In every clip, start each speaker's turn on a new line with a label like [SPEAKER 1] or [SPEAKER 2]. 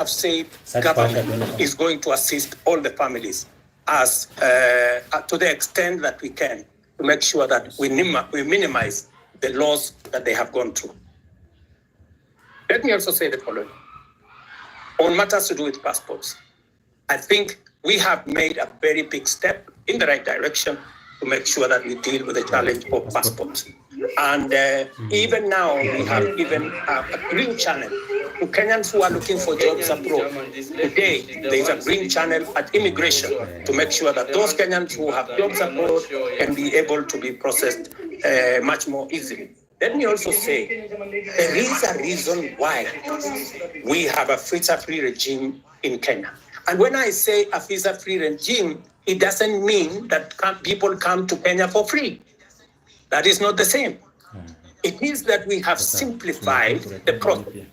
[SPEAKER 1] have said government is going to assist all the families as to the extent that we can to make sure that we minimize the loss that they have gone through. Let me also say the following. On matters to do with passports, I think we have made a very big step in the right direction to make sure that we deal with the challenge of passports. And even now, we have given a green channel to Kenyans who are looking for jobs abroad. Today, there is a green channel at immigration to make sure that those Kenyans who have jobs abroad can be able to be processed much more easily. Let me also say, there is a reason why we have a visa-free regime in Kenya. And when I say a visa-free regime, it doesn't mean that people come to Kenya for free. That is not the same. It means that we have simplified the process.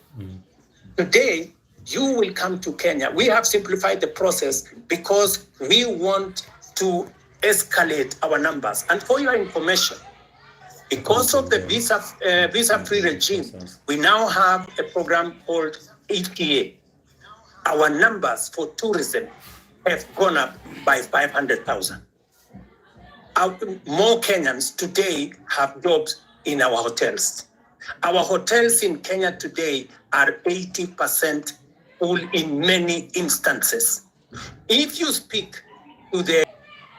[SPEAKER 1] Today, you will come to Kenya. We have simplified the process because we want to escalate our numbers. And for your information, because of the visa-free regime, we now have a program called ETA. Our numbers for tourism have gone up by 500,000. More Kenyans today have jobs in our hotels. Our hotels in Kenya today are 80% full in many instances. If you speak to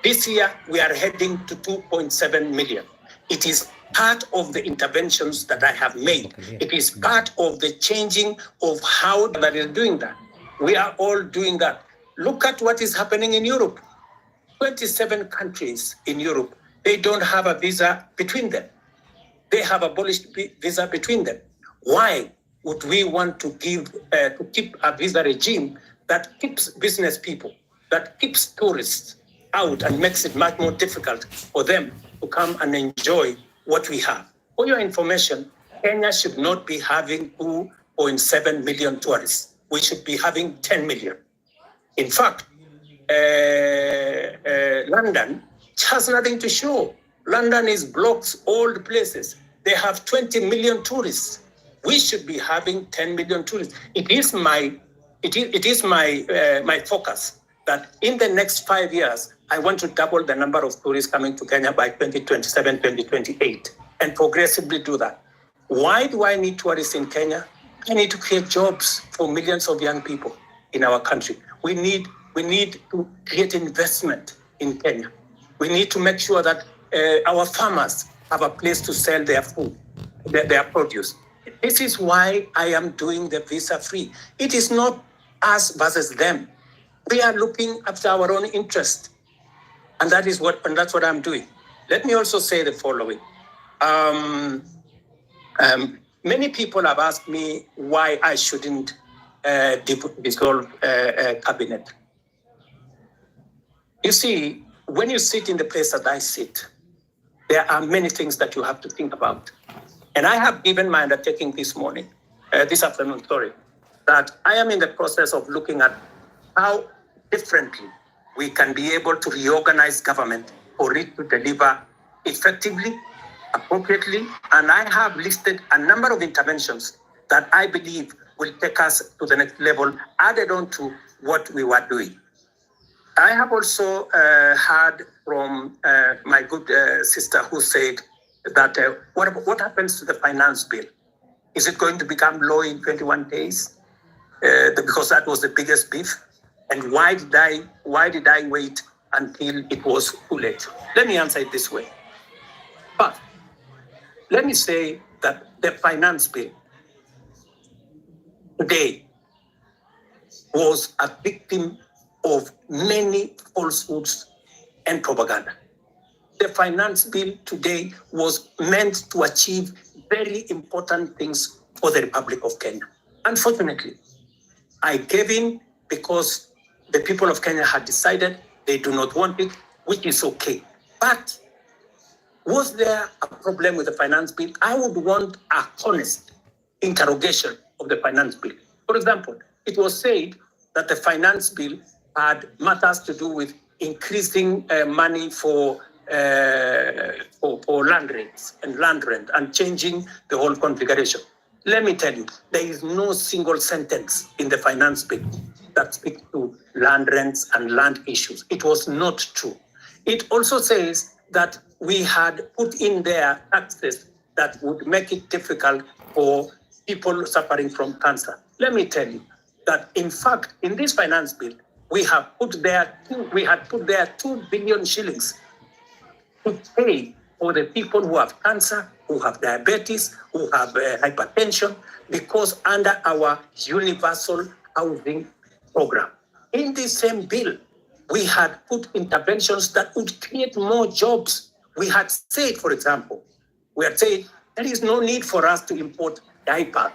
[SPEAKER 1] this year, we are heading to 2.7 million. It is part of the interventions that I have made. It is part of the changing of how that is doing that. We are all doing that. Look at what is happening in Europe. 27 countries in Europe, they don't have a visa between them. They have abolished visa between them. Why would we want to keep a visa regime that keeps business people, that keeps tourists out and makes it much more difficult for them to come and enjoy what we have? For your information, Kenya should not be having 2.7 million tourists. We should be having 10 million. In fact, London has nothing to show. London is blocks, old places. They have 20 million tourists. We should be having 10 million tourists. It is my focus that in the next 5 years, I want to double the number of tourists coming to Kenya by 2027, 2028, and progressively do that. Why do I need tourists in Kenya? I need to create jobs for millions of young people in our country. We need to create investment in Kenya. We need to make sure that our farmers have a place to sell their food, their produce. This is why I am doing the visa-free. It is not us versus them. We are looking after our own interest, and that's what I'm doing. Let me also say the following. Many people have asked me why I shouldn't dissolve cabinet. You see, when you sit in the place that I sit, there are many things that you have to think about. And I have given my undertaking this afternoon, that I am in the process of looking at how differently we can be able to reorganize government for it to deliver effectively, appropriately. And I have listed a number of interventions that I believe will take us to the next level, added on to what we were doing. I have also heard from my good sister who said that what happens to the finance bill? Is it going to become law in 21 days? Because that was the biggest beef. And why did I wait until it was too late? Let me answer it this way. But let me say that the finance bill today was a victim of many falsehoods and propaganda. The finance bill today was meant to achieve very important things for the Republic of Kenya. Unfortunately, I gave in because the people of Kenya had decided they do not want it, which is okay. But was there a problem with the finance bill? I would want a honest interrogation of the finance bill. For example, it was said that the finance bill had matters to do with increasing money for land rates and land rent and changing the whole configuration. Let me tell you, there is no single sentence in the finance bill that speaks to land rents and land issues. It was not true. It also says that we had put in there taxes that would make it difficult for people suffering from cancer. Let me tell you that, in fact, in this finance bill, we had put there 2 billion shillings to pay for the people who have cancer, who have diabetes, who have hypertension, because under our universal housing program. In this same bill, we had put interventions that would create more jobs. We had said, for example, we had said there is no need for us to import diapers,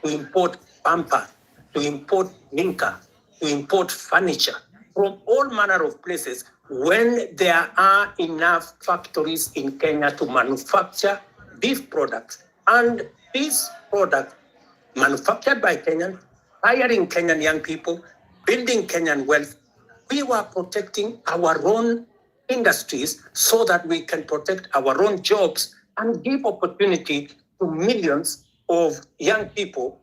[SPEAKER 1] to import pampers, to import linker, to import furniture from all manner of places when there are enough factories in Kenya to manufacture these products. And these products manufactured by Kenyans, hiring Kenyan young people, building Kenyan wealth, we were protecting our own industries so that we can protect our own jobs and give opportunity to millions of young people,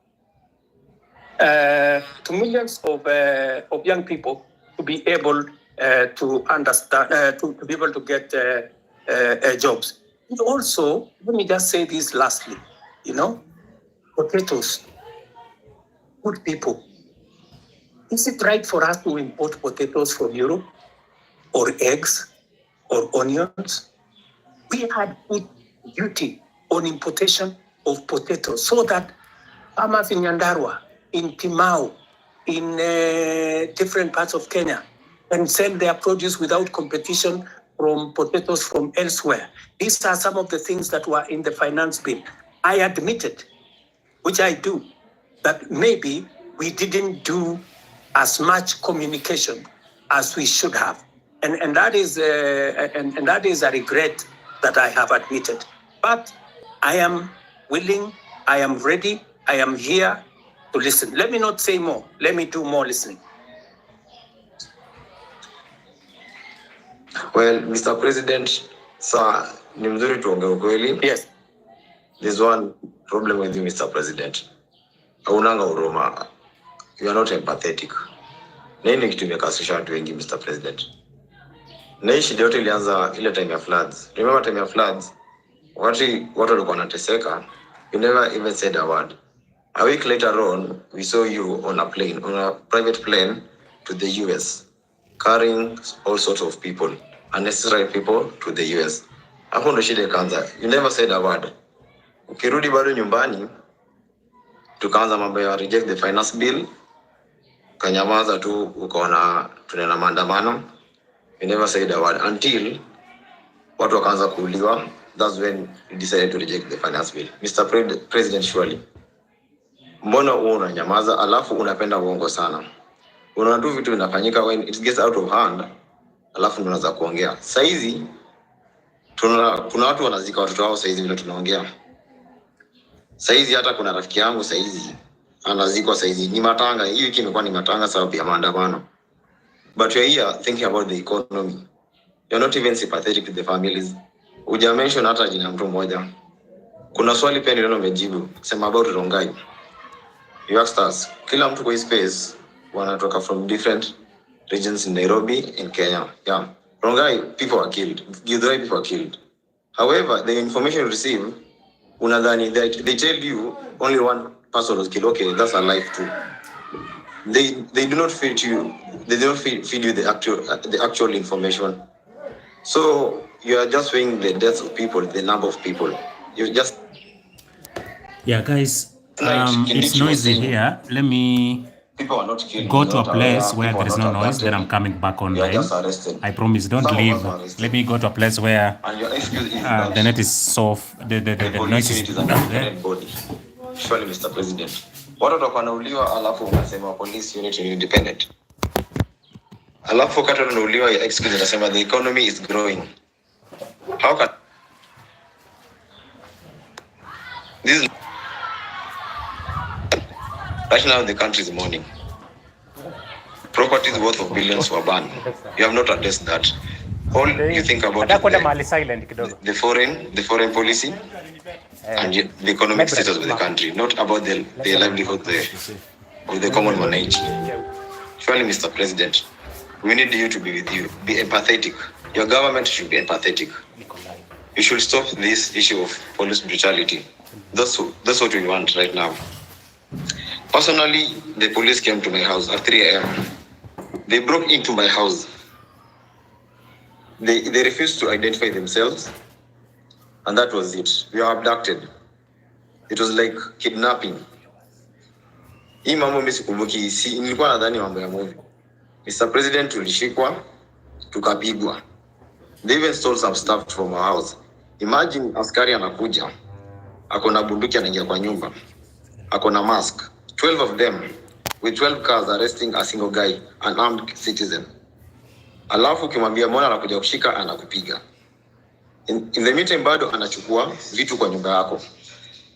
[SPEAKER 1] of young people to be able to understand, to be able to get jobs. And also, let me just say this lastly, potatoes, good people. Is it right for us to import potatoes from Europe, or eggs, or onions? We had put duty on importation of potatoes so that farmers in Nyandarua, in Timau, in different parts of Kenya can sell their produce without competition from potatoes from elsewhere. These are some of the things that were in the finance bill. I admitted, which I do, that maybe we didn't do as much communication as we should have. And that is a regret that I have admitted. But I am willing, I am ready, I am here to listen. Let me not say more. Let me do more listening.
[SPEAKER 2] Well, Mr. President, sir, ni mzuri tuongee ukweli.
[SPEAKER 1] Yes.
[SPEAKER 2] There's one problem with you, Mr. President. Haunanga huruma. You are not empathetic. Nini kitu imekasisha watu wengi, Mr. President? Na hii shida yote ilianza ile time ya floods. Remember time ya floods? Watu walikuwa wanateseka. You never even said a word. A week later on, we saw you on a private plane to the US, carrying all sorts of people, unnecessary people to the US. Hapo ndo shida ikaanza. You never said a word. Ukirudi bado nyumbani, tukaanza mambo ya reject the finance bill. Kanyamaza tu, ukaona tunaenda maandamano. You never said a word until watu wakaanza kuuliwa. That's when you decided to reject the finance bill. Mr. President, surely, mbona unanyamaza alafu unapenda uongo sana? Unaona tu vitu vinafanyika when it gets out of hand, alafu unaanza kuongea. Saizi kuna watu wanazika watoto wao saizi vile tunaongea. Saizi hata kuna rafiki yangu saizi anazikwa saizi. Ni matanga, hii wiki imekuwa ni matanga sababu ya maandamano. But you're here thinking about the economy. You're not even sympathetic to the families. Uja mention hata jina mtu mmoja. Kuna swali pia nililo mejibu, sema about Rongai. You asked us, kila mtu kwa hii space wanatoka from different regions in Nairobi, in Kenya. Yeah. Rongai, people are killed. Githurai, people are killed. However, the information you receive, unadhani they tell you only one person was killed. Okay, that's a life too. They do not feed you. They do not feed you the actual information. So you are just weighing the deaths of people, the number of people. You just.
[SPEAKER 3] Yeah, guys. It's noisy here. Let me go to a place where there is no noise. Then I'm coming back online. I promise. Don't leave. Let me go to a place where the net is soft. The noise is down there.
[SPEAKER 2] Surely, Mr. President. Watu wanauliwa alafu unasema police unit is independent. Alafu wakati wanauliwa excuse unasema the economy is growing. How can this right now the country is mourning. Properties worth of billions were banned. You have not addressed that. All you think about the foreign policy. and the economic status of the country, not about the livelihood of the common man. Surely, Mr. President, we need you to be with you. Be empathetic. Your government should be empathetic. You should stop this issue of police brutality. That's what we want right now. Personally, the police came to my house at 3 a.m. They broke into my house. They refused to identify themselves, and that was it. We were abducted. It was like kidnapping. Hii mambo mimi sikumbuki, nilikuwa nadhani mambo ya movie. Mr. President, tulishikwa, tukapigwa. They even stole some stuff from our house. Imagine askari anakuja, akona bunduki anaingia kwa nyumba, akona mask, 12 of them with 12 cars arresting a single guy, an armed citizen. Alafu kimwambia mbona anakuja kushika, anakupiga. In the meantime bado anachukua vitu kwa nyumba yako.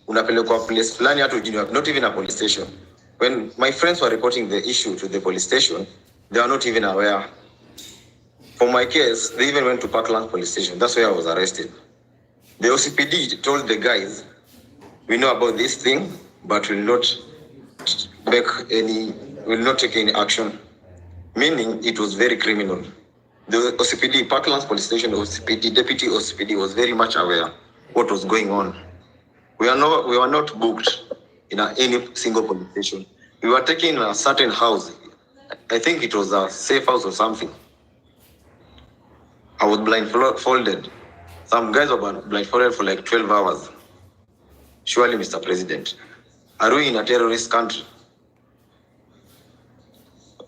[SPEAKER 2] Unapelekwa place fulani hata ujini, not even a police station. When my friends were reporting the issue to the police station, they were not even aware. For my case, they even went to Parkland police station. That's where I was arrested. The OCPD told the guys, we know about this thing, but will not take any action. Meaning it was very criminal. The OCPD, Parkland police station, OCPD, deputy OCPD was very much aware what was going on. We were not booked in any single police station. We were taken in a certain house. I think it was a safe house or something. I was blindfolded. Some guys were blindfolded for like 12 hours. Surely, Mr. President, are we in a terrorist country?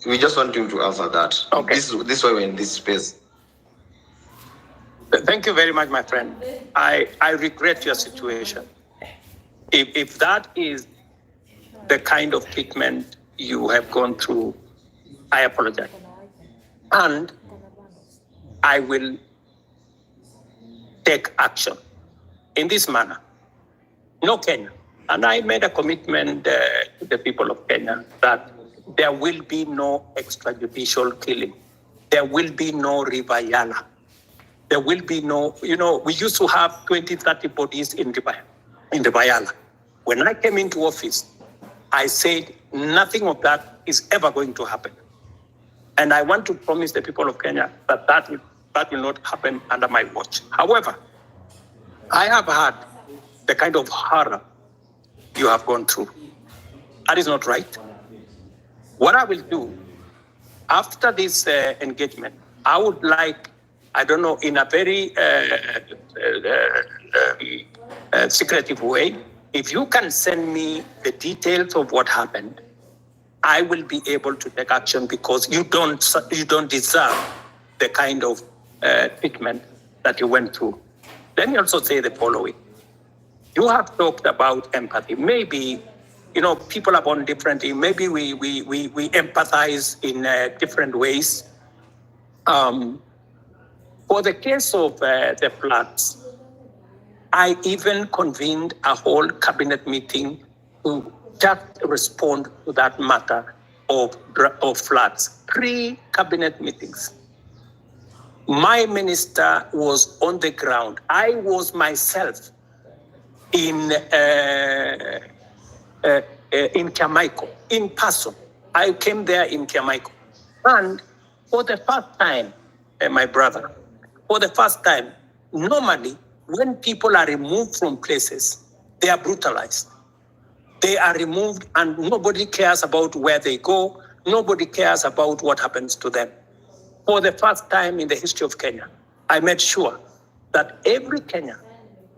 [SPEAKER 2] We just want you to answer that.
[SPEAKER 1] Okay.
[SPEAKER 2] This is why we're in this space.
[SPEAKER 1] Thank you very much, my friend. I regret your situation. If that is the kind of treatment you have gone through, I apologize. And I will take action in this manner. No Kenya. And I made a commitment to the people of Kenya that there will be no extrajudicial killing. There will be no River Yala. There will be no, we used to have 20, 30 bodies in River Yala. When I came into office, I said nothing of that is ever going to happen. And I want to promise the people of Kenya that will not happen under my watch. However, I have had the kind of horror you have gone through. That is not right. What I will do after this engagement, I would like, I don't know, in a very secretive way, if you can send me the details of what happened, I will be able to take action because you don't deserve the kind of treatment that you went through. Let me also say the following. You have talked about empathy. Maybe, people are born differently. Maybe we empathize in different ways. For the case of the floods, I even convened a whole cabinet meeting to just respond to that matter of floods. 3 cabinet meetings. My minister was on the ground. I was myself in Kiamaiko, in person. I came there in Kiamaiko. And for the first time, my brother, for the first time, normally when people are removed from places, they are brutalized. They are removed and nobody cares about where they go. Nobody cares about what happens to them. For the first time in the history of Kenya, I made sure that every Kenyan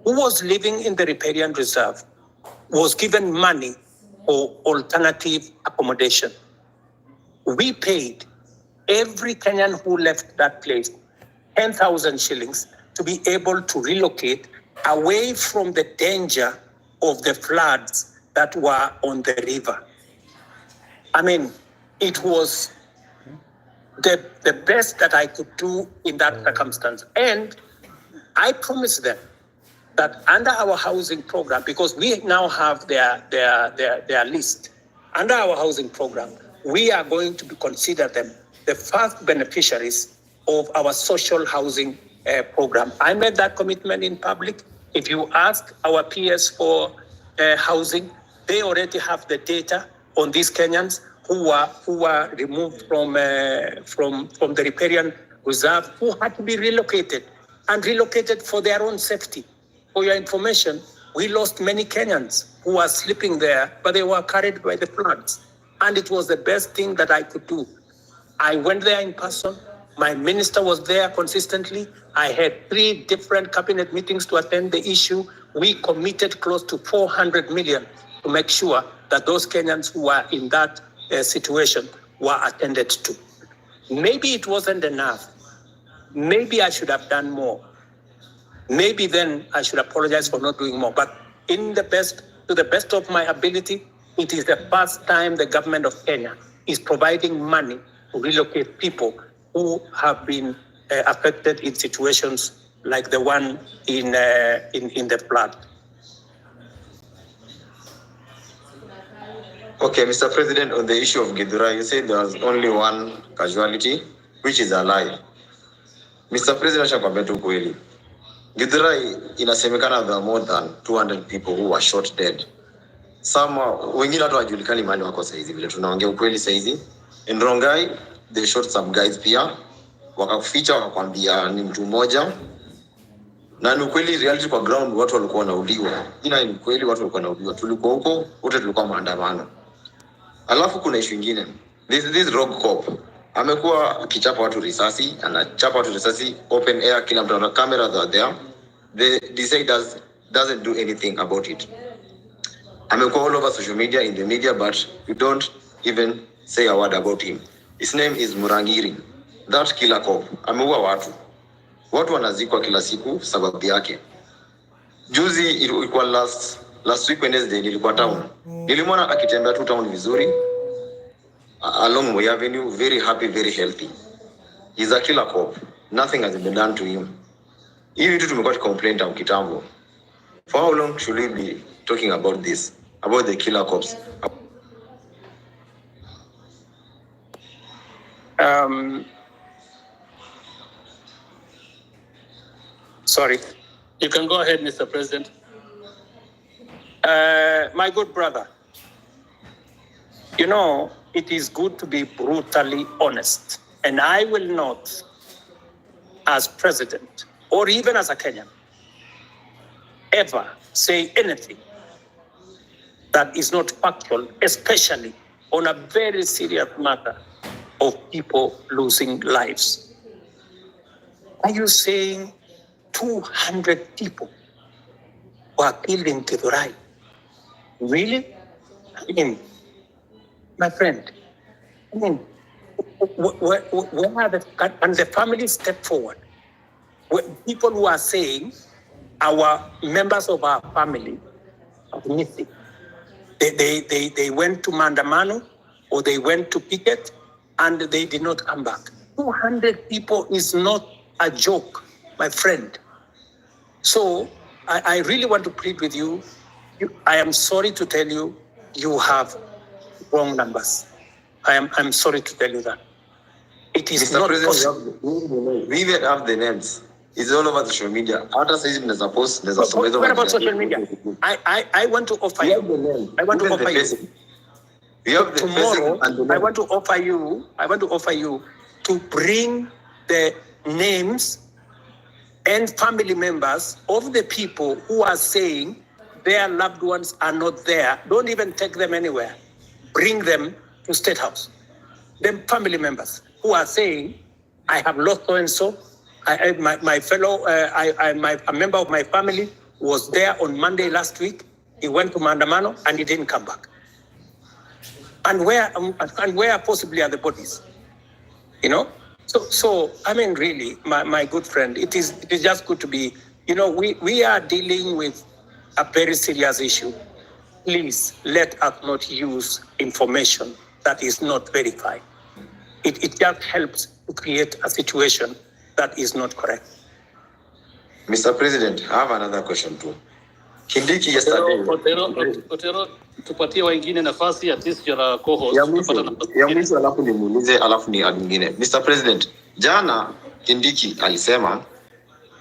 [SPEAKER 1] who was living in the riparian reserve was given money for alternative accommodation. We paid every Kenyan who left that place 10,000 shillings to be able to relocate away from the danger of the floods that were on the river. I mean, it was the best that I could do in that circumstance. And I promised them that under our housing program, because we now have their list, under our housing program, we are going to consider them the first beneficiaries of our social housing program. I made that commitment in public. If you ask our peers for housing, they already have the data on these Kenyans who were removed from the riparian reserve, who had to be relocated for their own safety. For your information, we lost many Kenyans who were sleeping there, but they were carried by the floods. And it was the best thing that I could do. I went there in person. My minister was there consistently. I had 3 different cabinet meetings to attend the issue. We committed close to 400 million to make sure that those Kenyans who were in that situation were attended to. Maybe it wasn't enough. Maybe I should have done more. Maybe then I should apologize for not doing more. But to the best of my ability, it is the first time the government of Kenya is providing money to relocate people who have been affected in situations like the one in the flood.
[SPEAKER 2] Okay, Mr. President, on the issue of Githurai, you said there was only 1 casualty, which is a lie. Mr. President, shakwambia tu kweli. Githurai inasemekana there are more than 200 people who were shot dead. Some wengine watu hawajulikani mahali wako saizi vile tunaongea ukweli saizi. In Rongai, they shot some guys pia. Wakakuficha wakakwambia ni mtu mmoja. Na ni ukweli reality kwa ground watu walikuwa wanauliwa. Ina ni kweli watu walikuwa wanauliwa. Tulikuwa huko, wote tulikuwa maandamano. Alafu kuna issue nyingine. This rogue cop amekuwa akichapa watu risasi, anachapa watu risasi open air, kila mtu ana camera there. The say doesn't do anything about it. Amekuwa all over social media, in the media, but you don't even say a word about him. His name is Murangiri. That killer cop ameua watu. Watu wanazikwa kila siku sababu yake. Juzi ilikuwa last week Wednesday nilikuwa town. Nilimwona akitembea tu town vizuri. Along Moi Avenue, very happy, very healthy. He's a killer cop. Nothing has been done to him. Hivi vitu tumekuwa complaint au kitambo. For how long should we be talking about this? About the killer cops?
[SPEAKER 1] Sorry. You can go ahead, Mr. President. My good brother, you know, it is good to be brutally honest. And I will not, as president, or even as a Kenyan, ever say anything that is not factual, especially on a very serious matter of people losing lives. Are you saying 200 people were killed in Githurai? Really? I mean, my friend, I mean, where are and the family step forward? People who are saying our members of our family are missing. They went to Mandamano or they went to picket and they did not come back. 200 people is not a joke, my friend. So I really want to plead with you. I am sorry to tell you, you have wrong numbers. I'm sorry to tell you that. It is Mr. not possible.
[SPEAKER 2] We even have the names. It's all over social media. What
[SPEAKER 1] about social media? I want to offer you. I want to offer you.
[SPEAKER 2] We have the
[SPEAKER 1] tomorrow. I want to offer you to bring the names and family members of the people who are saying their loved ones are not there. Don't even take them anywhere. Bring them to State House. Them family members who are saying, I have lost so-and-so. My fellow, a member of my family was there on Monday last week. He went to Mandamano and he didn't come back. And where possibly are the bodies? You know? So I mean, really, my good friend, it is just good to be, you know, we are dealing with a very serious issue. Please let us not use information that is not verified. It just helps to create a situation that is not correct.
[SPEAKER 2] Mr. President, I have another question too. Kindiki yesterday.
[SPEAKER 4] Otero, tupatie wengine nafasi at least your co-host.
[SPEAKER 2] Ya mwisho alafu nimuulize alafu ni admingine. Mr. President, jana Kindiki alisema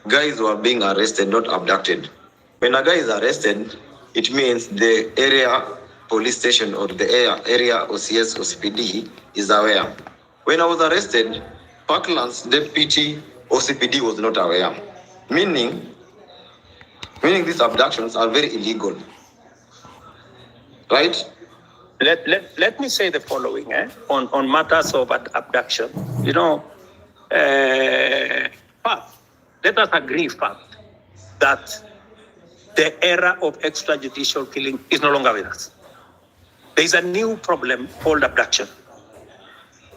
[SPEAKER 2] guys were being arrested, not abducted. When a guy is arrested, it means the area police station or the area OCS or CPD is aware. When I was arrested, Parkland's deputy OCPD was not aware. Meaning these abductions are very illegal. Right?
[SPEAKER 1] Let me say the following on matters of abduction. First, let us agree first that the era of extrajudicial killing is no longer with us. There is a new problem called abduction.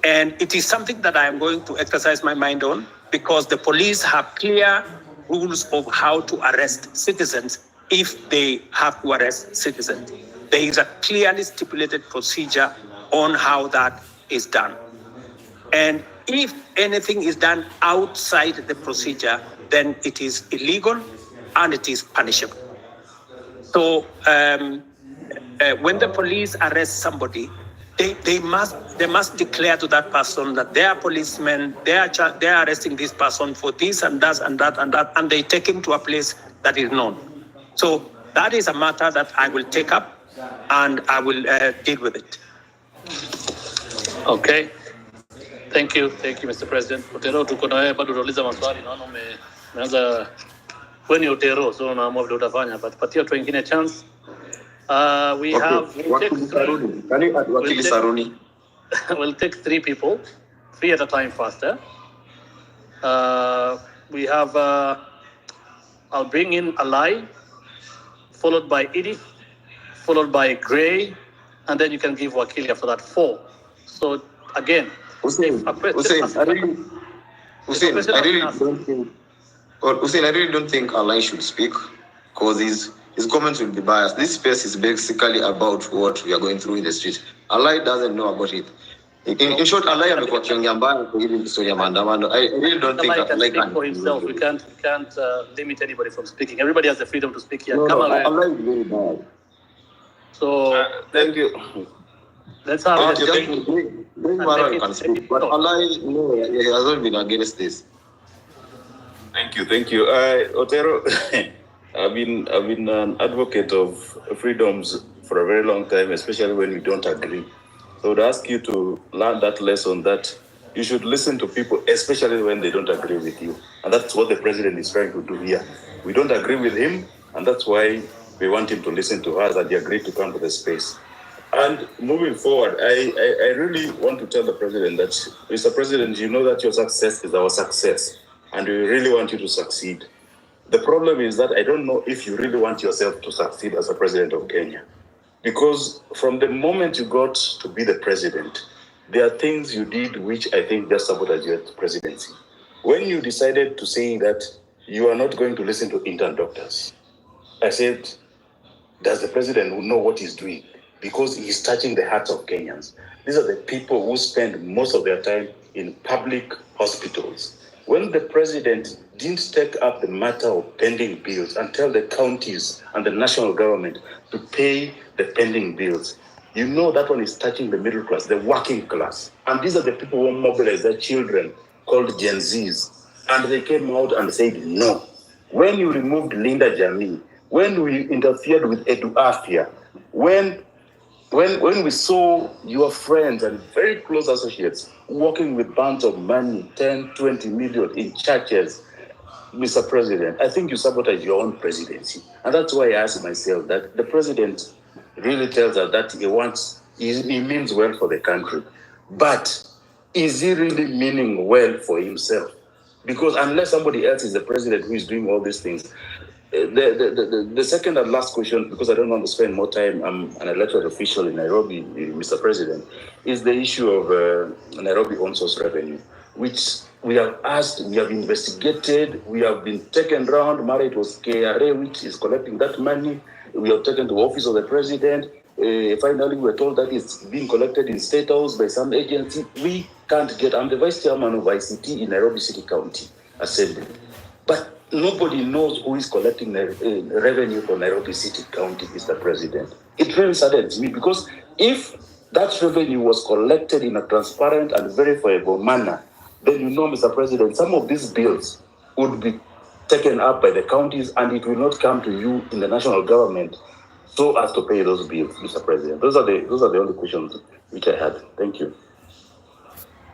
[SPEAKER 1] And it is something that I am going to exercise my mind on because the police have clear rules of how to arrest citizens if they have to arrest citizens. There is a clearly stipulated procedure on how that is done. And if anything is done outside the procedure, then it is illegal and it is punishable. So when the police arrest somebody, they must declare to that person that they are policemen, they are arresting this person for this and that and that and that, and they take him to a place that is known. So that is a matter that I will take up and I will deal with it.
[SPEAKER 4] Okay. Thank you, Mr. President. Otero, tuko na wewe bado unauliza maswali, naona umeanza when you Otero, so naamua vile utafanya, but patia watu wengine chance. We'll take 3 people, 3 at a time faster. We have, I'll bring in Alai, followed by Edith, followed by Gray, and then you can give Wakili after that 4. So again,
[SPEAKER 2] Hussein, I really don't think Alai should speak because his comments will be biased. This space is basically about what we are going through in the street. Alai doesn't know about it. In short, Alai amekuwa kiongea mbaya kwa hili historia ya maandamano. I really don't think
[SPEAKER 4] Alai can speak for himself. We can't limit anybody from speaking. Everybody has the freedom to speak here. Come on,
[SPEAKER 2] Alai is very bad.
[SPEAKER 4] So
[SPEAKER 2] thank you.
[SPEAKER 4] Let's have
[SPEAKER 2] you can speak. But Alai, no, he hasn't been against this.
[SPEAKER 5] Thank you. Otero, I've been an advocate of freedoms for a very long time, especially when we don't agree. So I would ask you to learn that lesson that you should listen to people, especially when they don't agree with you. And that's what the president is trying to do here. We don't agree with him, and that's why we want him to listen to us, and he agreed to come to the space. And moving forward, I really want to tell the president that, Mr. President, you know that your success is our success, and we really want you to succeed. The problem is that I don't know if you really want yourself to succeed as a president of Kenya. Because from the moment you got to be the president, there are things you did which I think just sabotaged your presidency. When you decided to say that you are not going to listen to intern doctors, I said, does the president know what he's doing? Because he's touching the hearts of Kenyans. These are the people who spend most of their time in public hospitals. When the president didn't take up the matter of pending bills and tell the counties and the national government to pay the pending bills, you know that one is touching the middle class, the working class. And these are the people who mobilize their children, called Gen Zs. And they came out and said no. When you removed Linda Jamii, when we interfered with Edu Afia, when we saw your friends and very close associates working with bunch of money, 10, 20 million in churches, Mr. President, I think you sabotage your own presidency. And that's why I ask myself that the president really tells us that he means well for the country. But is he really meaning well for himself? Because unless somebody else is the president who is doing all these things, the second and last question, because I don't want to spend more time, I'm an elected official in Nairobi, Mr. President, is the issue of Nairobi on-source revenue, which we have asked, we have investigated, we have been taken around. Mara, it was KRA which is collecting that money. We have taken to the office of the president. Finally, we were told that it's being collected in State House by some agency. We can't get, I'm the vice chairman of ICT in Nairobi City County Assembly. But nobody knows who is collecting revenue for Nairobi City County, Mr. President. It really saddens me because if that revenue was collected in a transparent and verifiable manner, then you know, Mr. President, some of these bills would be taken up by the counties, and it will not come to you in the national government so as to pay those bills, Mr. President? Those are the only questions which I had. Thank you.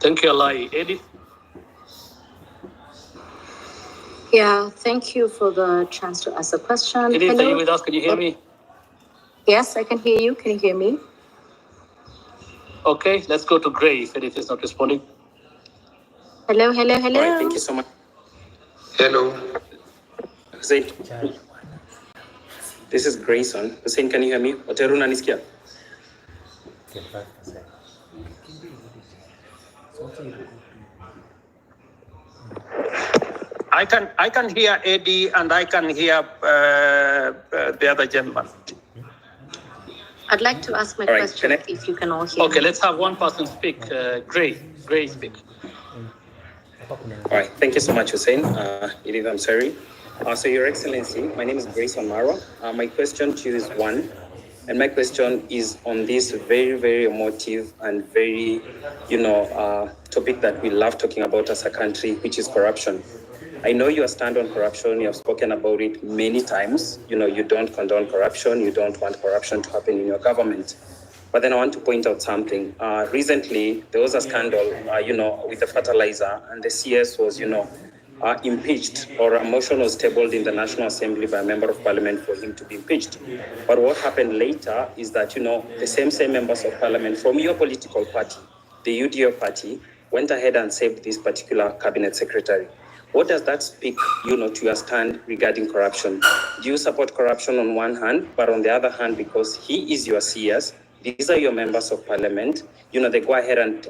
[SPEAKER 4] Thank you, Alai. Eddie?
[SPEAKER 6] Yeah, thank you for the chance to ask a question.
[SPEAKER 4] Eddie, are you with us? Can you hear me?
[SPEAKER 6] Yes, I can hear you. Can you hear me?
[SPEAKER 4] Okay, let's go to Gray if Edith is not responding.
[SPEAKER 6] Hello.
[SPEAKER 7] All right, thank you so much.
[SPEAKER 2] Hello.
[SPEAKER 7] Hussein. This is Grayson. Hussein, can you hear me? Otero unanisikia?
[SPEAKER 1] I can hear Eddie and I can hear the other gentleman.
[SPEAKER 6] I'd like to ask my
[SPEAKER 7] All right,
[SPEAKER 6] question if you can all hear
[SPEAKER 4] Okay,
[SPEAKER 6] me.
[SPEAKER 4] let's have one person speak. Gray speak.
[SPEAKER 7] All right, thank you so much, Hussein. Edith, I'm sorry. So, Your Excellency, my name is Grayson Maro. My question to you is one, and my question is on this very, very emotive and very, topic that we love talking about as a country, which is corruption. I know you stand on corruption. You have spoken about it many times. You don't condone corruption. You don't want corruption to happen in your government. But then I want to point out something. Recently, there was a scandal, with the fertilizer, and the CS was, impeached, or a motion was tabled in the National Assembly by a member of parliament for him to be impeached. But what happened later is that, the same members of parliament from your political party, the UDO party, went ahead and saved this particular cabinet secretary. What does that speak, to your stand regarding corruption? Do you support corruption on one hand, but on the other hand, because he is your CS, these are your members of parliament, they go ahead and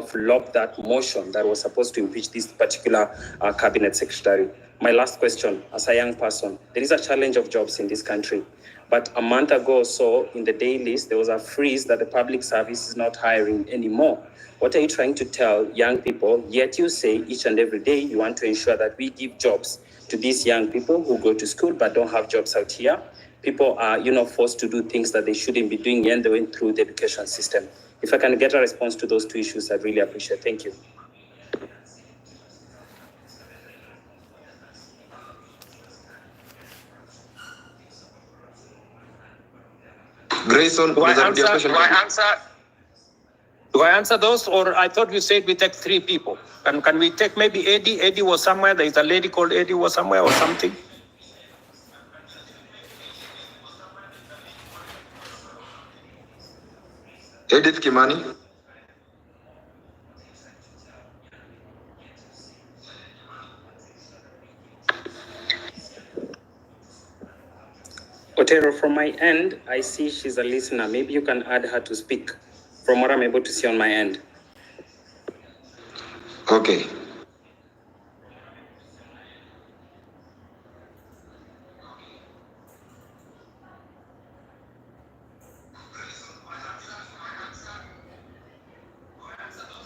[SPEAKER 7] flop that motion that was supposed to impeach this particular cabinet secretary? My last question, as a young person, there is a challenge of jobs in this country. But a month ago or so, in the dailies, there was a freeze that the public service is not hiring anymore. What are you trying to tell young people? Yet you say each and every day you want to ensure that we give jobs to these young people who go to school but don't have jobs out here. People are, forced to do things that they shouldn't be doing and they went through the education system. If I can get a response to those two issues, I'd really appreciate it. Thank you.
[SPEAKER 2] Grayson,
[SPEAKER 1] Do I answer those, or I thought you said we take three people? And can we take maybe Eddie? Eddie was somewhere. There is a lady called Eddie was somewhere or something.
[SPEAKER 2] Edith Kimani.
[SPEAKER 7] Otero, from my end, I see she's a listener. Maybe you can add her to speak from what I'm able to see on my end.
[SPEAKER 2] Okay.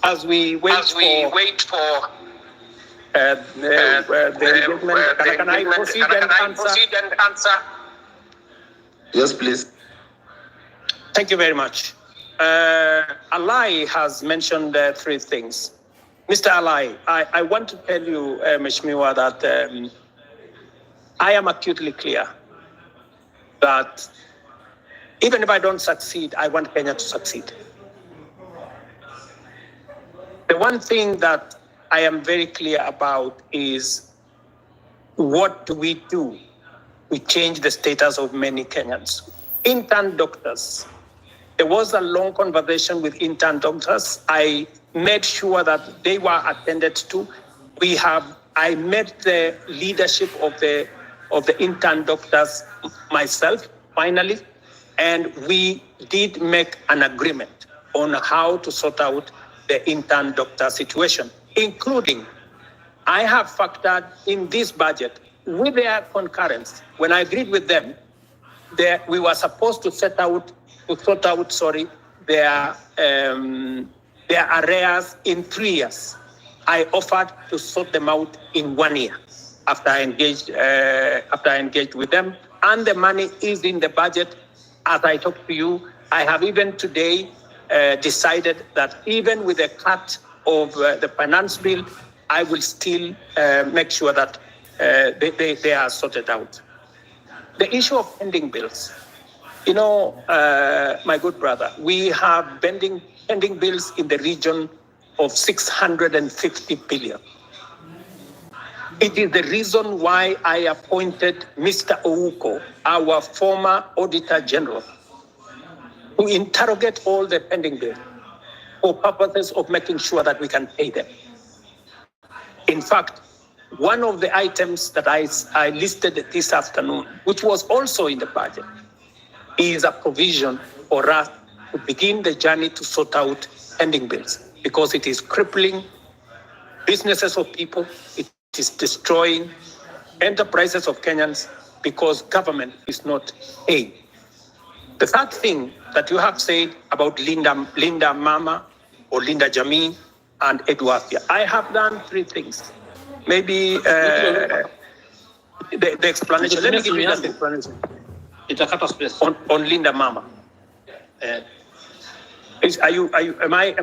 [SPEAKER 1] As we wait for the engagement, can I proceed and answer?
[SPEAKER 2] Yes, please.
[SPEAKER 1] Thank you very much. Alai has mentioned three things. Mr. Alai, I want to tell you, Mheshimiwa, that I am acutely clear that even if I don't succeed, I want Kenya to succeed. The one thing that I am very clear about is what do we do? We change the status of many Kenyans. Intern doctors. There was a long conversation with intern doctors. I made sure that they were attended to. I met the leadership of the intern doctors myself, finally, and we did make an agreement on how to sort out the intern doctor situation, including I have factored in this budget with their concurrence. When I agreed with them, we were supposed to sort out their arrears in 3 years. I offered to sort them out in 1 year after I engaged with them, and the money is in the budget. As I talk to you, I have even today decided that even with a cut of the finance bill, I will still make sure that they are sorted out. The issue of pending bills. You know, my good brother, we have pending bills in the region of 650 billion. It is the reason why I appointed Mr. Ouko, our former Auditor General, to interrogate all the pending bills for purposes of making sure that we can pay them. In fact, one of the items that I listed this afternoon, which was also in the budget, is a provision for us to begin the journey to sort out pending bills, because it is crippling businesses of people, it is destroying enterprises of Kenyans, because government is not paying. The third thing that you have said about Linda Mama or Linda Jamii and Eduafia, I have done three things. Maybe the explanation. Let me give you the explanation. On Linda Mama. Am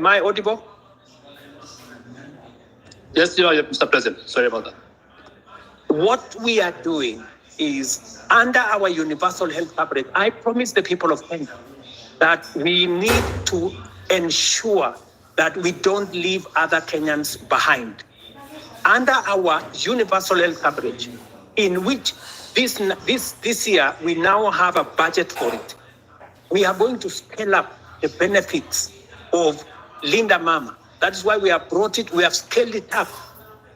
[SPEAKER 1] I audible?
[SPEAKER 4] Yes, you are, Mr. President. Sorry about that.
[SPEAKER 1] What we are doing is, under our universal health coverage, I promise the people of Kenya that we need to ensure that we don't leave other Kenyans behind. Under our universal health coverage, in which this year we now have a budget for it, we are going to scale up the benefits of Linda Mama. That's why we have scaled it up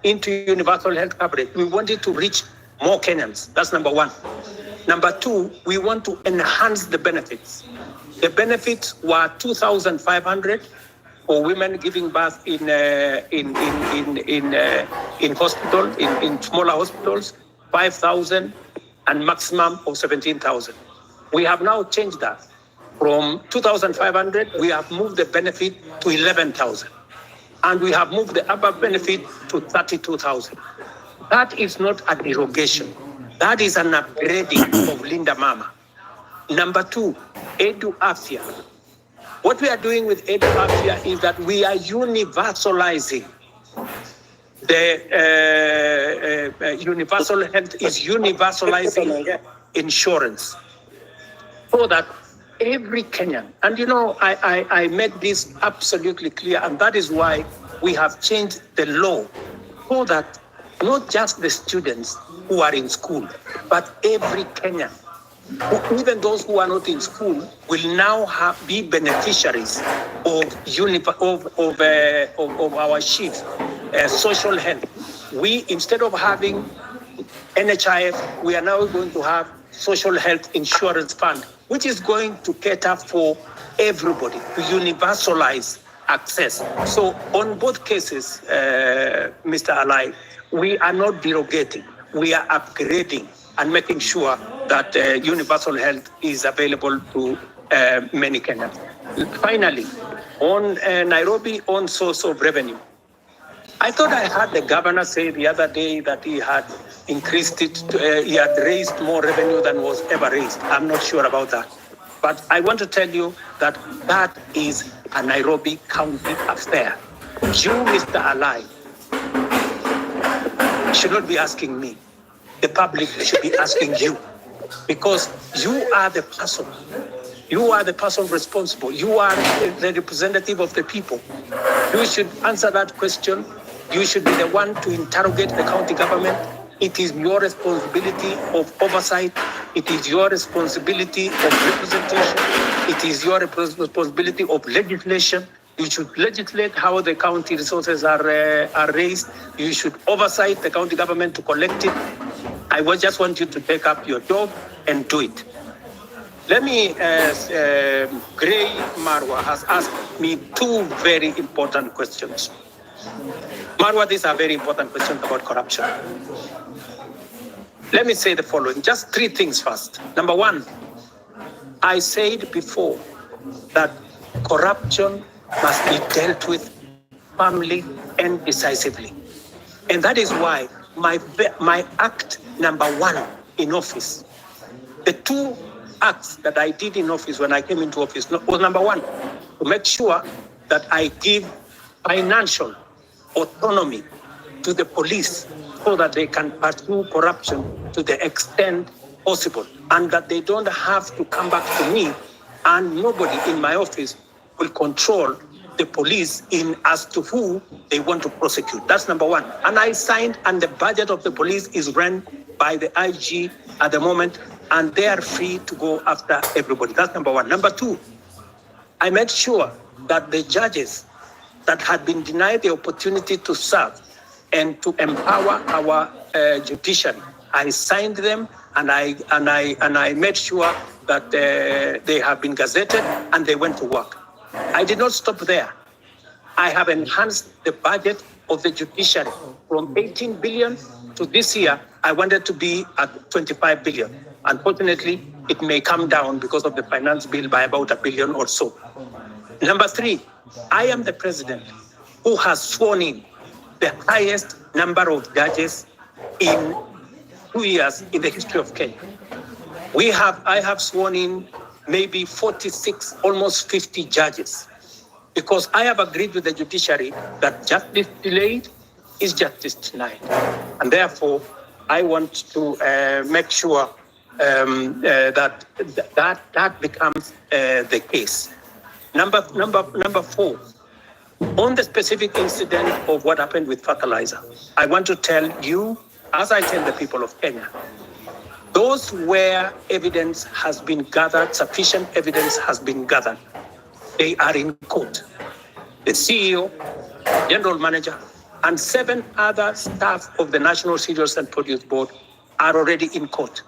[SPEAKER 1] into universal health coverage. We want it to reach more Kenyans. That's number one. Number two, we want to enhance the benefits. The benefits were 2,500 for women giving birth in hospital, in smaller hospitals, 5,000 and maximum of 17,000. We have now changed that. From 2,500, we have moved the benefit to 11,000. And we have moved the upper benefit to 32,000. That is not a derogation. That is an upgrading of Linda Mama. Number two, Eduafia. What we are doing with Eduafia is that we are universalizing the universal health is universalizing insurance, so that every Kenyan, and you know, I made this absolutely clear, and that is why we have changed the law, so that not just the students who are in school, but every Kenyan, even those who are not in school, will now be beneficiaries of our shift, social health. We, instead of having NHIF, we are now going to have social health insurance fund, which is going to cater for everybody, to universalize access. So on both cases, Mr. Alai, we are not derogating, we are upgrading and making sure that universal health is available to many Kenyans. Finally, on Nairobi, on source of revenue, I thought I heard the governor say the other day that he had increased it, he had raised more revenue than was ever raised. I'm not sure about that. But I want to tell you that that is a Nairobi County affair. You, Mr. Alai, should not be asking me. The public should be asking you, because you are the person. You are the person responsible. You are the representative of the people. You should answer that question. You should be the one to interrogate the county government. It is your responsibility of oversight. It is your responsibility of representation. It is your responsibility of legislation. You should legislate how the county resources are raised. You should oversight the county government to collect it. I just want you to take up your job and do it. Let me, Gray Marwa has asked me two very important questions. Marwa, these are very important questions about corruption. Let me say the following, just three things first. Number one, I said before that corruption must be dealt with firmly and decisively. And that is why my act number one in office, the two acts that I did in office when I came into office was number one, to make sure that I give financial autonomy to the police so that they can pursue corruption to the extent possible, and that they don't have to come back to me, and nobody in my office will control the police in as to who they want to prosecute. That's number one. And I signed, and the budget of the police is run by the IG at the moment, and they are free to go after everybody. That's number one. Number two, I made sure that the judges that had been denied the opportunity to serve and to empower our judiciary, I signed them, and I made sure that they have been gazetted and they went to work. I did not stop there. I have enhanced the budget of the judiciary from 18 billion to this year. I wanted to be at 25 billion. Unfortunately, it may come down because of the finance bill by about $1 billion or so. Number three, I am the president who has sworn in the highest number of judges in 2 years in the history of Kenya. I have sworn in maybe 46, almost 50 judges, because I have agreed with the judiciary that justice delayed is justice denied. And therefore, I want to make sure that becomes the case. Number four, on the specific incident of what happened with fertilizer, I want to tell you, as I tell the people of Kenya, those where evidence has been gathered, sufficient evidence has been gathered, they are in court. The CEO, general manager, and 7 other staff of the National Cereals and Produce Board are already in court.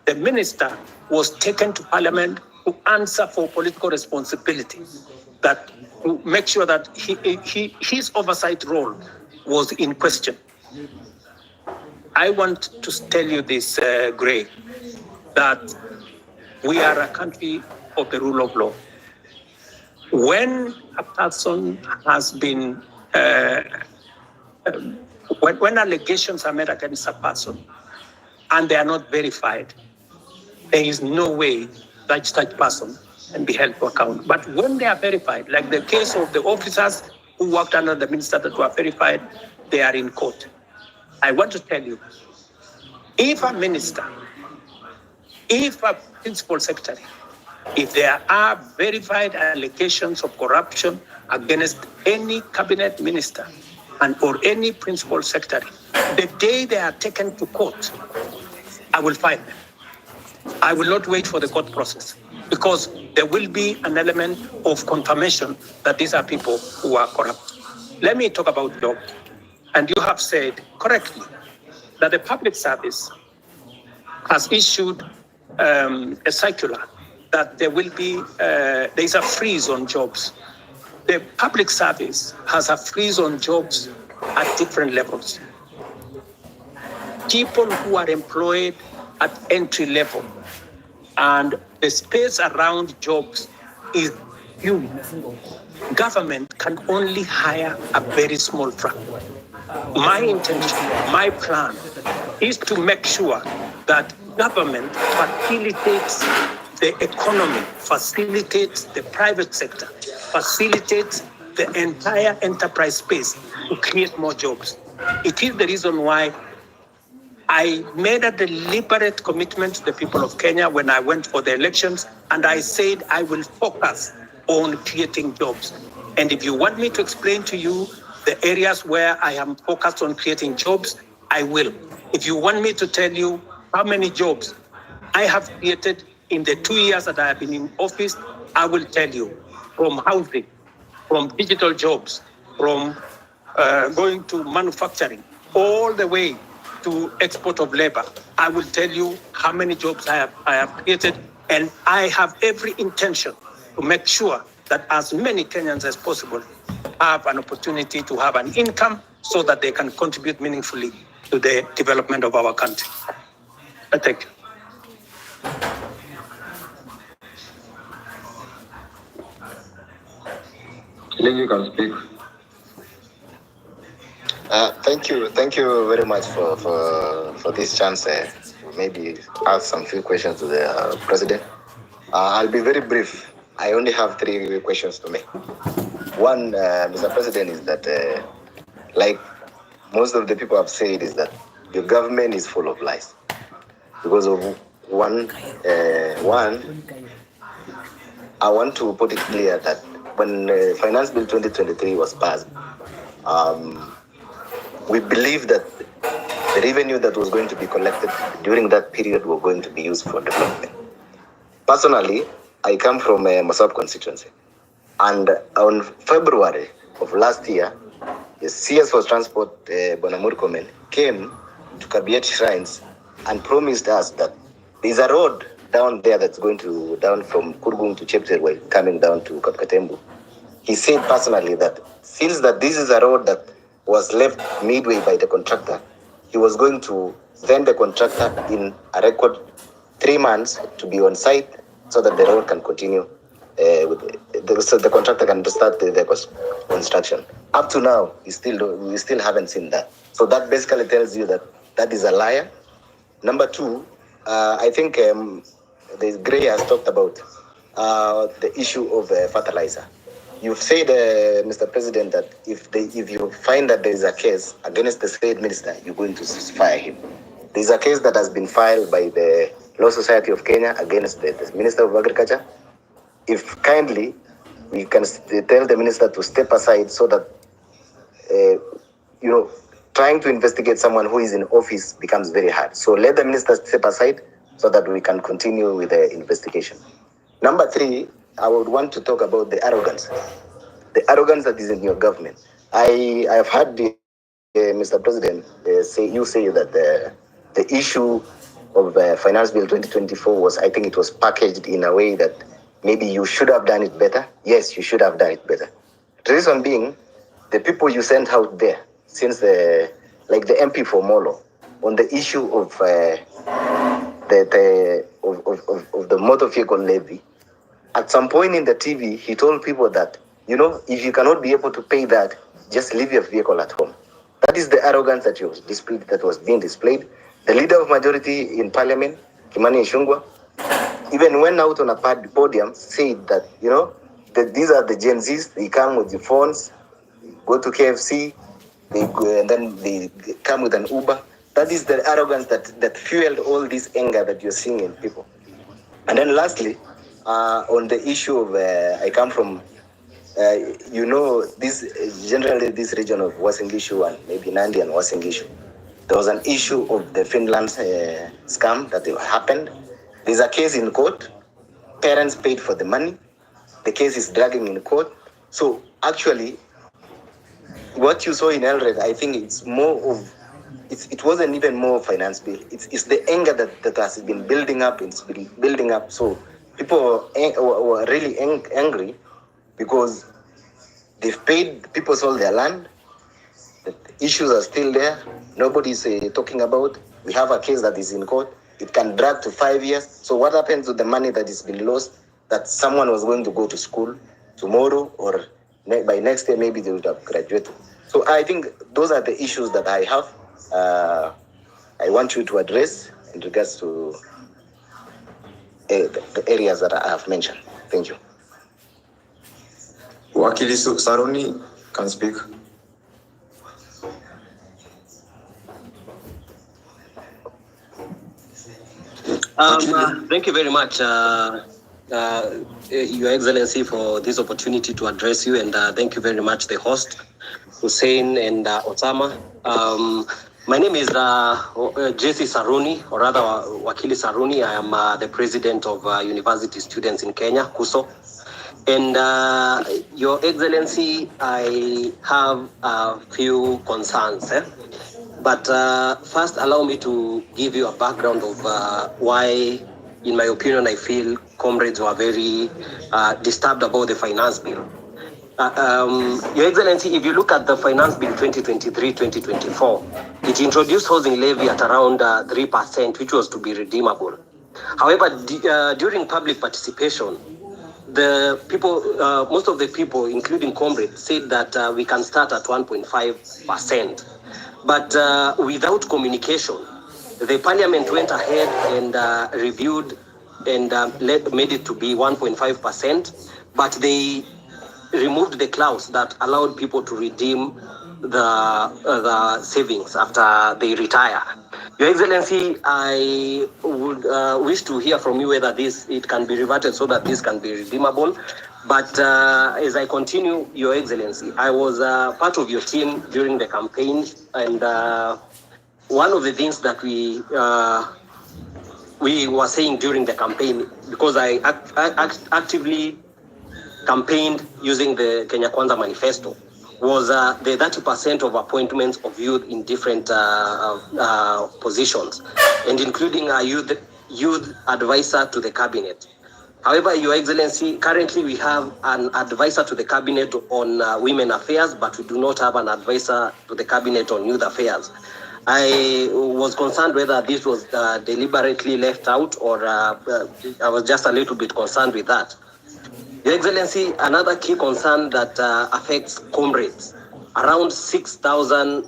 [SPEAKER 1] The minister was taken to Parliament to answer for political responsibility, that to make sure that his oversight role was in question. I want to tell you this, Gray, that we are a country of the rule of law. When a person has been, when allegations are made against a person and they are not verified, there is no way that such person can be held to account. But when they are verified, like the case of the officers who worked under the minister that were verified, they are in court. I want to tell you, if a minister, if a principal secretary, if there are verified allegations of corruption against any cabinet minister and or any principal secretary, the day they are taken to court, I will find them. I will not wait for the court process, because there will be an element of confirmation that these are people who are corrupt. Let me talk about jobs. And you have said correctly that the public service has issued a circular that there will be, there is a freeze on jobs. The public service has a freeze on jobs at different levels. People who are employed at entry level, and the space around jobs is huge. Government can only hire a very small fraction. My intention, my plan is to make sure that government facilitates the economy, facilitates the private sector, facilitates the entire enterprise space to create more jobs. It is the reason why I made a deliberate commitment to the people of Kenya when I went for the elections, and I said I will focus on creating jobs. And if you want me to explain to you the areas where I am focused on creating jobs, I will. If you want me to tell you how many jobs I have created in the 2 years that I have been in office, I will tell you, from housing, from digital jobs, from going to manufacturing, all the way to export of labor. I will tell you how many jobs I have created, and I have every intention to make sure that as many Kenyans as possible have an opportunity to have an income so that they can contribute meaningfully to the development of our country. Thank you.
[SPEAKER 2] You can speak. Thank you very much for this chance. Maybe ask some few questions to the president. I'll be very brief. I only have 3 questions to make. One, Mr. President, is that like most of the people have said, is that your government is full of lies. Because of one, I want to put it clear that when Finance Bill 2023 was passed, we believe that the revenue that was going to be collected during that period were going to be used for development. Personally, I come from a Masab constituency. And on February of last year, the CS for Transport, Bonamur Komen, came to Kabiet Shrines and promised us that there's a road down there that's going to, down from Kurgung to Chepterway, coming down to Kapkatembu. He said personally that since that this is a road that was left midway by the contractor, he was going to send the contractor in a record 3 months to be on site so that the road can continue, so the contractor can start the construction. Up to now, we still haven't seen that. So that basically tells you that that is a liar. Number two, I think the Gray has talked about the issue of fertilizer. You've said, Mr. President, that if you find that there is a case against the state minister, you're going to fire him. There's a case that has been filed by the Law Society of Kenya against the Minister of Agriculture. If kindly, we can tell the minister to step aside so that, trying to investigate someone who is in office becomes very hard. So let the minister step aside so that we can continue with the investigation. Number three, I would want to talk about the arrogance. The arrogance that is in your government. I have heard Mr. President say that the issue of Finance Bill 2024 was, I think it was packaged in a way that maybe you should have done it better. Yes, you should have done it better. The reason being, the people you sent out there, since like the MP for Molo, on the issue of the motor vehicle levy, at some point in the TV, he told people that, if you cannot be able to pay that, just leave your vehicle at home. That is the arrogance that was being displayed. The leader of majority in parliament, Kimani Ichung'wah, even went out on a podium, said that, that these are the Gen Zs, they come with the phones, go to KFC, they go, and then they come with an Uber. That is the arrogance that fueled all this anger that you're seeing in people. And then lastly, on the issue of, I come from, this region of Uasin-Gishu and maybe Nandi and Uasin-Gishu. There was an issue of the Finland scam that happened. There's a case in court. Parents paid for the money. The case is dragging in court. So actually, what you saw in Elred, I think it's more of, it wasn't even more finance bill. It's the anger that has been building up. It's been building up. So people were really angry because they've paid, people sold their land. The issues are still there. Nobody's talking about. We have a case that is in court. It can drag to 5 years. So what happens to the money that is been lost, that someone was going to go to school tomorrow or by next year, maybe they would have graduated. So I think those are the issues that I have. I want you to address in regards to the areas that I have mentioned. Thank you.
[SPEAKER 8] Wakili Saruni can speak.
[SPEAKER 9] Thank you very much, Your Excellency, for this opportunity to address you, and thank you very much, the host, Hussein and Osama. My name is Jesse Saruni, or rather Wakili Saruni. I am the president of University Students in Kenya, KUSO. And Your Excellency, I have a few concerns. But first, allow me to give you a background of why, in my opinion, I feel comrades were very disturbed about the finance bill. Your Excellency, if you look at the finance bill 2023-2024, it introduced housing levy at around 3%, which was to be redeemable. However, during public participation, the people, most of the people, including comrades, said that we can start at 1.5%. But without communication, the parliament went ahead and reviewed and made it to be 1.5%, but they removed the clause that allowed people to redeem the savings after they retire. Your Excellency, I would wish to hear from you whether it can be reverted so that this can be redeemable. But as I continue, Your Excellency, I was part of your team during the campaign, and one of the things that we were saying during the campaign, because I actively campaigned using the Kenya Kwanza manifesto, was the 30% of appointments of youth in different positions, and including a youth advisor to the cabinet. However, Your Excellency, currently we have an advisor to the cabinet on women affairs, but we do not have an advisor to the cabinet on youth affairs. I was concerned whether this was deliberately left out, or I was just a little bit concerned with that. Your Excellency, another key concern that affects comrades, around 6,000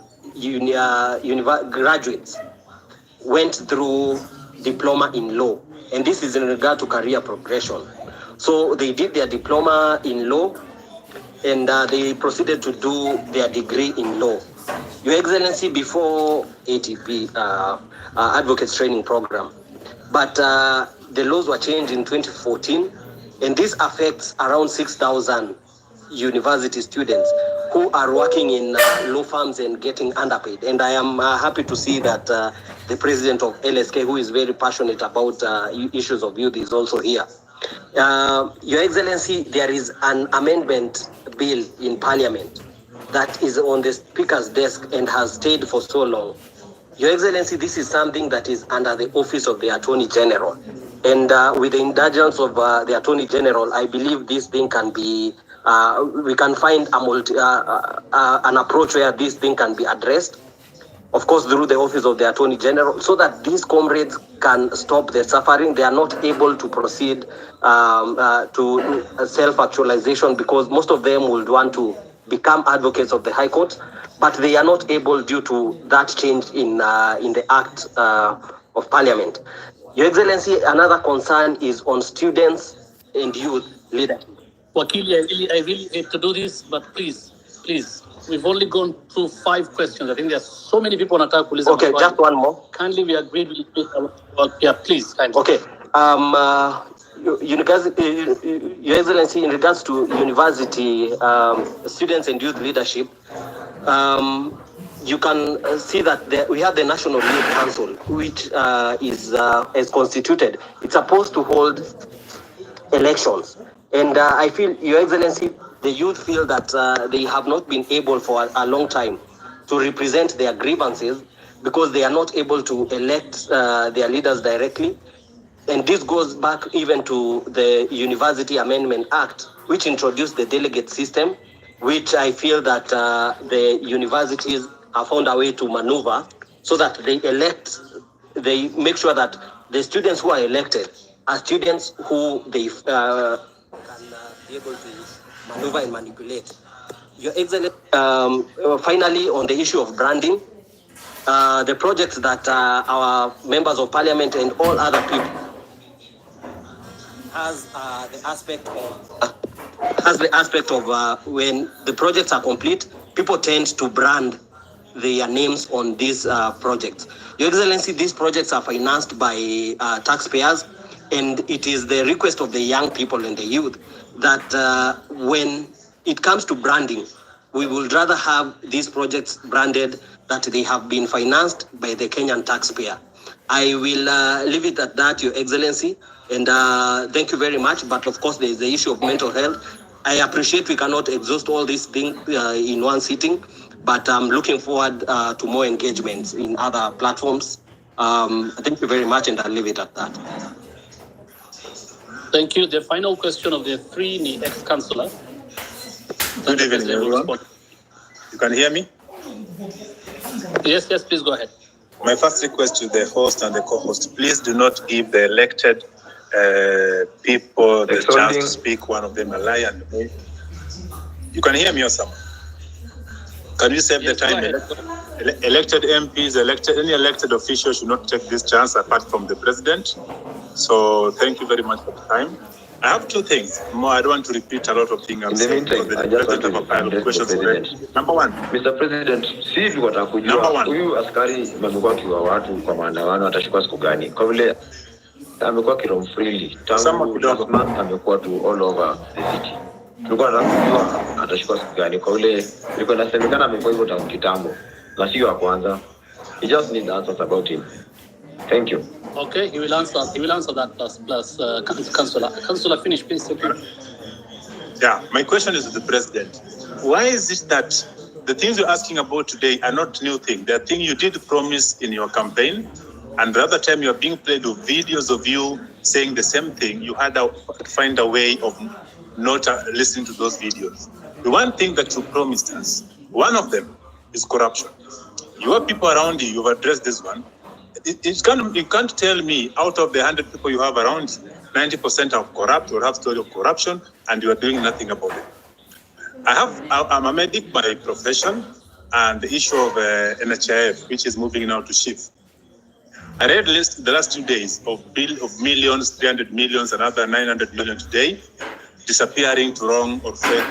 [SPEAKER 9] graduates went through diploma in law, and this is in regard to career progression. So they did their diploma in law, and they proceeded to do their degree in law. Your Excellency, before ATP, Advocates Training Program, but the laws were changed in 2014, and this affects around 6,000 university students who are working in law firms and getting underpaid. And I am happy to see that the president of LSK, who is very passionate about issues of youth, is also here. Your Excellency, there is an amendment bill in Parliament that is on the Speaker's desk and has stayed for so long. Your Excellency, this is something that is under the office of the Attorney General. And with the indulgence of the Attorney General, I believe this thing can be, we can find an approach where this thing can be addressed, of course, through the office of the Attorney General, so that these comrades can stop their suffering. They are not able to proceed to self-actualization, because most of them would want to become advocates of the High Court, but they are not able due to that change in the Act of Parliament. Your Excellency, another concern is on students and youth leadership.
[SPEAKER 4] Wakili, I really hate to do this, but please, we've only gone through 5 questions. I think there's so many people on attack.
[SPEAKER 9] Okay, just one more.
[SPEAKER 4] Kindly, we agreed with you. Yeah, please, kindly.
[SPEAKER 9] Okay. Your Excellency, in regards to university students and youth leadership, you can see that we have the National Youth Council, which is constituted. It's supposed to hold elections. And I feel, Your Excellency, the youth feel that they have not been able for a long time to represent their grievances, because they are not able to elect their leaders directly. And this goes back even to the University Amendment Act, which introduced the delegate system, which I feel that the universities have found a way to maneuver so that they make sure that the students who are elected are students who they can be able to maneuver and manipulate. Your Excellency, finally, on the issue of branding, the projects that our members of parliament and all other people has the aspect of when the projects are complete, people tend to brand their names on these projects. Your Excellency, these projects are financed by taxpayers, and it is the request of the young people and the youth that when it comes to branding, we would rather have these projects branded that they have been financed by the Kenyan taxpayer. I will leave it at that, Your Excellency, and thank you very much. But of course, there is the issue of mental health. I appreciate we cannot exhaust all these things in one sitting, but I'm looking forward to more engagements in other platforms. Thank you very much, and I'll leave it at that.
[SPEAKER 4] Thank you. The final question of the 3 ex-councillor.
[SPEAKER 10] Good evening, everyone. You can hear me?
[SPEAKER 4] Yes, please go ahead.
[SPEAKER 10] My first request to the host and the co-host, please do not give the elected people the chance to speak, one of them a lie and me. You can hear me or someone? Can you save the time? Elected MPs, any elected official should not take this chance apart from the president. So thank you very much for the time. I have two things. More, I don't want to repeat a lot of things.
[SPEAKER 2] In the meantime, I just want to address the president.
[SPEAKER 10] Number one.
[SPEAKER 2] Mr. President, si tunataka kujua huyu askari amekuwa akiwa watu kwa maandamano atashikwa siku gani? Kwa vile amekuwa kiromfrili tangu last month amekuwa tu all over the city. Tulikuwa tunataka kujua atashikwa siku gani? Kwa vile ilikuwa inasemekana amekuwa hivyo tangu kitambo. Na sio wa kwanza. He just needs answers about him. Thank you.
[SPEAKER 4] Okay, he will answer that plus Councillor. Councillor, finish, please. Okay.
[SPEAKER 10] Yeah, my question is to the president. Why is it that the things you're asking about today are not new things? They are things you did promise in your campaign, and the other time you are being played with videos of you saying the same thing. You had to find a way of not listening to those videos. The one thing that you promised us, one of them is corruption. You have people around you, you've addressed this one. You can't tell me out of the 100 people you have around, 90% are corrupt or have story of corruption, and you are doing nothing about it. I'm a medic by profession, and the issue of NHIF, which is moving now to shift. I read list the last 2 days of millions, 300 millions, another 900 million today, disappearing to wrong or fake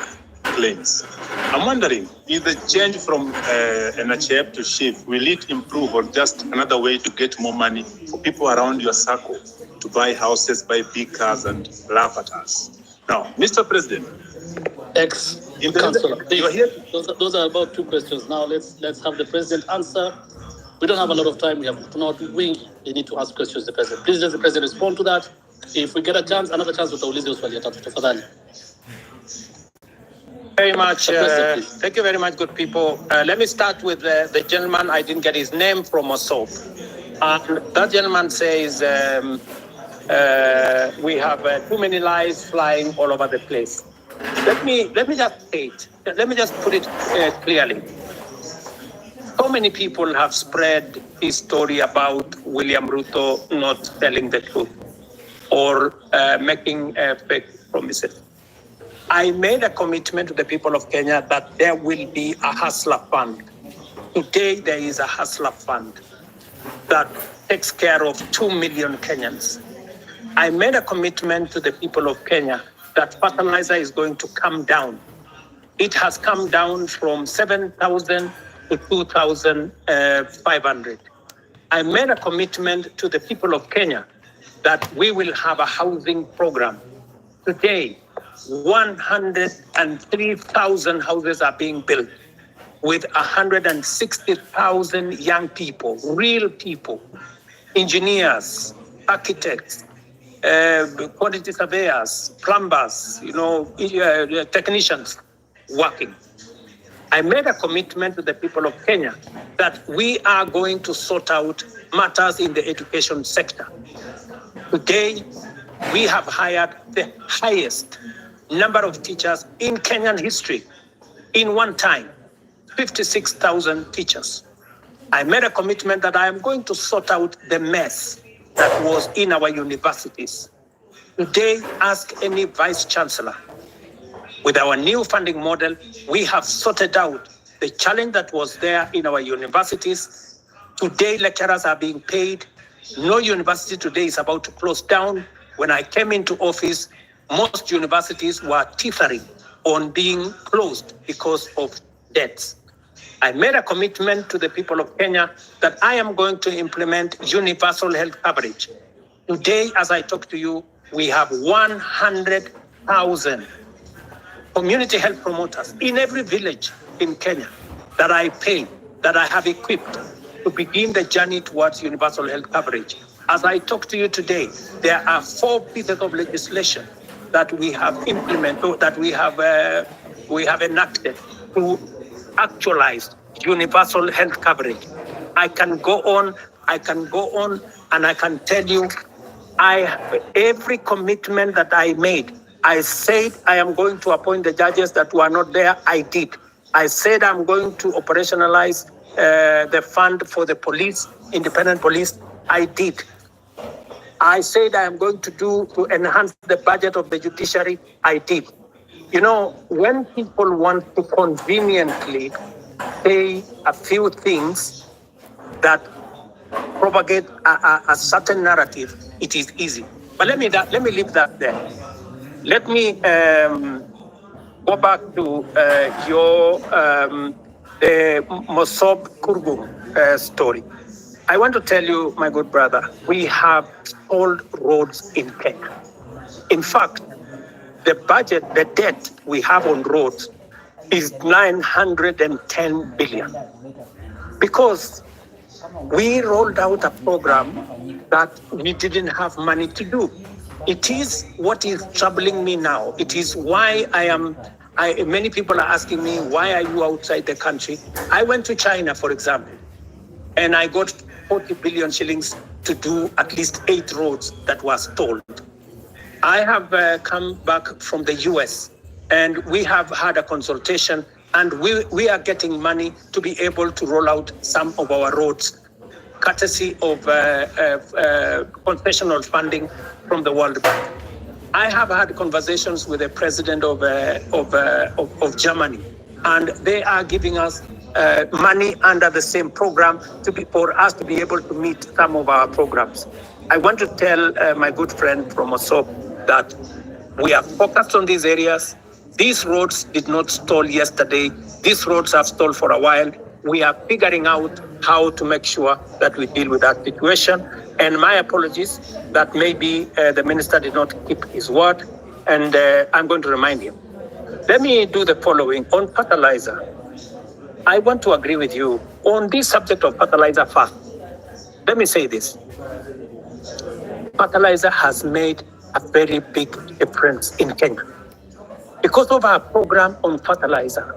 [SPEAKER 10] claims. I'm wondering, if the change from NHIF to shift, will it improve or just another way to get more money for people around your circle to buy houses, buy big cars, and laugh at us? Now, Mr. President,
[SPEAKER 4] Councillor, those are about two questions. Now let's have the president answer. We don't have a lot of time. We have to not wing. We need to ask questions to the president. Please let the president respond to that. If we get a chance, another chance, utauliza swali ya tatu tafadhali.
[SPEAKER 1] Very much. Thank you very much, good people. Let me start with the gentleman. I didn't get his name from Osop. That gentleman says we have too many lies flying all over the place. Let me just say it. Let me just put it clearly. So many people have spread this story about William Ruto not telling the truth or making fake promises. I made a commitment to the people of Kenya that there will be a hustler fund. Today, there is a hustler fund that takes care of 2 million Kenyans. I made a commitment to the people of Kenya that fertilizer is going to come down. It has come down from 7,000 to 2,500. I made a commitment to the people of Kenya that we will have a housing program. Today, 103,000 houses are being built with 160,000 young people, real people, engineers, architects, quantity surveyors, plumbers, technicians working. I made a commitment to the people of Kenya that we are going to sort out matters in the education sector. Today, we have hired the highest number of teachers in Kenyan history in one time, 56,000 teachers. I made a commitment that I am going to sort out the mess that was in our universities. Today, ask any vice chancellor. With our new funding model, we have sorted out the challenge that was there in our universities. Today, lecturers are being paid. No university today is about to close down. When I came into office, most universities were teetering on being closed because of debts. I made a commitment to the people of Kenya that I am going to implement universal health coverage. Today, as I talk to you, we have 100,000 community health promoters in every village in Kenya that I pay, that I have equipped to begin the journey towards universal health coverage. As I talk to you today, there are 4 pieces of legislation that we have implemented, that we have enacted to actualize universal health coverage. I can go on, and I can tell you, every commitment that I made, I said I am going to appoint the judges that were not there, I did. I said I'm going to operationalize the fund for the police, independent police, I did. I said I am going to enhance the budget of the judiciary, I did. When people want to conveniently say a few things that propagate a certain narrative, it is easy. But let me leave that there. Let me go back to the Mosob Kurgum story. I want to tell you, my good brother, we have old roads in Kenya. In fact, the budget, the debt we have on roads is 910 billion. Because we rolled out a program that we didn't have money to do. It is what is troubling me now. It is why many people are asking me, why are you outside the country? I went to China, for example, and I got 40 billion shillings to do at least 8 roads that were stalled. I have come back from the US, and we have had a consultation, and we are getting money to be able to roll out some of our roads, courtesy of concessional funding from the World Bank. I have had conversations with the president of Germany, and they are giving us money under the same program for us to be able to meet some of our programs. I want to tell my good friend from Mosob that we are focused on these areas. These roads did not stall yesterday. These roads have stalled for a while. We are figuring out how to make sure that we deal with that situation. And my apologies that maybe the minister did not keep his word, and I'm going to remind him. Let me do the following. On fertilizer, I want to agree with you on this subject of fertilizer first. Let me say this. Fertilizer has made a very big difference in Kenya. Because of our program on fertilizer,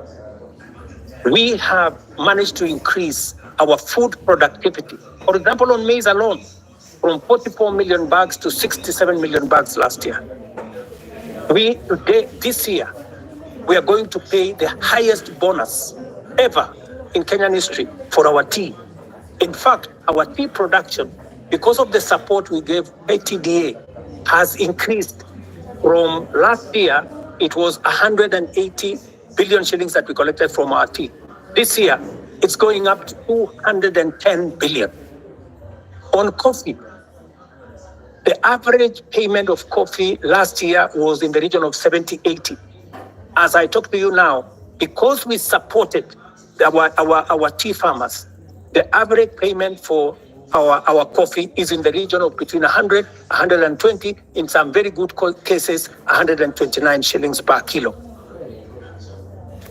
[SPEAKER 1] we have managed to increase our food productivity. For example, on maize alone, from 44 million bags to 67 million bags last year. This year, we are going to pay the highest bonus ever in Kenyan history for our tea. In fact, our tea production, because of the support we gave ATDA, has increased from last year. It was 180 billion shillings that we collected from our tea. This year, it's going up to 210 billion. On coffee, the average payment of coffee last year was in the region of 70-80. As I talk to you now, because we supported our tea farmers, the average payment for our coffee is in the region of between 100, 120, in some very good cases, 129 shillings per kilo.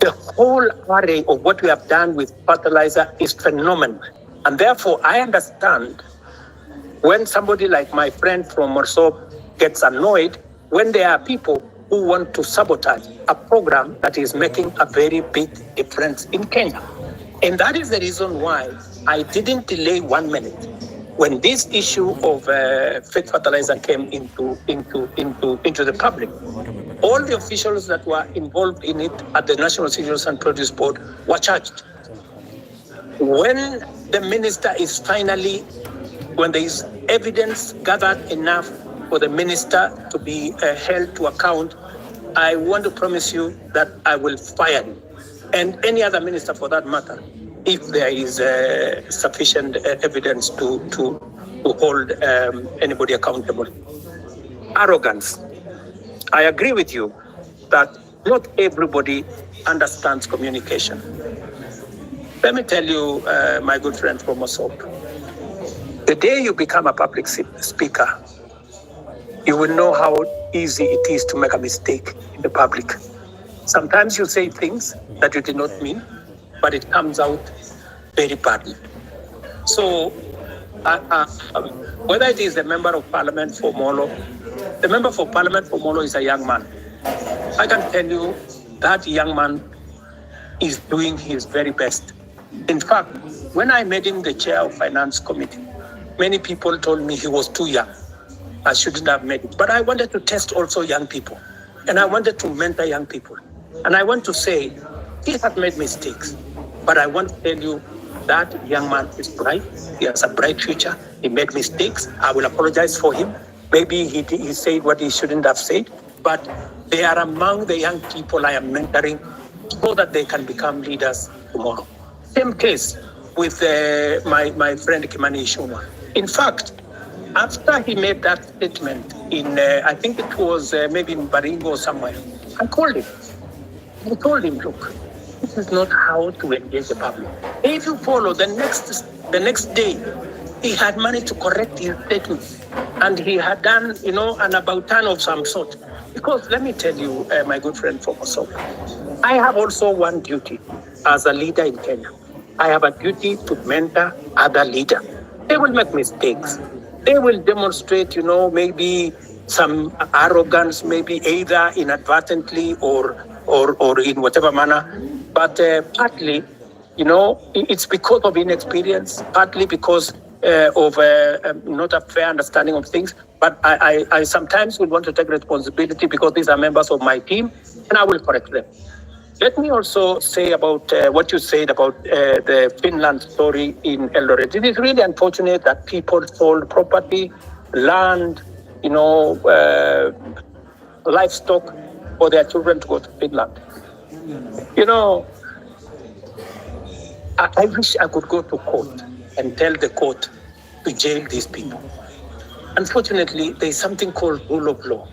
[SPEAKER 1] The whole array of what we have done with fertilizer is phenomenal. And therefore, I understand when somebody like my friend from Mosob gets annoyed when there are people who want to sabotage a program that is making a very big difference in Kenya. And that is the reason why I didn't delay 1 minute. When this issue of fake fertilizer came into the public, all the officials that were involved in it at the National Cereals and Produce Board were charged. When the minister is when there is evidence gathered enough for the minister to be held to account, I want to promise you that I will fire him, and any other minister for that matter, if there is sufficient evidence to hold anybody accountable. Arrogance. I agree with you that not everybody understands communication. Let me tell you, my good friend from Mosob, the day you become a public speaker, you will know how easy it is to make a mistake in the public. Sometimes you say things that you did not mean, but it comes out very badly. So, whether it is the member of parliament for Molo, the member for parliament for Molo is a young man. I can tell you that young man is doing his very best. In fact, when I made him the chair of finance committee, many people told me he was too young. I shouldn't have made it. But I wanted to test also young people. And I wanted to mentor young people. And I want to say, he has made mistakes. But I want to tell you that young man is bright. He has a bright future. He made mistakes. I will apologize for him. Maybe he said what he shouldn't have said. But they are among the young people I am mentoring so that they can become leaders tomorrow. Same case with my friend Kimani Ichung'wah. In fact, After he made that statement in, I think it was maybe in Baringo or somewhere, I called him. I told him, look, this is not how to engage the public. If you follow the next day, he had managed to correct his statements, and he had done, an about turn of some sort. Because let me tell you, my good friend from Osoko, I have also one duty as a leader in Kenya. I have a duty to mentor other leaders. They will make mistakes. They will demonstrate, maybe some arrogance, maybe either inadvertently or in whatever manner. But partly, it's because of inexperience, partly because of not a fair understanding of things. But I sometimes will want to take responsibility because these are members of my team, and I will correct them. Let me also say about what you said about the Finland story in Eldoret. It is really unfortunate that people sold property, land, livestock for their children to go to Finland. I wish I could go to court and tell the court to jail these people. Unfortunately, there's something called rule of law.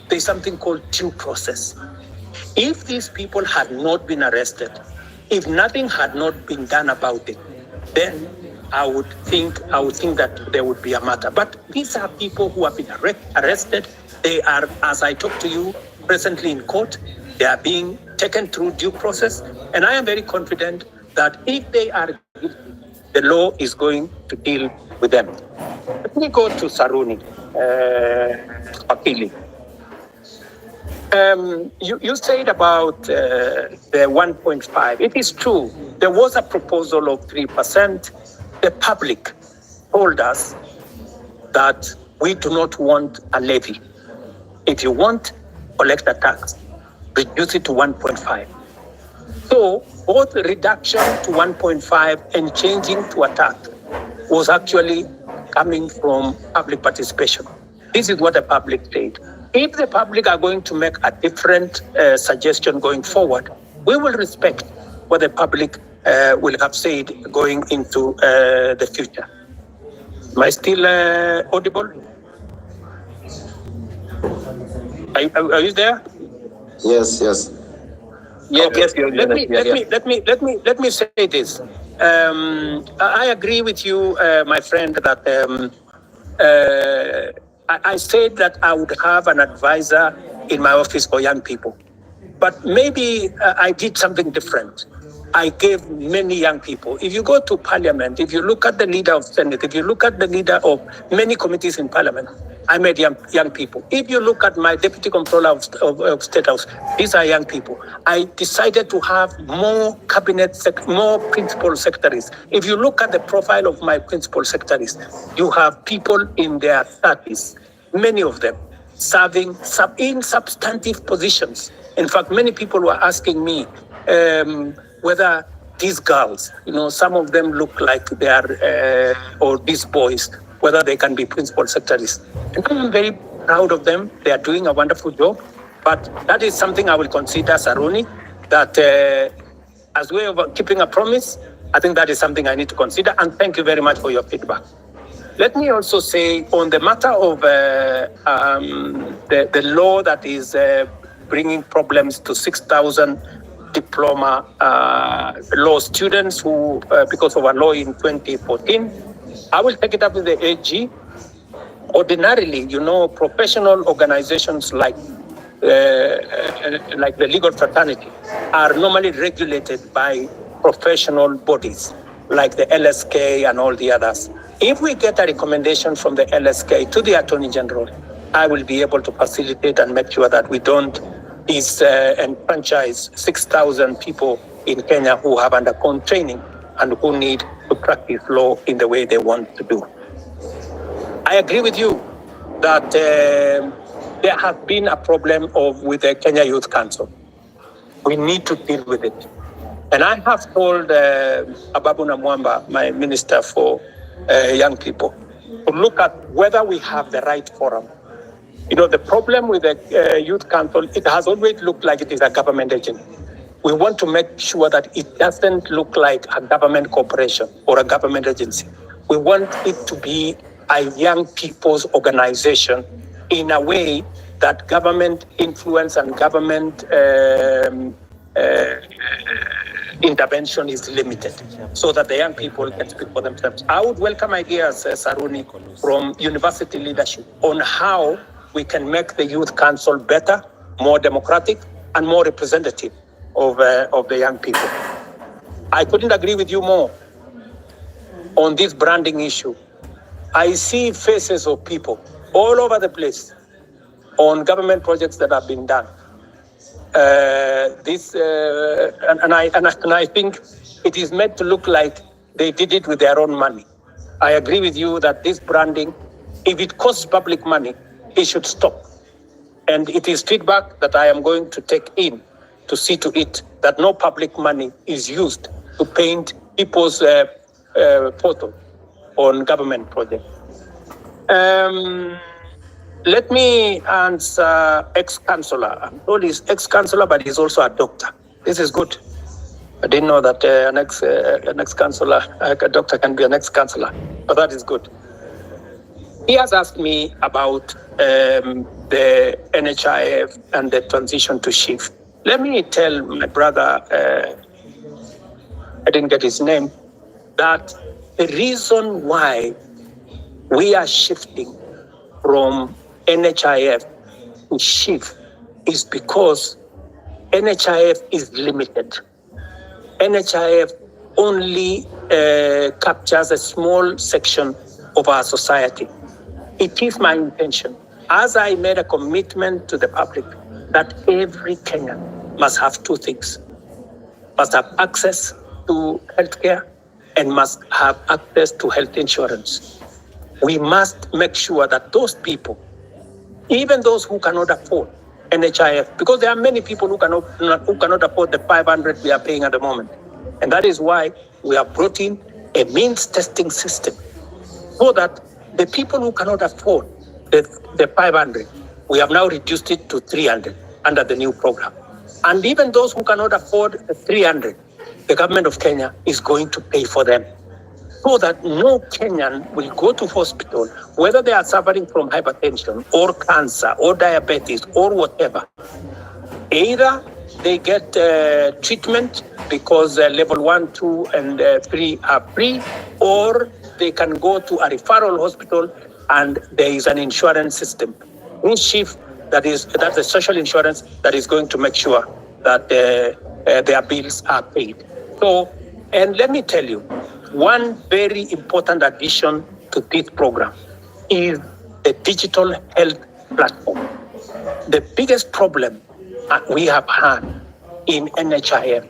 [SPEAKER 1] There's something called due process. If these people had not been arrested, if nothing had not been done about it, then I would think that there would be a matter. But these are people who have been arrested. They are, as I talk to you, presently in court. They are being taken through due process. And I am very confident that if they are guilty, the law is going to deal with them. Let me go to Saruni, Akili. You said about the 1.5. It is true. There was a proposal of 3%. The public told us that we do not want a levy. If you want, collect a tax, reduce it to 1.5. So both reduction to 1.5 and changing to a tax was actually coming from public participation. This is what the public said. If the public are going to make a different suggestion going forward, we will respect what the public will have said going into the future. Am I still audible? Are you there?
[SPEAKER 2] Yes.
[SPEAKER 1] Yes. Let me say this. I agree with you, my friend, that I said that I would have an advisor in my office for young people. But maybe I did something different. I gave many young people. If you go to parliament, if you look at the leader of Senate, if you look at the leader of many committees in parliament, I made young people. If you look at my deputy controller of State House, these are young people. I decided to have more more principal secretaries. If you look at the profile of my principal secretaries, you have people in their 30s, many of them serving in substantive positions. In fact, many people were asking me whether these girls, some of them look like they are, or these boys, whether they can be principal secretaries. And I'm very proud of them. They are doing a wonderful job. But that is something I will consider, Saruni, that as way of keeping a promise, I think that is something I need to consider. And thank you very much for your feedback. Let me also say on the matter of the law that is bringing problems to 6,000 diploma law students who, because of a law in 2014, I will take it up with the AG. Ordinarily, professional organizations like the legal fraternity are normally regulated by professional bodies like the LSK and all the others. If we get a recommendation from the LSK to the Attorney General, I will be able to facilitate and make sure that we don't enfranchise 6,000 people in Kenya who have undergone training and who need to practice law in the way they want to do. I agree with you that there has been a problem with the Kenya Youth Council. We need to deal with it. And I have told Ababu Namwamba, my minister for young people, to look at whether we have the right forum. The problem with the Youth Council, it has always looked like it is a government agency. We want to make sure that it doesn't look like a government corporation or a government agency. We want it to be a young people's organization in a way that government influence and government intervention is limited, so that the young people can speak for themselves. I would welcome ideas, Saruni, from university leadership on how we can make the youth council better, more democratic, and more representative of the young people. I couldn't agree with you more on this branding issue. I see faces of people all over the place on government projects that have been done. I think it is made to look like they did it with their own money. I agree with you that this branding, if it costs public money, it should stop. And it is feedback that I am going to take in to see to it that no public money is used to paint people's photo on government projects. Let me answer ex-councillor. I'm told he's ex-councillor, but he's also a doctor. This is good. I didn't know that an ex-councillor, a doctor can be an ex-councillor, but that is good. He has asked me about the NHIF and the transition to shift. Let me tell my brother, I didn't get his name, that the reason why we are shifting from NHIF to shift is because NHIF is limited. NHIF only captures a small section of our society. It is my intention, as I made a commitment to the public, that every Kenyan must have two things: must have access to healthcare and must have access to health insurance. We must make sure that those people, even those who cannot afford NHIF, because there are many people who cannot afford the 500 we are paying at the moment. And that is why we have brought in a means testing system, so that the people who cannot afford the 500, we have now reduced it to 300 under the new program. And even those who cannot afford the 300, the government of Kenya is going to pay for them, so that no Kenyan will go to hospital, whether they are suffering from hypertension or cancer or diabetes or whatever. Either they get treatment because level 1, 2, and 3 are free, or they can go to a referral hospital and there is an insurance system. Shift, that's the social insurance that is going to make sure that their bills are paid. So, and let me tell you, one very important addition to this program is the digital health platform. The biggest problem we have had in NHIF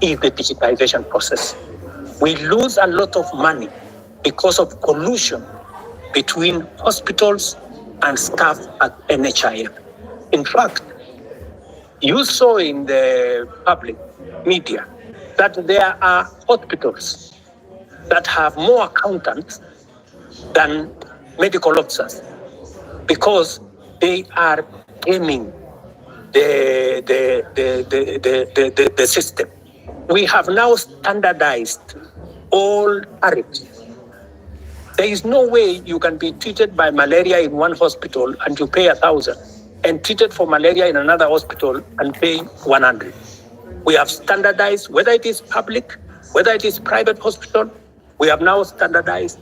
[SPEAKER 1] is the digitization process. We lose a lot of money because of collusion between hospitals and staff at NHIF. In fact, you saw in the public media that there are hospitals that have more accountants than medical officers, because they are gaming the system. We have now standardized all tariffs. There is no way you can be treated by malaria in one hospital and you pay 1,000, and treated for malaria in another hospital and pay 100. We have standardized, whether it is public, whether it is private hospital, we have now standardized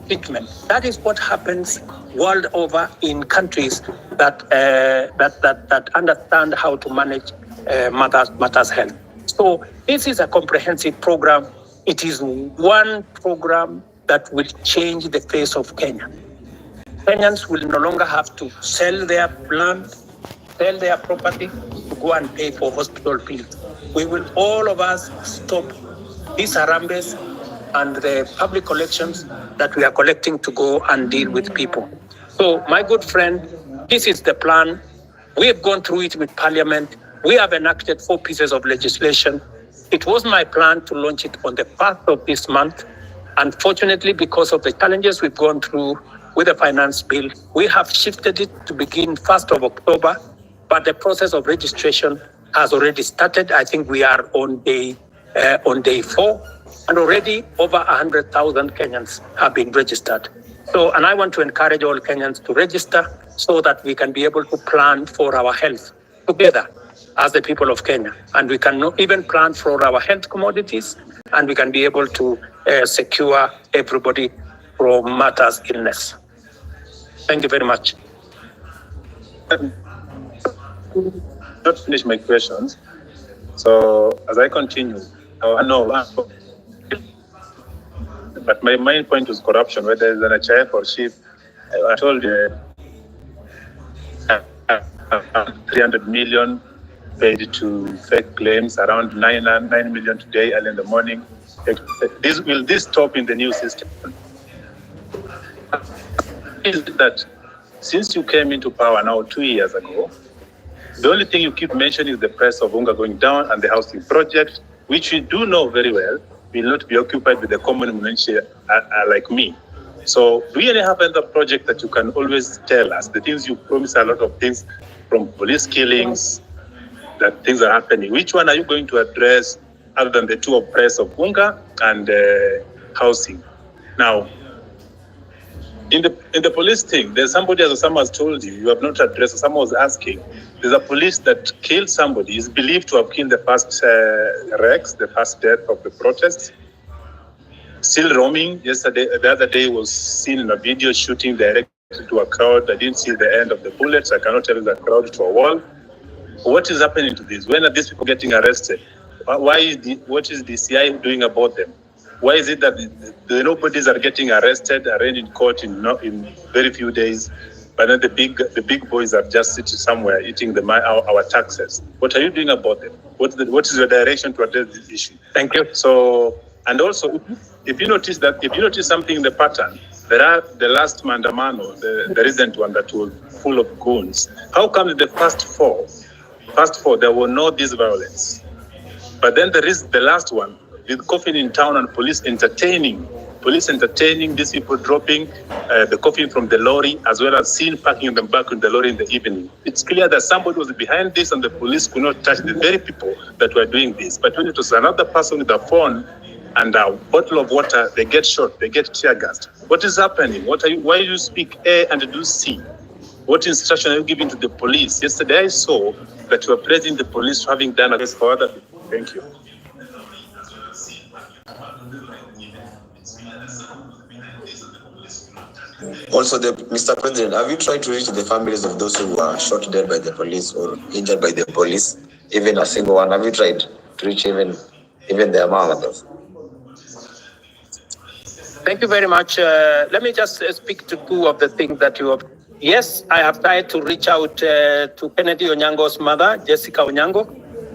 [SPEAKER 1] treatment. That is what happens world over in countries that understand how to manage matters health. So this is a comprehensive program. It is one program that will change the face of Kenya. Kenyans will no longer have to sell their land, sell their property to go and pay for hospital bills. We will, all of us, stop these harambes and the public collections that we are collecting to go and deal with people. So, my good friend, this is the plan. We have gone through it with Parliament. We have enacted 4 pieces of legislation. It was my plan to launch it on the 1st of this month. Unfortunately, because of the challenges we've gone through with the finance bill, we have shifted it to begin 1st of October, but the process of registration has already started. I think we are on day 4, and already over 100,000 Kenyans have been registered. So, and I want to encourage all Kenyans to register so that we can be able to plan for our health together as the people of Kenya. And we can even plan for our health commodities, and we can be able to secure everybody from matters illness. Thank you very much.
[SPEAKER 10] Not finish my questions. So as I continue, but my main point was corruption, whether it's an HIF or chief. I told you 300 million paid to fake claims, around 9 million today, early in the morning. Will this stop in the new system? Is that since you came into power now 2 years ago, the only thing you keep mentioning is the price of Unga going down and the housing project, which we do know very well will not be occupied with the common Mwananchi like me. So do you have another project that you can always tell us? The things you promise a lot of things, from police killings, that things are happening. Which one are you going to address other than the two of price of Unga and housing? Now, in the police thing, there's somebody, as someone has told you, you have not addressed. Someone was asking. There's a police that killed somebody. Is believed to have killed the first Rex, the first death of the protests. Still roaming. The other day was seen in a video shooting directly to a crowd. I didn't see the end of the bullets. I cannot tell the crowd to a wall. What is happening to this? When are these people getting arrested? What is the DCI doing about them? Why is it that the nobodies are getting arrested, arraigned in court in very few days, but then the big boys are just sitting somewhere eating our taxes? What are you doing about them? What is your direction to address this issue?
[SPEAKER 1] Thank you.
[SPEAKER 10] So, and also, if you notice something in the pattern, there are the last Mandamano, the recent one that was full of goons. How come the first four, there were no this violence? But then there is the last one, with coffin in town and police entertaining these people dropping the coffin from the lorry, as well as seen packing them back in the lorry in the evening. It's clear that somebody was behind this and the police could not touch the very people that were doing this. But when it was another person with a phone and a bottle of water, they get shot, they get tear gassed. What is happening? Why do you speak A and do C? What instruction are you giving to the police? Yesterday I saw that you are praising the police for having done this for other people. Thank you.
[SPEAKER 2] Also, Mr. President, have you tried to reach the families of those who were shot dead by the police or injured by the police? Even a single one? Have you tried to reach even their mothers?
[SPEAKER 1] Thank you very much. Let me just speak to two of the things that you have. Yes, I have tried to reach out to Kennedy Onyango's mother, Jessica Onyango,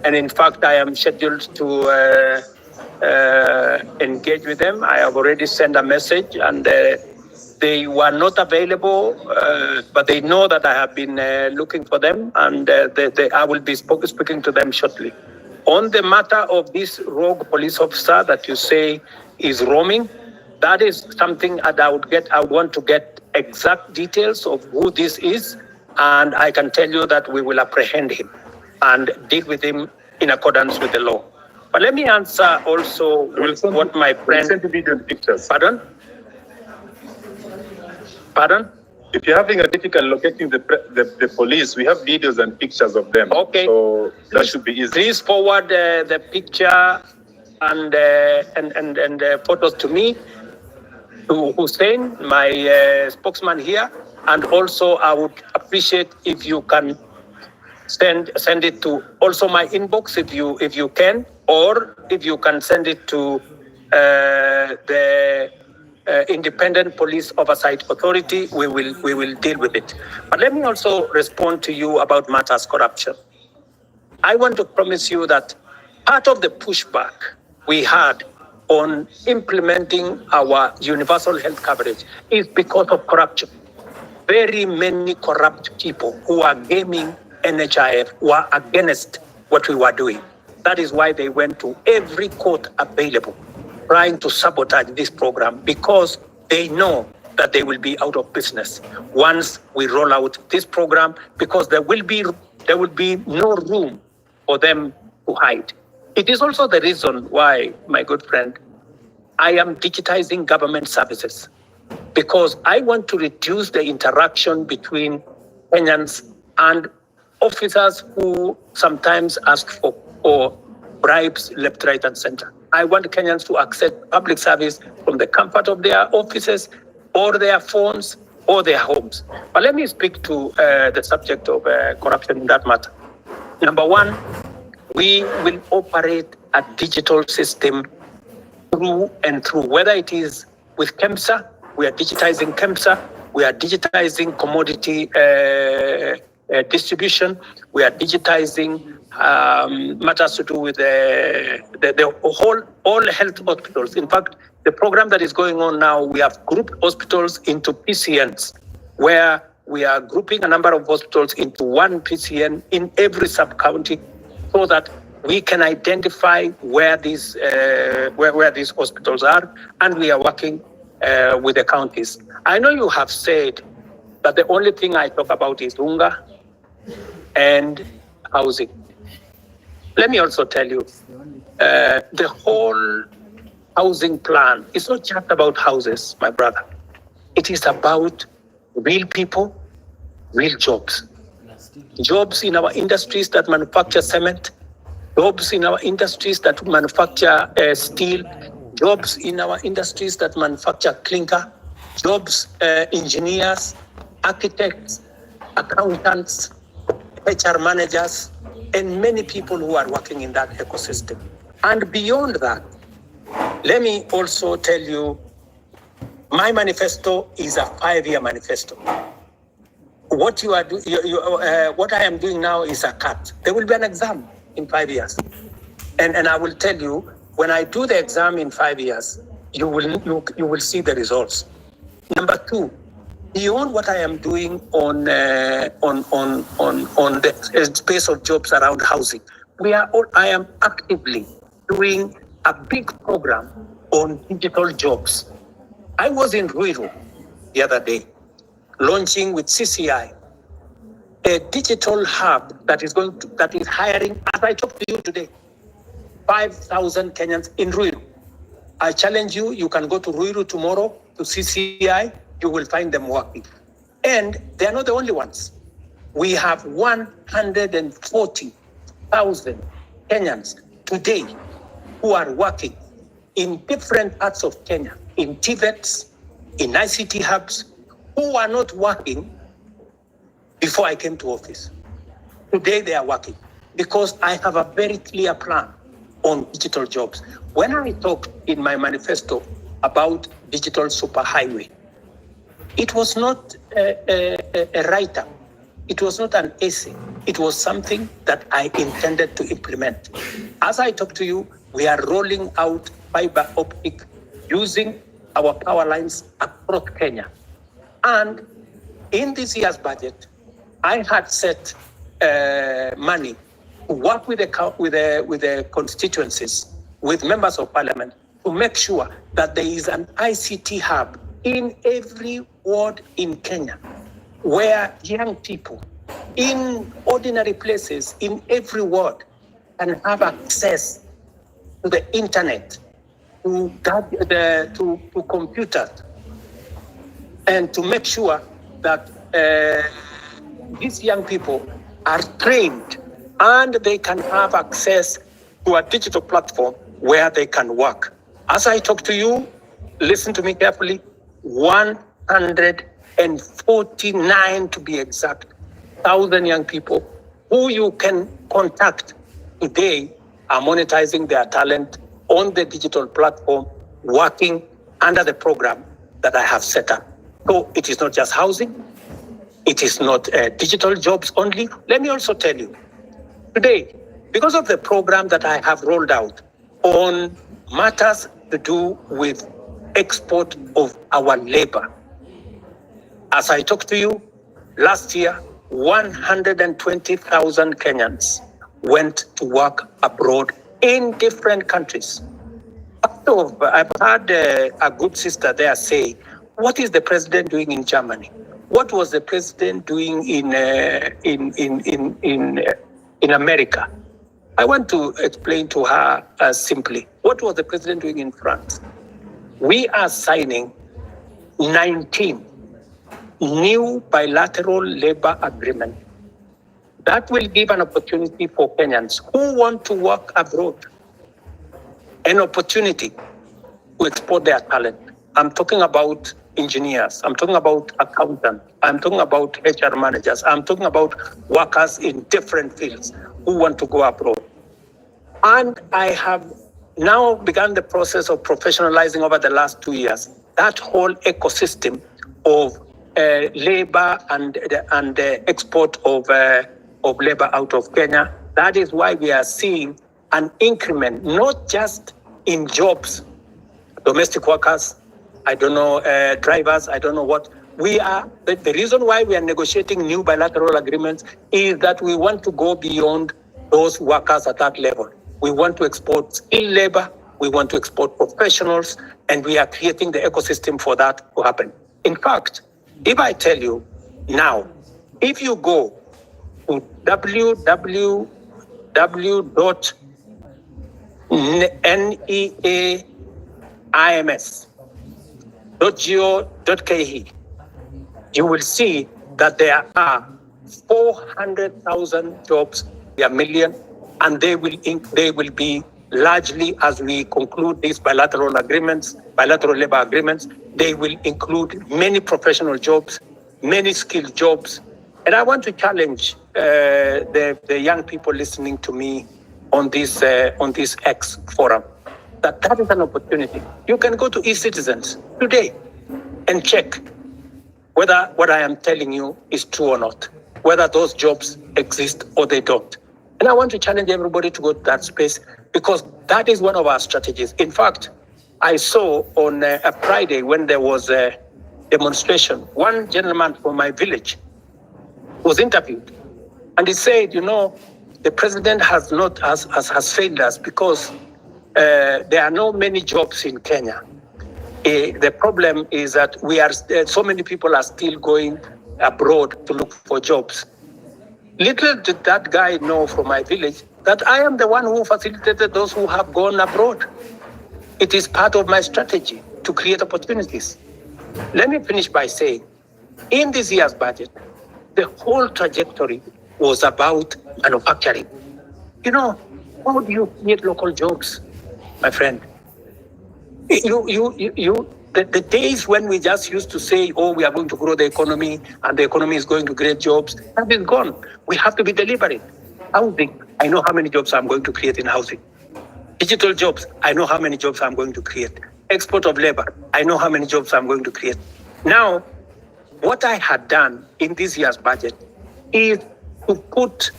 [SPEAKER 1] and in fact, I am scheduled to engage with them. I have already sent a message, and they were not available, but they know that I have been looking for them, and I will be speaking to them shortly. On the matter of this rogue police officer that you say is roaming, that is something that I would want to get exact details of who this is, and I can tell you that we will apprehend him and deal with him in accordance with the law. But let me answer also what my friend...
[SPEAKER 10] Send video and pictures.
[SPEAKER 1] Pardon?
[SPEAKER 10] If you're having a difficult locating the police, we have videos and pictures of them.
[SPEAKER 1] Okay.
[SPEAKER 10] So that should be easy.
[SPEAKER 1] Please forward the picture and photos to me, to Hussein, my spokesman here, and also I would appreciate if you can send it to also my inbox if you can, or if you can send it to the Independent Police Oversight Authority. We will deal with it. But let me also respond to you about matters corruption. I want to promise you that part of the pushback we had on implementing our universal health coverage is because of corruption. Very many corrupt people who are gaming NHIF were against what we were doing. That is why they went to every court available, trying to sabotage this program, because they know that they will be out of business once we roll out this program, because there will be no room for them to hide. It is also the reason why, my good friend, I am digitizing government services. because I want to reduce the interaction between Kenyans and officers who sometimes ask for bribes left, right, and center. I want Kenyans to access public service from the comfort of their offices or their phones or their homes. But let me speak to the subject of corruption in that matter. Number one, we will operate a digital system through and through, whether it is with KEMSA, we are digitizing KEMSA, we are digitizing commodity distribution, we are digitizing matters to do with all health hospitals. In fact, the program that is going on now, we have grouped hospitals into PCNs, where we are grouping a number of hospitals into one PCN in every sub-county, so that we can identify where these hospitals are, and we are working with the counties. I know you have said that the only thing I talk about is unga and housing. Let me also tell you, the whole housing plan is not just about houses, my brother. It is about real people, real jobs. Jobs in our industries that manufacture cement, jobs in our industries that manufacture steel, jobs in our industries that manufacture clinker, jobs, engineers, architects, accountants, HR managers, and many people who are working in that ecosystem. And beyond that, let me also tell you, my manifesto is a 5-year manifesto. What what I am doing now is a cut. There will be an exam in 5 years. And I will tell you, when I do the exam in 5 years, you will see the results. Number two, beyond what I am doing on the space of jobs around housing, I am actively doing a big program on digital jobs. I was in Ruiru the other day, launching with CCI a digital hub that is hiring, as I talk to you today, 5,000 Kenyans in Ruiru. I challenge you, you can go to Ruiru tomorrow to CCI, you will find them working. And they are not the only ones. We have 140,000 Kenyans today who are working in different parts of Kenya, in TVETs, in ICT hubs, who are not working before I came to office. Today they are working because I have a very clear plan on digital jobs. When I talked in my manifesto about digital superhighway, it was not a write-up. It was not an essay. It was something that I intended to implement. As I talk to you, we are rolling out fiber optic using our power lines across Kenya. And in this year's budget, I had set money to work with the constituencies, with members of parliament, to make sure that there is an ICT hub in every ward in Kenya, where young people in ordinary places in every ward can have access to the internet, to computers, and to make sure that these young people are trained and they can have access to a digital platform where they can work. As I talk to you, listen to me carefully, 149 to be exact, 1,000 young people who you can contact today are monetizing their talent on the digital platform, working under the program that I have set up. So it is not just housing, it is not digital jobs only. Let me also tell you, today, because of the program that I have rolled out on matters to do with export of our labor, as I talk to you, last year, 120,000 Kenyans went to work abroad in different countries. I've had a good sister there say, what is the president doing in Germany? What was the president doing in America? I want to explain to her simply, what was the president doing in France? We are signing 19 new bilateral labor agreements that will give an opportunity for Kenyans who want to work abroad, an opportunity to export their talent. I'm talking about engineers, I'm talking about accountants, I'm talking about HR managers, I'm talking about workers in different fields who want to go abroad. And I have now begun the process of professionalizing over the last 2 years that whole ecosystem of labor and the export of labor out of Kenya. That is why we are seeing an increment, not just in jobs, domestic workers, I don't know, drivers, I don't know what. The reason why we are negotiating new bilateral agreements is that we want to go beyond those workers at that level. We want to export skilled labor, we want to export professionals, and we are creating the ecosystem for that to happen. In fact, if I tell you now, if you go to www.neaims.go.ke, you will see that there are 400,000 jobs, a million, and they will be largely, as we conclude these bilateral labor agreements, they will include many professional jobs, many skilled jobs. And I want to challenge the young people listening to me on this X forum, that is an opportunity. You can go to eCitizens today and check whether what I am telling you is true or not, whether those jobs exist or they don't. And I want to challenge everybody to go to that space, because that is one of our strategies. In fact, I saw on a Friday when there was a demonstration, one gentleman from my village was interviewed, and he said, the president has failed us because there are not many jobs in Kenya. The problem is that so many people are still going abroad to look for jobs. Little did that guy know from my village that I am the one who facilitated those who have gone abroad. It is part of my strategy to create opportunities. Let me finish by saying, in this year's budget, the whole trajectory was about manufacturing. How do you create local jobs, my friend? The days when we just used to say, we are going to grow the economy and the economy is going to create jobs, that is gone. We have to be deliberate. Housing, I know how many jobs I'm going to create in housing. Digital jobs, I know how many jobs I'm going to create. Export of labor, I know how many jobs I'm going to create. Now, what I had done in this year's budget is to put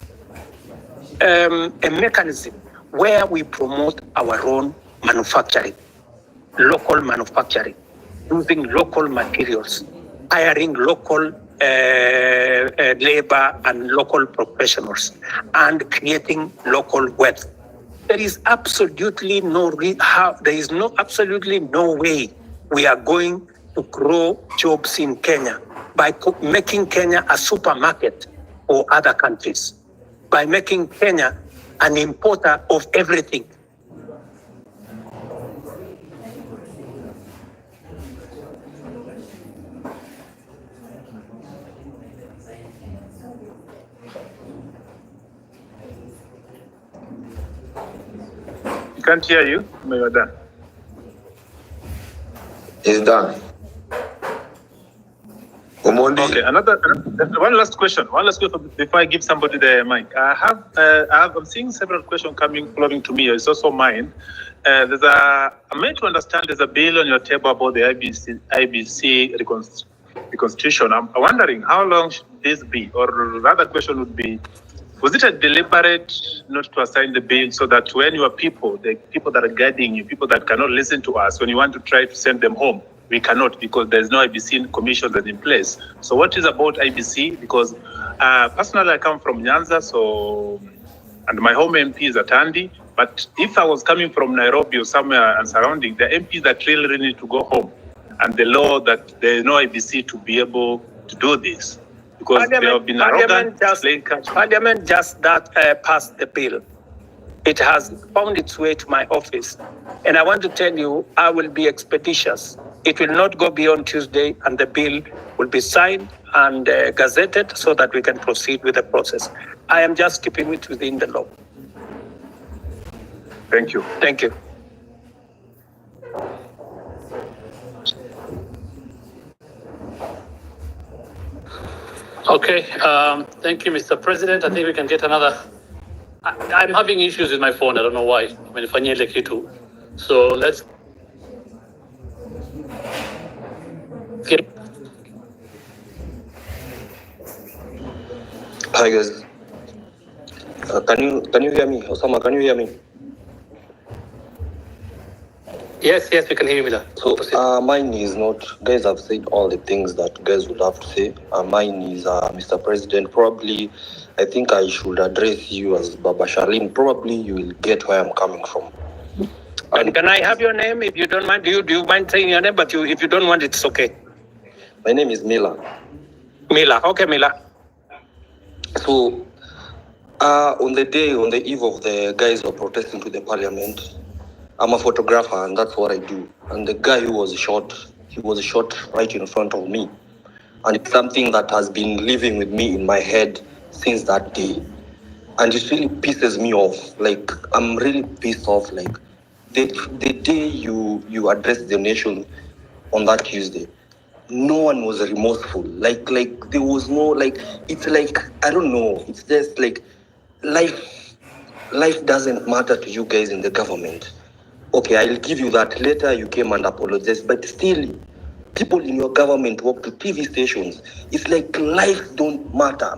[SPEAKER 1] a mechanism where we promote our own manufacturing. Local manufacturing, using local materials, hiring local labor and local professionals, and creating local wealth. There is absolutely no way we are going to grow jobs in Kenya by making Kenya a supermarket for other countries, by making Kenya an importer of everything.
[SPEAKER 10] Can't hear you. No, you're done.
[SPEAKER 2] It's done.
[SPEAKER 10] Okay, one last question. Before I give somebody the mic. I'm seeing several questions flowing to me. It's also mine. I'm meant to understand there's a bill on your table about the IBC reconstitution. I'm wondering how long should this be? Or rather question would be, was it a deliberate not to assign the bill so that when your people, the people that are guiding you, people that cannot listen to us, when you want to try to send them home, we cannot, because there's no IBC commission that's in place. So what is about IBC? Because personally, I come from Nyanza, and my home MP is at Andy. But if I was coming from Nairobi or somewhere and surrounding, the MPs that really need to go home, and the law that there is no IBC to be able to do this. Because they have been arrogant.
[SPEAKER 1] Parliament just passed the bill. It has found its way to my office. And I want to tell you, I will be expeditious It will not go beyond Tuesday, and the bill will be signed and gazetted so that we can proceed with the process. I am just keeping it within the law.
[SPEAKER 10] Thank you.
[SPEAKER 1] Thank you.
[SPEAKER 4] Okay, thank you, Mr. President. I think we can get another. I'm having issues with my phone. I don't know why. So let's get.
[SPEAKER 9] Hi guys. Can you hear me? Osama, can you hear me?
[SPEAKER 4] Yes, we can hear you, Mila.
[SPEAKER 9] So mine is not, guys have said all the things that guys would have to say. Mine is, Mr. President, probably, I think I should address you as Baba Sharlin. Probably you will get where I'm coming from.
[SPEAKER 1] And can I have your name if you don't mind? Do you mind saying your name? But if you don't want, it's okay.
[SPEAKER 9] My name is Mila.
[SPEAKER 1] Mila, okay, Mila.
[SPEAKER 9] So, on the eve of the guys who are protesting to the parliament, I'm a photographer and that's what I do. And the guy who was shot, he was shot right in front of me. And it's something that has been living with me in my head since that day. And it really pisses me off. Like, I'm really pissed off. Like, the day you addressed the nation on that Tuesday, no one was remorseful. Like there was no, like, it's like, I don't know. It's just like, life doesn't matter to you guys in the government. Okay, I'll give you that. Later you came and apologized, but still, people in your government walk to TV stations. It's like life don't matter.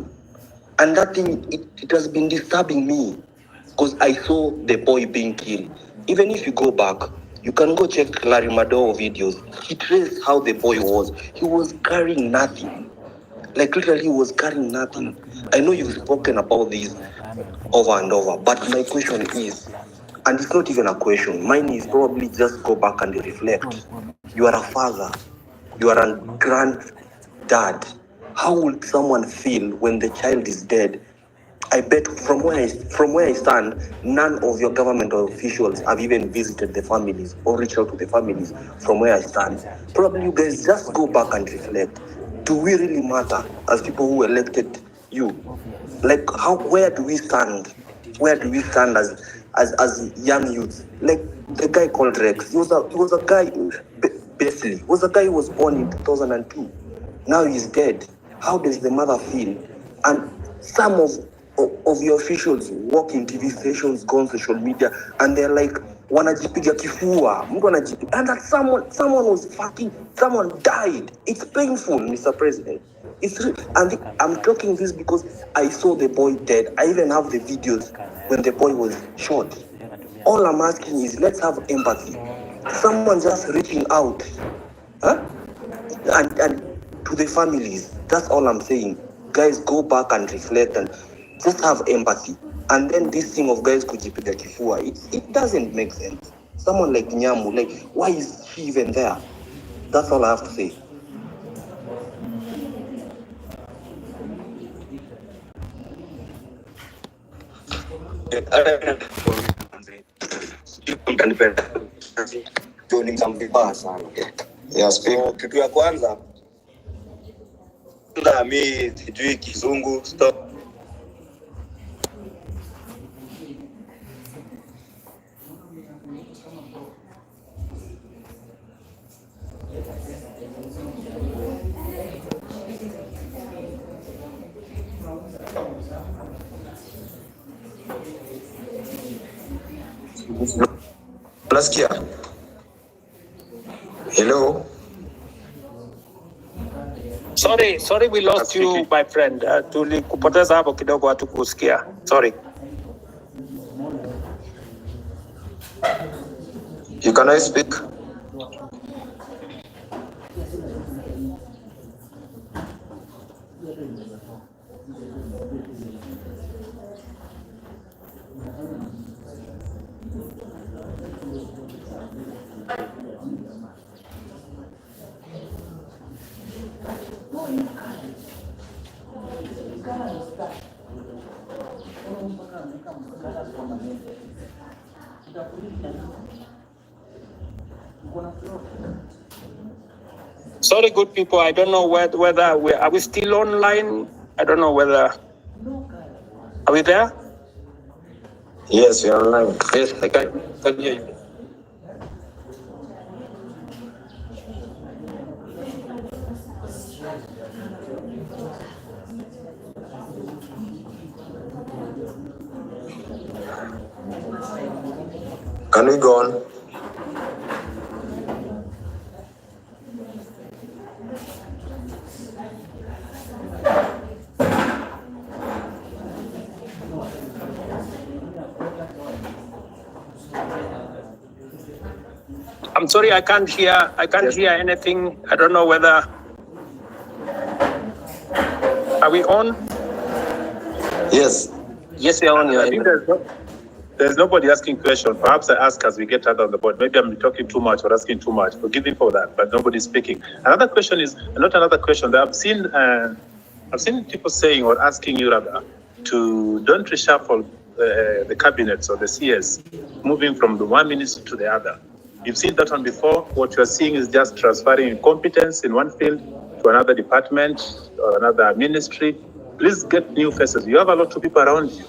[SPEAKER 9] And that thing, it has been disturbing me because I saw the boy being killed. Even if you go back, you can go check Larry Madowo videos. He traced how the boy was. He was carrying nothing. Like literally he was carrying nothing. I know you've spoken about this over and over, but my question is, and it's not even a question, mine is probably just go back and reflect. You are a father, you are a granddad. How would someone feel when the child is dead? I bet from where I stand, none of your government officials have even visited the families or reached out to the families from where I stand. Probably you guys just go back and reflect. Do we really matter as people who elected you? Like where do we stand? Where do we stand as young youths? Like the guy called Rex, he was a guy, Besley, was a guy who was born in 2002. Now he's dead. How does the mother feel? And some of your officials walk in TV stations, go on social media, and they're like, wanajipiga kifua, and that someone was someone died. It's painful, Mr. President. And I'm talking this because I saw the boy dead. I even have the videos when the boy was shot. All I'm asking is, let's have empathy. Someone just reaching out, and to the families. That's all I'm saying. Guys, go back and reflect and just have empathy. And then this thing of guys kujipiga kifua, it doesn't make sense. Someone like Nyamu, like, why is she even there? That's all I have to say.
[SPEAKER 8] Kitu ya kwanza mi sijui kizungu stop. Nasikia? Hello?
[SPEAKER 1] Sorry, we lost you, my friend. Tulikupoteza hapo kidogo, hatukusikia. Sorry.
[SPEAKER 8] You can I speak?
[SPEAKER 1] Sorry, good people. I don't know whether are we still online. I don't know whether. Are we there?
[SPEAKER 2] Yes, you're online.
[SPEAKER 1] Yes, I can hear you.
[SPEAKER 2] Can we go on?
[SPEAKER 1] I'm sorry, I can't hear. Hear anything. I don't know whether. Are we on?
[SPEAKER 2] Yes.
[SPEAKER 9] Yes, you're on.
[SPEAKER 10] I think there's nobody asking question. Perhaps I ask as we get out on the board. Maybe I'm talking too much or asking too much. Forgive me for that, but nobody's speaking. Another question is not another question. That I've seen people saying or asking you rather to don't reshuffle the cabinets or the CS, moving from the one minister to the other. You've seen that one before. What you're seeing is just transferring competence in one field to another department or another ministry. Please get new faces. You have a lot of people around you.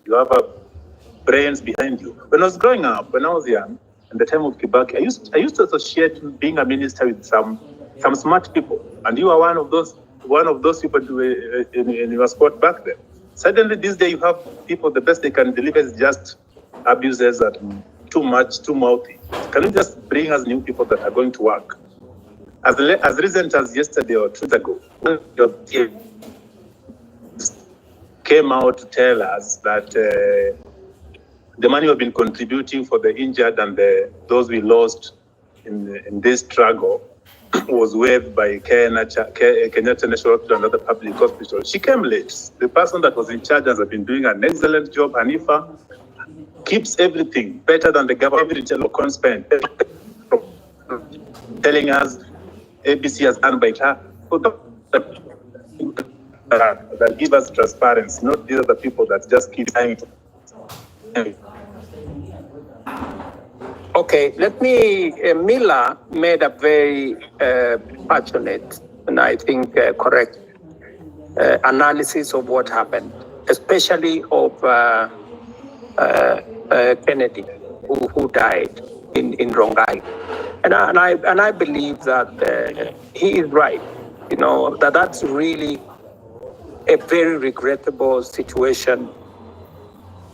[SPEAKER 10] You have brains behind you. When I was growing up, when I was young, in the time of Kibaki, I used to associate being a minister with some smart people, and you are one of those people in your spot back then. Suddenly, this day you have people. The best they can deliver is just abuses and too much, too mouthy. Can you just bring us new people that are going to work? As recent as yesterday or 2 days ago, your team came out to tell us that the money we've been contributing for the injured and those we lost in this struggle was waived by Kenyatta National Hospital and other public hospitals. She came late. The person that was in charge has been doing an excellent job. Hanifa keeps everything better than the government. Every local spend telling us ABC has done by her. That give us transparency, not these are the people that just keep trying to.
[SPEAKER 1] Okay, let me. Miller made a very passionate and I think correct analysis of what happened, especially of Kennedy, who died in Rongai, and I believe that he is right. You know that's really a very regrettable situation,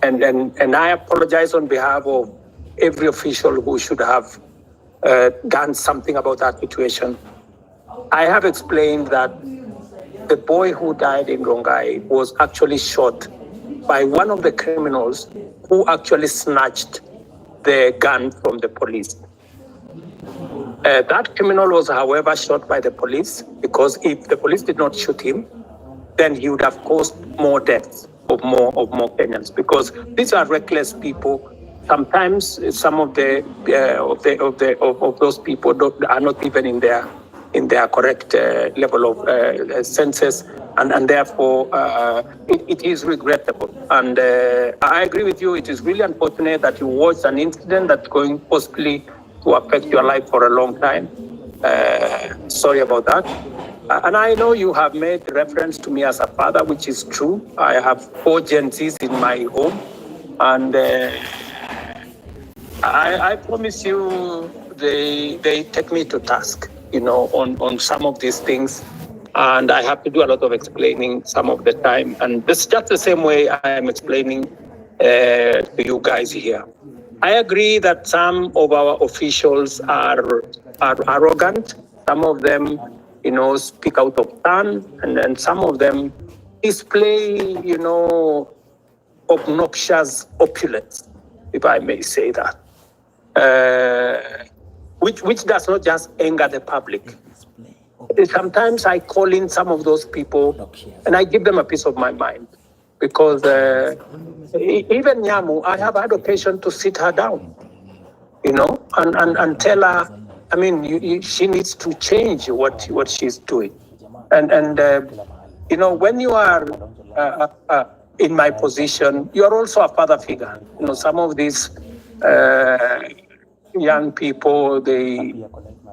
[SPEAKER 1] and I apologize on behalf of every official who should have done something about that situation. I have explained that the boy who died in Rongai was actually shot by one of the criminals who actually snatched the gun from the police. That criminal was, however, shot by the police because if the police did not shoot him, then he would have caused more deaths of more Kenyans, because these are reckless people. Sometimes some of those people are not even in their correct level of senses, and therefore it is regrettable. And I agree with you. It is really unfortunate that you watched an incident that's going possibly to affect your life for a long time. Sorry about that. And I know you have made reference to me as a father, which is true. I have 4 Gen Zs in my home, and I promise you they take me to task, on some of these things. And I have to do a lot of explaining some of the time. And this is just the same way I am explaining to you guys here. I agree that some of our officials are arrogant. Some of them, speak out of turn, and some of them display, obnoxious opulence, if I may say that, which does not just anger the public. Sometimes I call in some of those people and I give them a piece of my mind, because even Nyamu, I have had occasion to sit her down, and tell her, she needs to change what she's doing. And when you are in my position, you are also a father figure. Some of these young people, they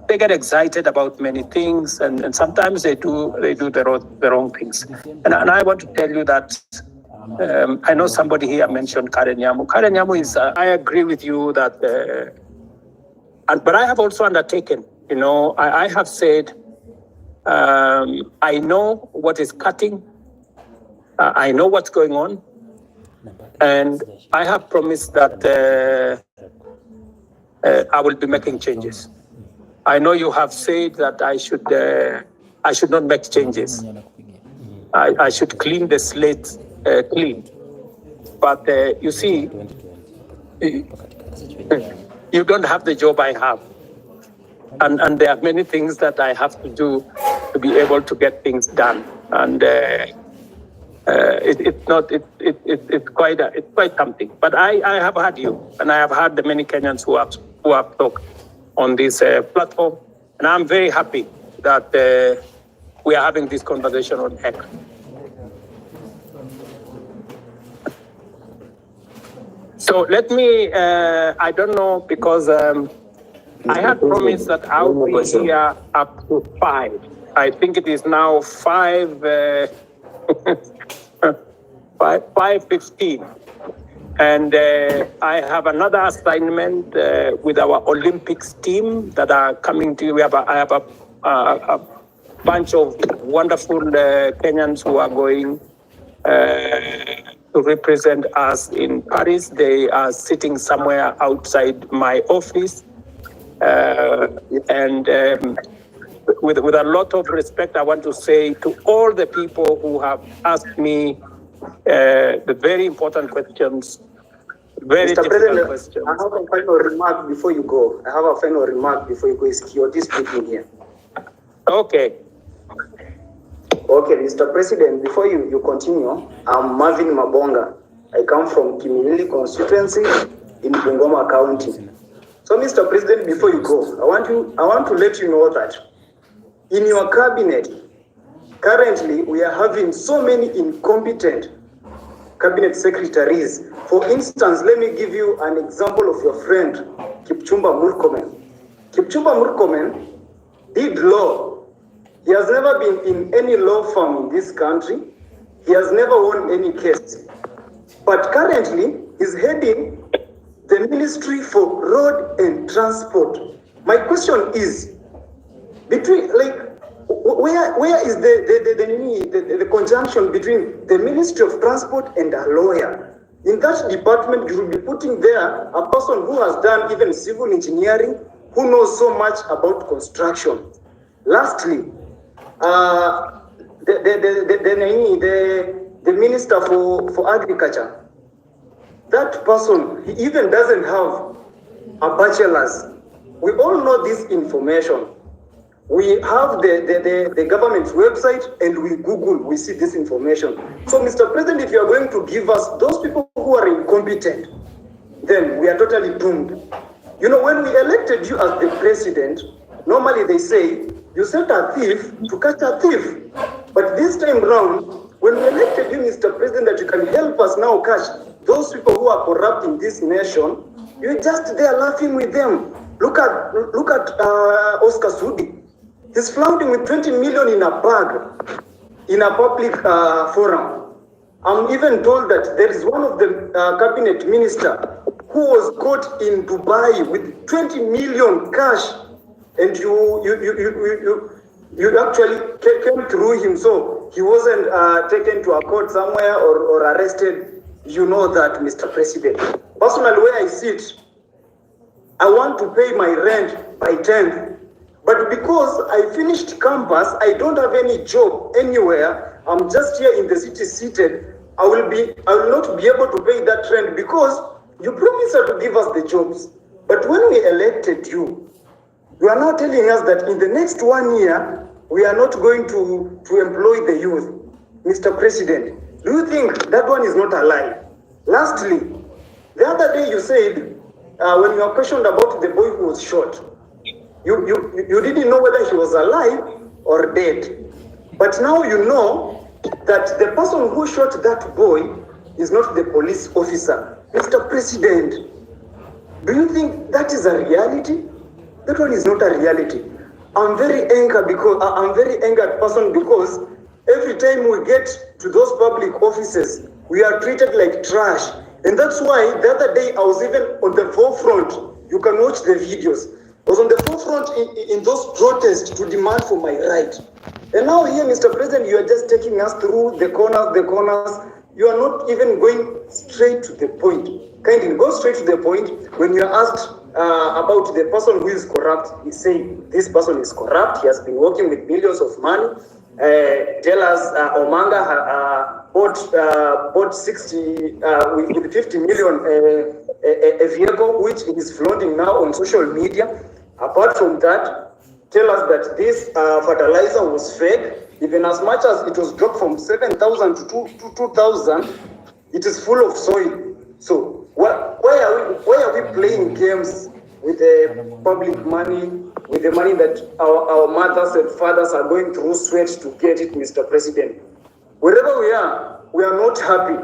[SPEAKER 1] they get excited about many things, and sometimes they do the wrong things. And I want to tell you that I know somebody here mentioned Karen Nyamu. Karen Nyamu is, I agree with you that, but I have also undertaken, I have said, I know what is cutting, I know what's going on, and I have promised that I will be making changes. I know you have said that I should not make changes. I should clean the slate clean. But you see, you don't have the job I have. And there are many things that I have to do to be able to get things done. And it's quite something. But I have had you, and I have had the many Kenyans who have talked on this platform, and I'm very happy that we are having this conversation on X. So let me, I don't know, because I had promised that I would be here up to 5. I think it is now 5:15. And I have another assignment with our Olympics team that are coming to. I have a bunch of wonderful Kenyans who are going to represent us in Paris. They are sitting somewhere outside my office. And with a lot of respect, I want to say to all the people who have asked me the very important questions, very
[SPEAKER 11] Mr.
[SPEAKER 1] difficult
[SPEAKER 11] President,
[SPEAKER 1] questions.
[SPEAKER 11] I have a final remark before you go. Is Kioti speaking here?
[SPEAKER 1] Okay.
[SPEAKER 11] Okay, Mr. President, before you continue, I'm Marvin Mabonga. I come from Kimilili constituency in Bungoma County. So, Mr. President, before you go, I want to let you know that in your cabinet, currently we are having so many incompetent cabinet secretaries. For instance, let me give you an example of your friend, Kipchumba Murkomen. Kipchumba Murkomen did law. He has never been in any law firm in this country. He has never won any case. But currently, he's heading the Ministry for Road and Transport. My question is, where is the conjunction between the Ministry of Transport and a lawyer? In that department, you will be putting there a person who has done even civil engineering, who knows so much about construction. Lastly, the Minister for Agriculture, that person, he even doesn't have a bachelor's. We all know this information. We have the government's website and we Google, we see this information. So, Mr. President, if you are going to give us those people who are incompetent, then we are totally doomed. When we elected you as the president, normally they say, you set a thief to catch a thief. But this time round, when we elected you, Mr. President, that you can help us now catch those people who are corrupting this nation, you're just there laughing with them. Look at Oscar Sudi. He's flaunting with 20 million in a bag in a public forum. I'm even told that there is one of the cabinet minister who was caught in Dubai with 20 million cash, and you actually came through him, so he wasn't taken to a court somewhere or arrested. You know that, Mr. President. Personally, where I sit, I want to pay my rent by 10th. But because I finished campus, I don't have any job anywhere. I'm just here in the city seated. I will not be able to pay that rent because you promised to give us the jobs. But when we elected you, you are now telling us that in the next 1 year, we are not going to employ the youth. Mr. President, do you think that one is not a lie? Lastly, the other day you said, when you were questioned about the boy who was shot, you didn't know whether he was alive or dead. But now you know that the person who shot that boy is not the police officer. Mr. President, do you think that is a reality? That one is not a reality. I'm very angered person because every time we get to those public offices, we are treated like trash. And that's why the other day I was even on the forefront. You can watch the videos. I was on the forefront in those protests to demand for my right. And now here, Mr. President, you are just taking us through the corners. You are not even going straight to the point. Kindly go straight to the point. When you are asked about the person who is corrupt, you say this person is corrupt. He has been working with billions of money. Tell us, Omanga bought 60 with 50 million a vehicle which is flaunting now on social media. Apart from that, tell us that this fertilizer was fake. Even as much as it was dropped from 7,000 to 2,000, it is full of soil. So why are we playing games with the public money, with the money that our mothers and fathers are going through sweat to get it, Mr. President? Wherever we are not happy.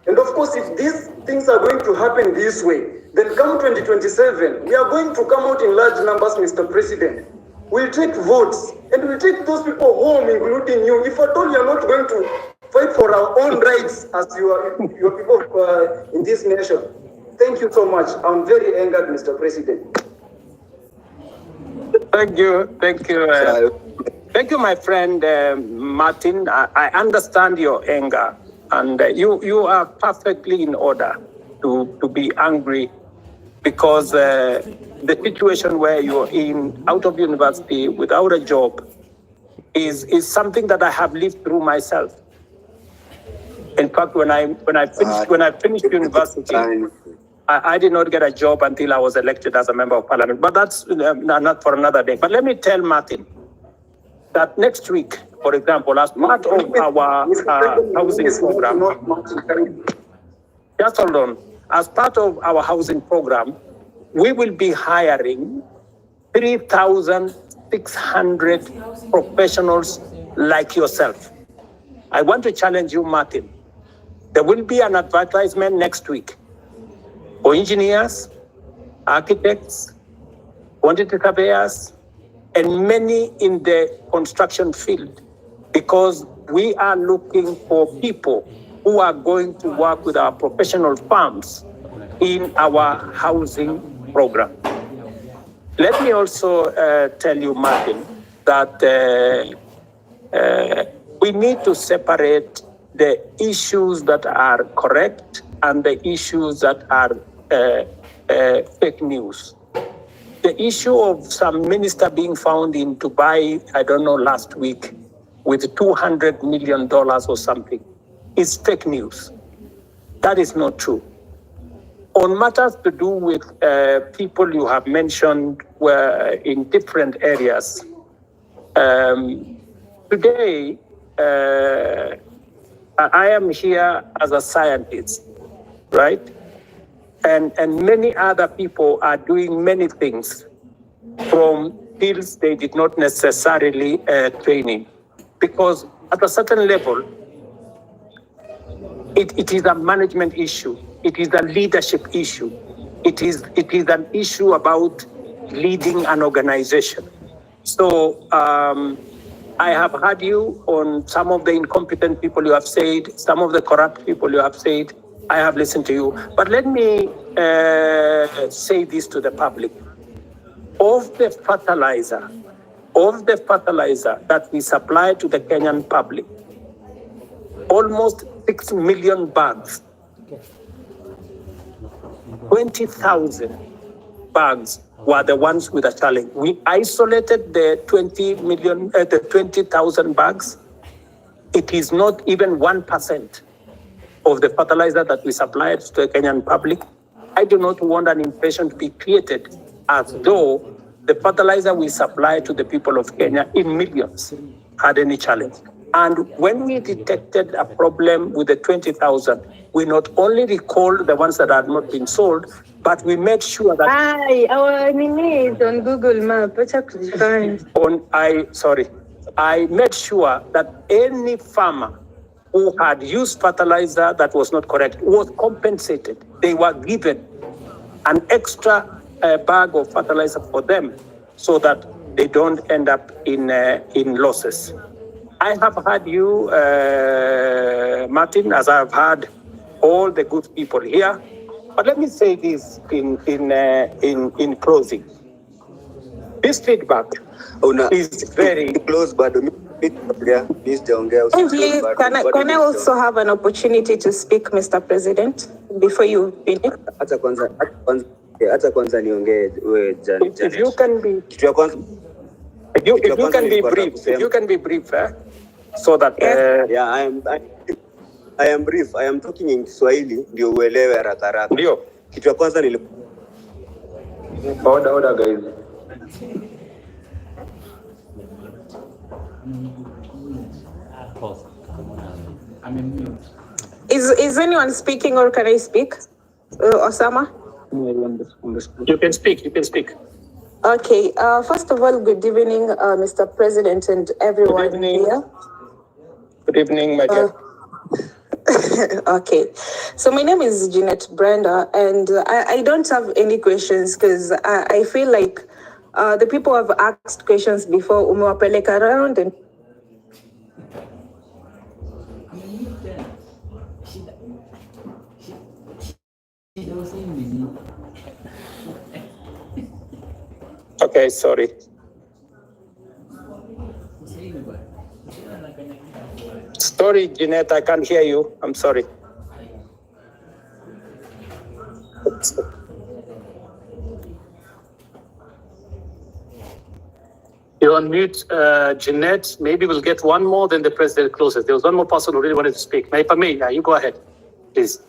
[SPEAKER 11] And of course, if these things are going to happen this way, then come 2027, we are going to come out in large numbers, Mr. President. We'll take votes and we'll take those people home, including you. If at all you are not going to fight for our own rights as your people in this nation. Thank you so much. I'm very angered, Mr. President.
[SPEAKER 1] Thank you. Thank you, my friend Martin. I understand your anger, and you are perfectly in order to be angry because the situation where you're out of university without a job is something that I have lived through myself. In fact, when I finished university, I did not get a job until I was elected as a member of parliament. But that's not for another day. But let me tell Martin that next week, for example, as part of our housing program, just hold on. As part of our housing program, we will be hiring 3,600 professionals like yourself. I want to challenge you, Martin. There will be an advertisement next week for engineers, architects, quantity surveyors, and many in the construction field, because we are looking for people who are going to work with our professional firms in our housing program. Let me also tell you, Martin, that we need to separate the issues that are correct and the issues that are fake news. The issue of some minister being found in Dubai, I don't know, last week, with $200 million or something, is fake news. That is not true. On matters to do with people you have mentioned were in different areas, today I am here as a scientist, right? And many other people are doing many things from fields they did not necessarily train in. Because at a certain level, it is a management issue. It is a leadership issue. It is an issue about leading an organization. So I have heard you on some of the incompetent people you have said, some of the corrupt people you have said. I have listened to you. But let me say this to the public. Of the fertilizer that we supply to the Kenyan public, almost 6 million bags, 20,000 bags were the ones with a challenge. We isolated the 20,000 bags. It is not even 1% of the fertilizer that we supplied to the Kenyan public. I do not want an impression to be created as though the fertilizer we supply to the people of Kenya in millions had any challenge. And when we detected a problem with the 20,000, we not only recalled the ones that had not been sold, but we made sure that...
[SPEAKER 12] our name is on Google Maps.
[SPEAKER 1] I made sure that any farmer who had used fertilizer that was not correct was compensated. They were given an extra bag of fertilizer for them so that they don't end up in losses. I have heard you, Martin, as I've heard all the good people here. But let me say this in closing. This feedback is very
[SPEAKER 8] close, but
[SPEAKER 12] Please, can I also have an opportunity to speak, Mr. President, before you finish?
[SPEAKER 1] If you can be, if you can be brief, if you can be brief, so that
[SPEAKER 8] I am brief. I am talking in Kiswahili ndio uelewe haraka haraka.
[SPEAKER 1] Ndio.
[SPEAKER 8] Kitu ya kwanza order guys.
[SPEAKER 12] Is anyone speaking or can I speak? Osama?
[SPEAKER 1] You can speak, you can speak.
[SPEAKER 12] Okay, first of all, good evening, Mr. President and everyone
[SPEAKER 1] good evening.
[SPEAKER 12] Here.
[SPEAKER 1] Good evening, my dear.
[SPEAKER 12] Okay, so my name is Jeanette Brenda, and I don't have any questions because I feel like the people have asked questions before, umewapeleka around and
[SPEAKER 1] Okay, sorry. Sorry, Jeanette, I can't hear you. I'm sorry.
[SPEAKER 4] You're on mute, Jeanette. Maybe we'll get one more, then the president closes. There was one more person who really wanted to speak. If I may, you go ahead, please.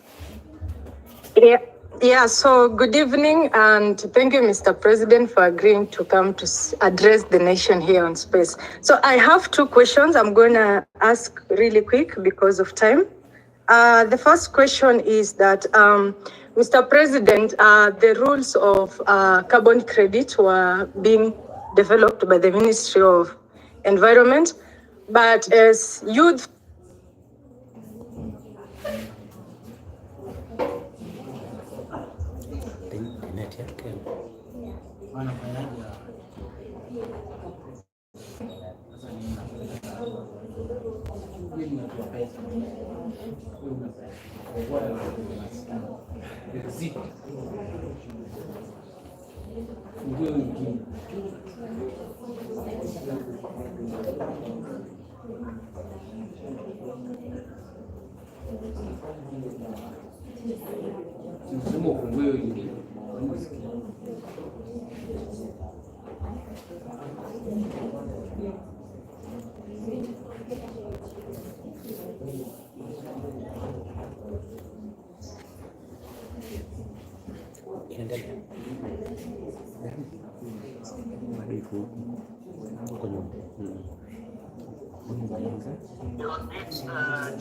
[SPEAKER 12] Yeah, so good evening and thank you, Mr. President, for agreeing to come to address the nation here on space. So I have two questions I'm going to ask really quick because of time. The first question is that, Mr. President, the rules of carbon credit were being developed by the Ministry of Environment, but as youth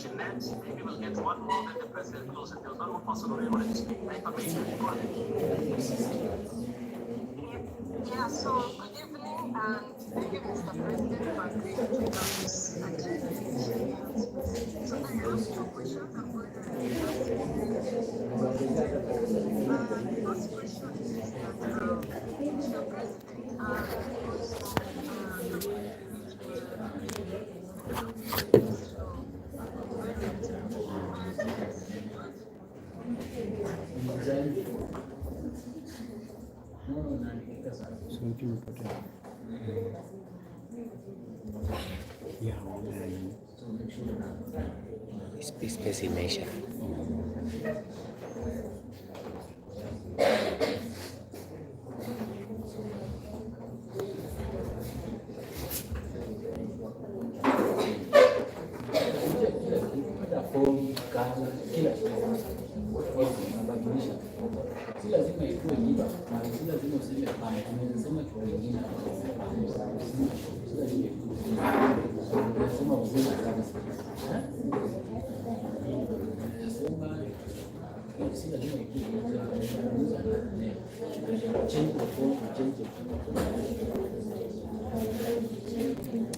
[SPEAKER 4] Jeanette, maybe we'll get one more, then the president closes. There was one more person who really wanted to speak.
[SPEAKER 12] Yeah, so good evening and thank you, Mr. President, for agreeing to come to address the issue. So I have two questions I'm going to ask. The first question is that, Mr. President,
[SPEAKER 13] Space imeisha.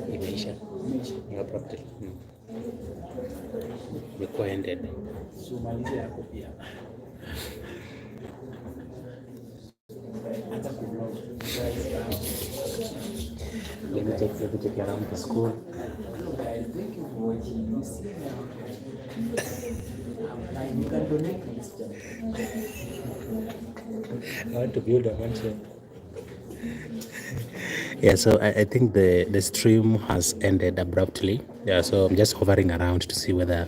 [SPEAKER 13] Imeisha. No problem. Imekuwa ended. Let me check around the school. I want to build a mansion. Yeah, so I think the stream has ended abruptly. Yeah, so I'm just hovering around to see whether.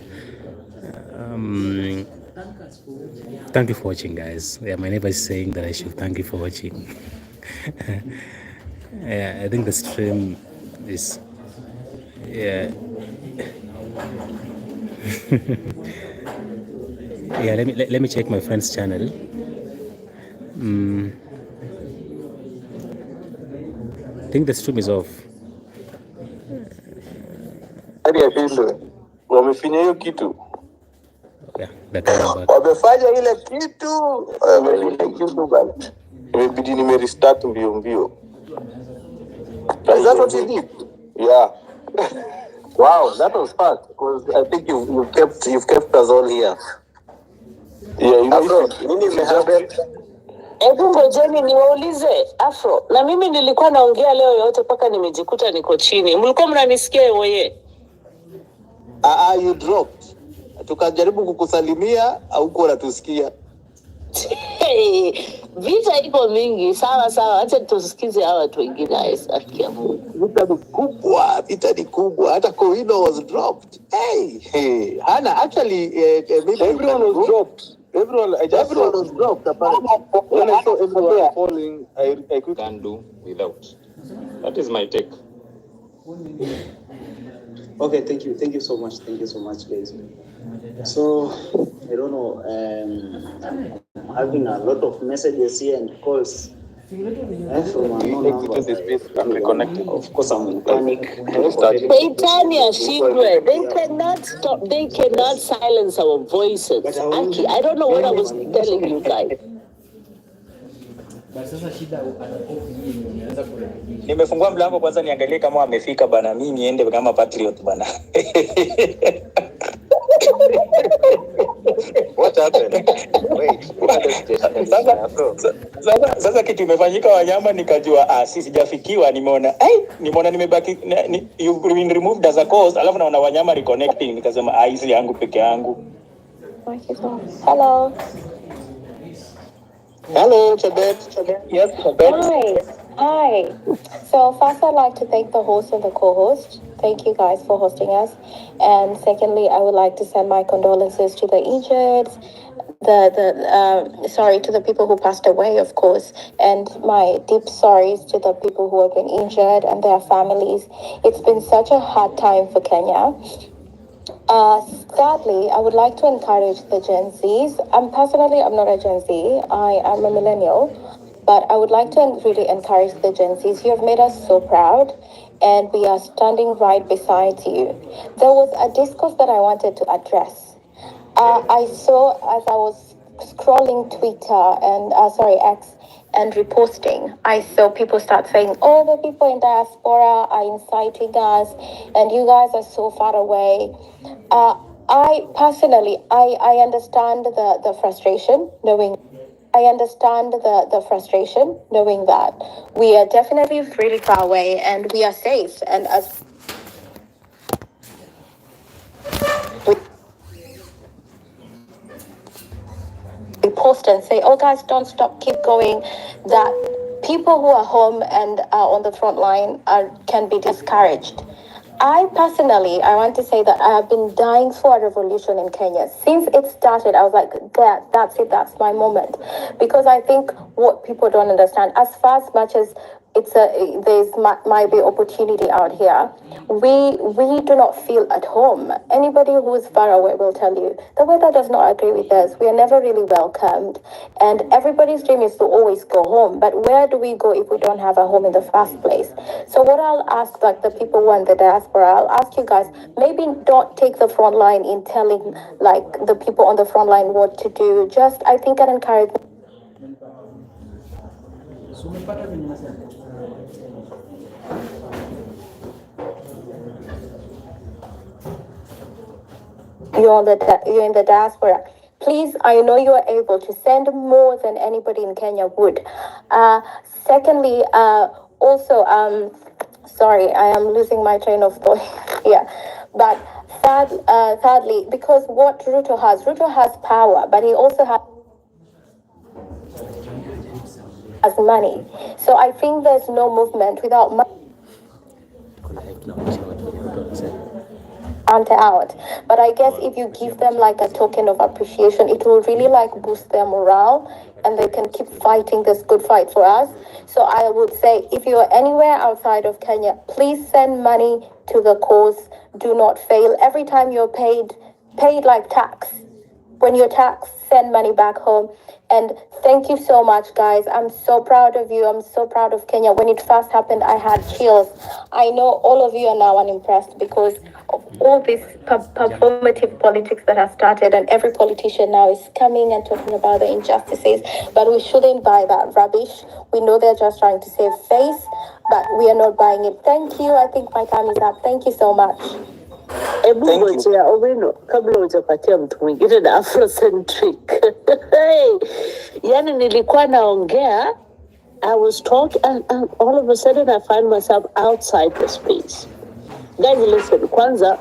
[SPEAKER 13] Thank you for watching, guys. Yeah, my neighbor is saying that I should thank you for watching. Yeah, I think the stream is. Yeah. Yeah, let me check my friend's channel. I think the stream is off.
[SPEAKER 14] Wamefanya hiyo kitu,
[SPEAKER 3] Yeah, they're coming back.
[SPEAKER 14] wamefanya ile kitu, wamefanya kitu bana, imebidi nimerestart mbio mbio. Is that what you did? Yeah. Wow, that was fast. Because I think you've kept us all here. Yeah, you know, nini imehappen?
[SPEAKER 15] Hebu ngojeni niwaulize Afro. Na mimi nilikuwa naongea leo yote paka nimejikuta niko chini. Mlikuwa mnanisikia wewe?
[SPEAKER 14] You dropped. Tukajaribu kukusalimia au kwa unatusikia?
[SPEAKER 15] Hey, vita iko mingi. Sawa, acha tusikize hawa watu wengine asikia Mungu.
[SPEAKER 14] Vita ni kubwa. Hata Kowino was dropped. Hey. Hana, actually, maybe everyone was dropped. Everyone was dropped. Apparently. When I saw everyone falling, I couldn't do without. That is my take.
[SPEAKER 16] Okay, thank you so much. Thank you so much, guys. So, I don't know, I'm having a lot of messages here and calls from unknown number. Of course, I'm in panic.
[SPEAKER 15] Tanya Shigwe, they cannot silence our voices. Aki, I don't know what I was telling you guys.
[SPEAKER 17] Nimefungua mlango kwanza niangalie kama amefika bana, mimi niende kama patriot bana.
[SPEAKER 14] What happened? Wait.
[SPEAKER 17] Sasa kitu imefanyika Wanyama, nikajua sijafikiwa, nimeona nimebaki you've been removed as a cause, alafu naona Wanyama reconnecting, nikasema hizi yangu peke yangu.
[SPEAKER 15] Hello,
[SPEAKER 17] Chabet. Yes, Chabet.
[SPEAKER 18] Hi. So first, I'd like to thank the host and the co-host. Thank you guys for hosting us. And secondly, I would like to send my condolences to the injured, sorry to the people who passed away, of course, and my deep sorries to the people who have been injured and their families. It's been such a hard time for Kenya. Thirdly, I would like to encourage the Gen Zs. I'm not a Gen Z. I am a millennial. But I would like to really encourage the Gen Zs. You have made us so proud, and we are standing right beside you. There was a discourse that I wanted to address. I saw as I was scrolling Twitter and X and reposting, I saw people start saying, "Oh, the people in diaspora are inciting us, and you guys are so far away." I personally, I understand the frustration, knowing that we are definitely really far away and we are safe. And as we post and say, "Oh guys, don't stop, keep going," that people who are home and are on the front line can be discouraged. I want to say that I have been dying for a revolution in Kenya. Since it started, I was like, that's it, that's my moment. Because I think what people don't understand, as much as might be opportunity out here, we do not feel at home. Anybody who is far away will tell you the weather does not agree with us. We are never really welcomed, and everybody's dream is to always go home. But where do we go if we don't have a home in the first place? So what I'll ask, like the people who are in the diaspora, I'll ask you guys, maybe don't take the front line in telling like the people on the front line what to do. Just, I think, an encouragement. You're in the diaspora. Please, I know you are able to send more than anybody in Kenya would. Secondly, also, Sorry, I am losing my train of thought here. But thirdly, because what Ruto has power, but he also has money. So I think there's no movement without money. Out. But I guess if you give them like a token of appreciation, it will really like boost their morale and they can keep fighting this good fight for us. So I would say if you're anywhere outside of Kenya, please send money to the cause. Do not fail. Every time you're paid like tax. When you're taxed, send money back home. And thank you so much, guys. I'm so proud of you. I'm so proud of Kenya. When it first happened, I had chills. I know all of you are now unimpressed because of all this performative politics that has started, and every politician now is coming and talking about the injustices. But we shouldn't buy that rubbish. We know they're just trying to save face, but we are not buying it. Thank you. I think my time is up. Thank you so much.
[SPEAKER 15] Hebu ngojea Owino kabla hujapatia mtu mwingine na Afrocentric. Yani nilikuwa naongea, I was talking and all of a sudden I find myself outside the space. Guys, listen, kwanza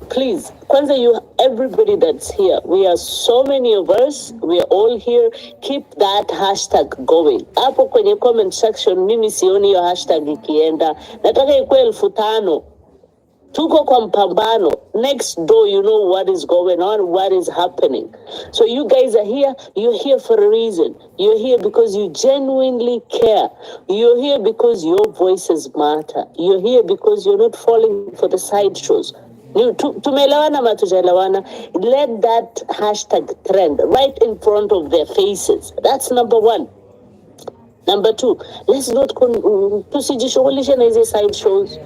[SPEAKER 15] please, kwanza everybody that's here, we are so many of us, we are all here, keep that hashtag going. Hapo kwenye comment section, mimi sioni hiyo hashtag ikienda. Nataka ikuwe 5,000. Tuko kwa mpambano. Next door, you know what is going on, what is happening. So you guys are here, you're here for a reason. You're here because you genuinely care. You're here because your voices matter. You're here because you're not falling for the sideshows. Tumeelewana ama tujaelewana? Let that hashtag trend right in front of their faces. That's number one. Number two, let's not tusijishughulishe na hizi sideshows.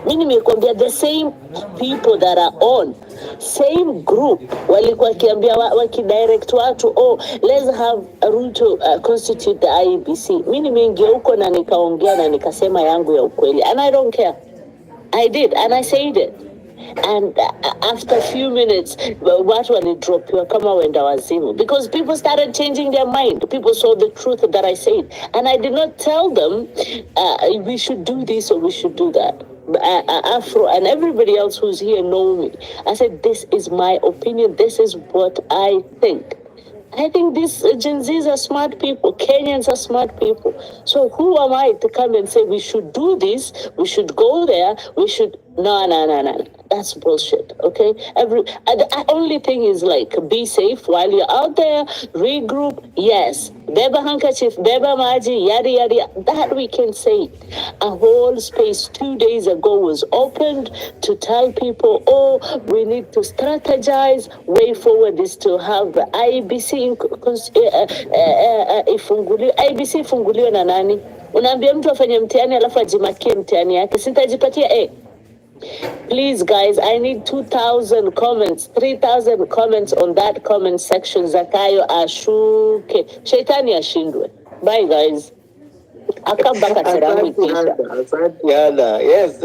[SPEAKER 15] Mimi nimekuambia the same people that are on same group walikuwa kiambia wakidirect watu let's have Ruto constitute the IEBC. Mimi nimeingia huko na nikaongea na nikasema yangu ya ukweli, and I don't care. I did, and I said it. And after a few minutes, watu walidropiwa kama wenda wazimu, because people started changing their mind. People saw the truth that I said, and I did not tell them we should do this or we should do that. Afro and everybody else who's here know me. I said, this is my opinion. This is what I think. I think these Gen Zs are smart people. Kenyans are smart people. So who am I to come and say we should do this, we should go there, we should... No. That's bullshit, okay? The only thing is like, be safe while you're out there, regroup, yes. Beba handkerchief, beba maji, yada, yada. That we can say. A whole space 2 days ago was opened to tell people, we need to strategize. Way forward is to have IBC ifunguliwe. IBC ifunguliwe na nani? Unaambia mtu afanye mtihani alafu ajimakie mtihani yake. Sitajipatia Please, guys, I need 2,000 comments, 3,000 comments on that comment section. Zakayo ashuke. Shetani ashindwe. Bye, guys. I'll come back at
[SPEAKER 14] Yes,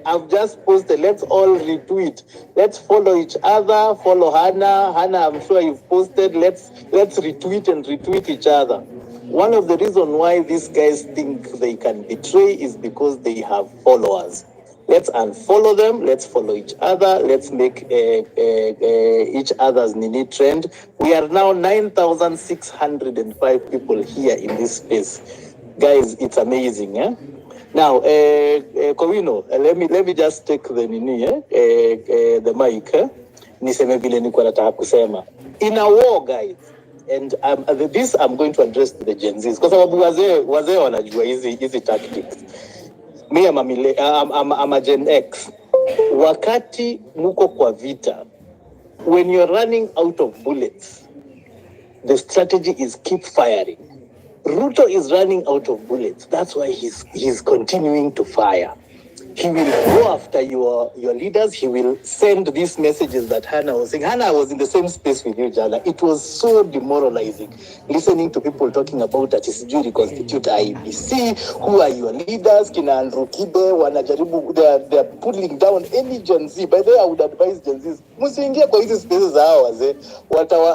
[SPEAKER 14] I've just posted. Let's all retweet. Let's follow each other. Follow Hannah. Hannah, I'm sure you've posted. Let's retweet and retweet each other. One of the reasons why these guys think they can betray is because they have followers. Let's unfollow them. Let's follow each other. Let's make each other's Nini trend. We are now 9,605 people here in this space. Guys, it's amazing. Now, Kowino, let me just take the Nini, the mic. Niseme vile nilikuwa nataka kusema. In a war, guys, and this I'm going to address to the Gen Zs, kwa sababu wazee wanajua hizi tactics. Me, I'm a Gen X. Wakati muko kwa vita, when you're running out of bullets, the strategy is keep firing. Ruto is running out of bullets. That's why he's continuing to fire. He will go after your leaders. He will send these messages that Hannah was saying. Hannah was in the same space with you, Jana. It was so demoralizing listening to people talking about that is due to constitute IEBC. Who are your leaders? Kina Andrew Kibe, wanajaribu, they're pulling down any Gen Z. By the way, I would advise Gen Zs, musiingie kwa hizi spaces hao wazee,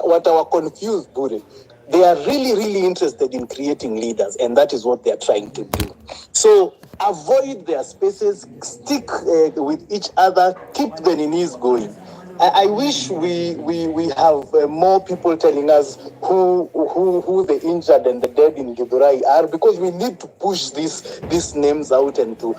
[SPEAKER 14] watawa confuse bure. They are really, really interested in creating leaders, and that is what they are trying to do. So avoid their spaces, stick with each other, keep the knees going. I wish we have more people telling us who the injured and the dead in Githurai are, because we need to push these names out and to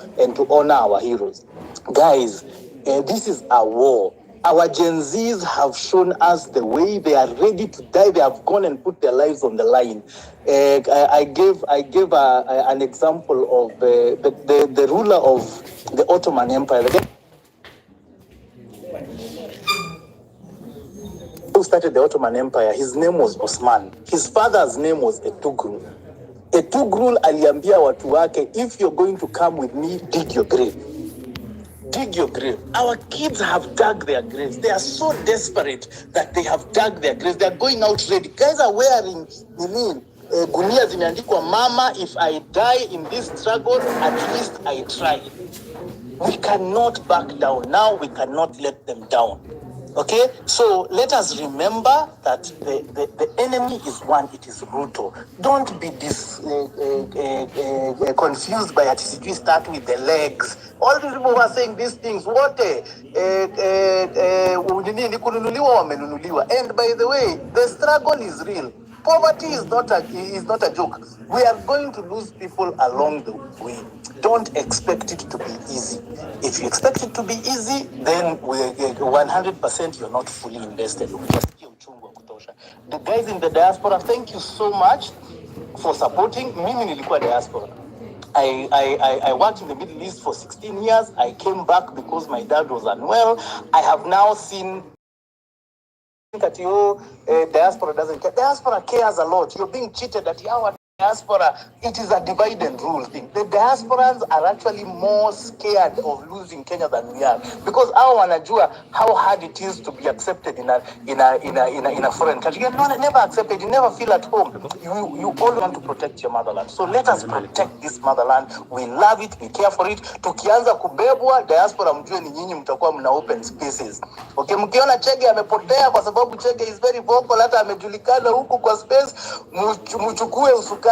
[SPEAKER 14] honor our heroes. Guys, this is a war. Our Gen Zs have shown us the way. They are ready to die. They have gone and put their lives on the line. I gave an example of the ruler of the Ottoman Empire. Who started the Ottoman Empire? His name was Osman. His father's name was Ertugrul. Ertugrul aliambia watu wake, if you're going to come with me, dig your grave. Dig your grave. Our kids have dug their graves. They are so desperate that they have dug their graves. They are going out ready. Guys are wearing gunia zimeandikwa, mama, if I die in this struggle, at least I tried. We cannot back down. Now we cannot let them down. Okay, so let us remember that the enemy is one. It is brutal. Don't be confused by it. We start with the legs. All these people who are saying these things, what and by the way, the struggle is real. Poverty is not a joke. We are going to lose people along the way. Don't expect it to be easy. If you expect it to be easy, then 100% you're not fully invested. The guys in the diaspora, thank you so much for supporting. Mimi nilikuwa diaspora. I worked in the Middle East for 16 years. I came back because my dad was unwell. I have now seen that diaspora doesn't care. Diaspora cares a lot. You're being cheated at our diaspora. It is a divide and rule thing. The diasporans are actually more scared of losing Kenya than we are, because our wanajua how hard it is to be accepted in a foreign country. You're never accepted. You never feel at home. You all want to protect your motherland. So let us protect this motherland. We love it. We care for it. Tukianza kubebwa diaspora, mjue ni nyinyi mtakuwa mna open spaces. Okay, mkiona Chege amepotea kwa sababu Chege is very vocal, hata amejulikana huku kwa space, mchukue usukani.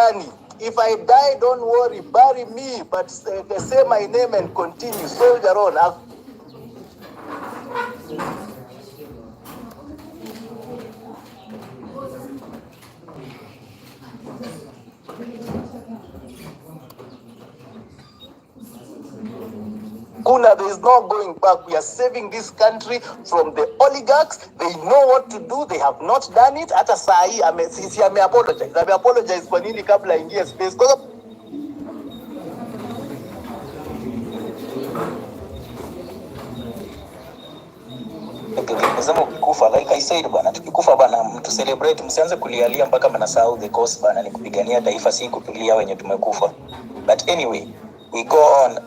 [SPEAKER 14] If I die, don't worry, bury me, but say my name and continue. Soldier on. There is no going back. We are saving this country from the oligarchs. They know what to do. They have not done it. Hata saa hii ame-apologize. Ame-apologize kwa nini kabla ingie space. Nasema ukikufa, like I said bana, tukikufa bana, mtu celebrate, msianze kulialia mpaka mnasahau the cause bana, ni kupigania taifa, si kutulia wenye tumekufa. But anyway, we go on.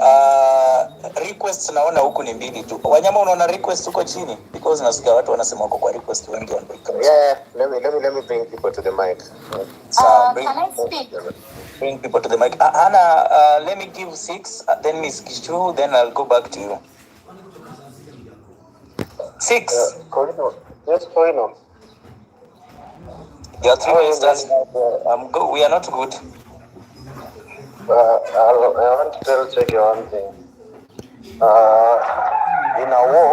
[SPEAKER 14] Requests naona huku ni mbili tu. Wanyama, unaona request huko chini? Because nasikia watu wanasema wako kwa request wengi on request.
[SPEAKER 2] Yeah, let me bring people to the mic.
[SPEAKER 18] Can I speak?
[SPEAKER 14] Bring people to the mic. Anna, let me give 6, then Miss Kishu, then I'll go back to you. 6.
[SPEAKER 2] Yes, going on.
[SPEAKER 14] There are 3 minutes. We are not good.
[SPEAKER 2] I want to tell you one thing. In a war,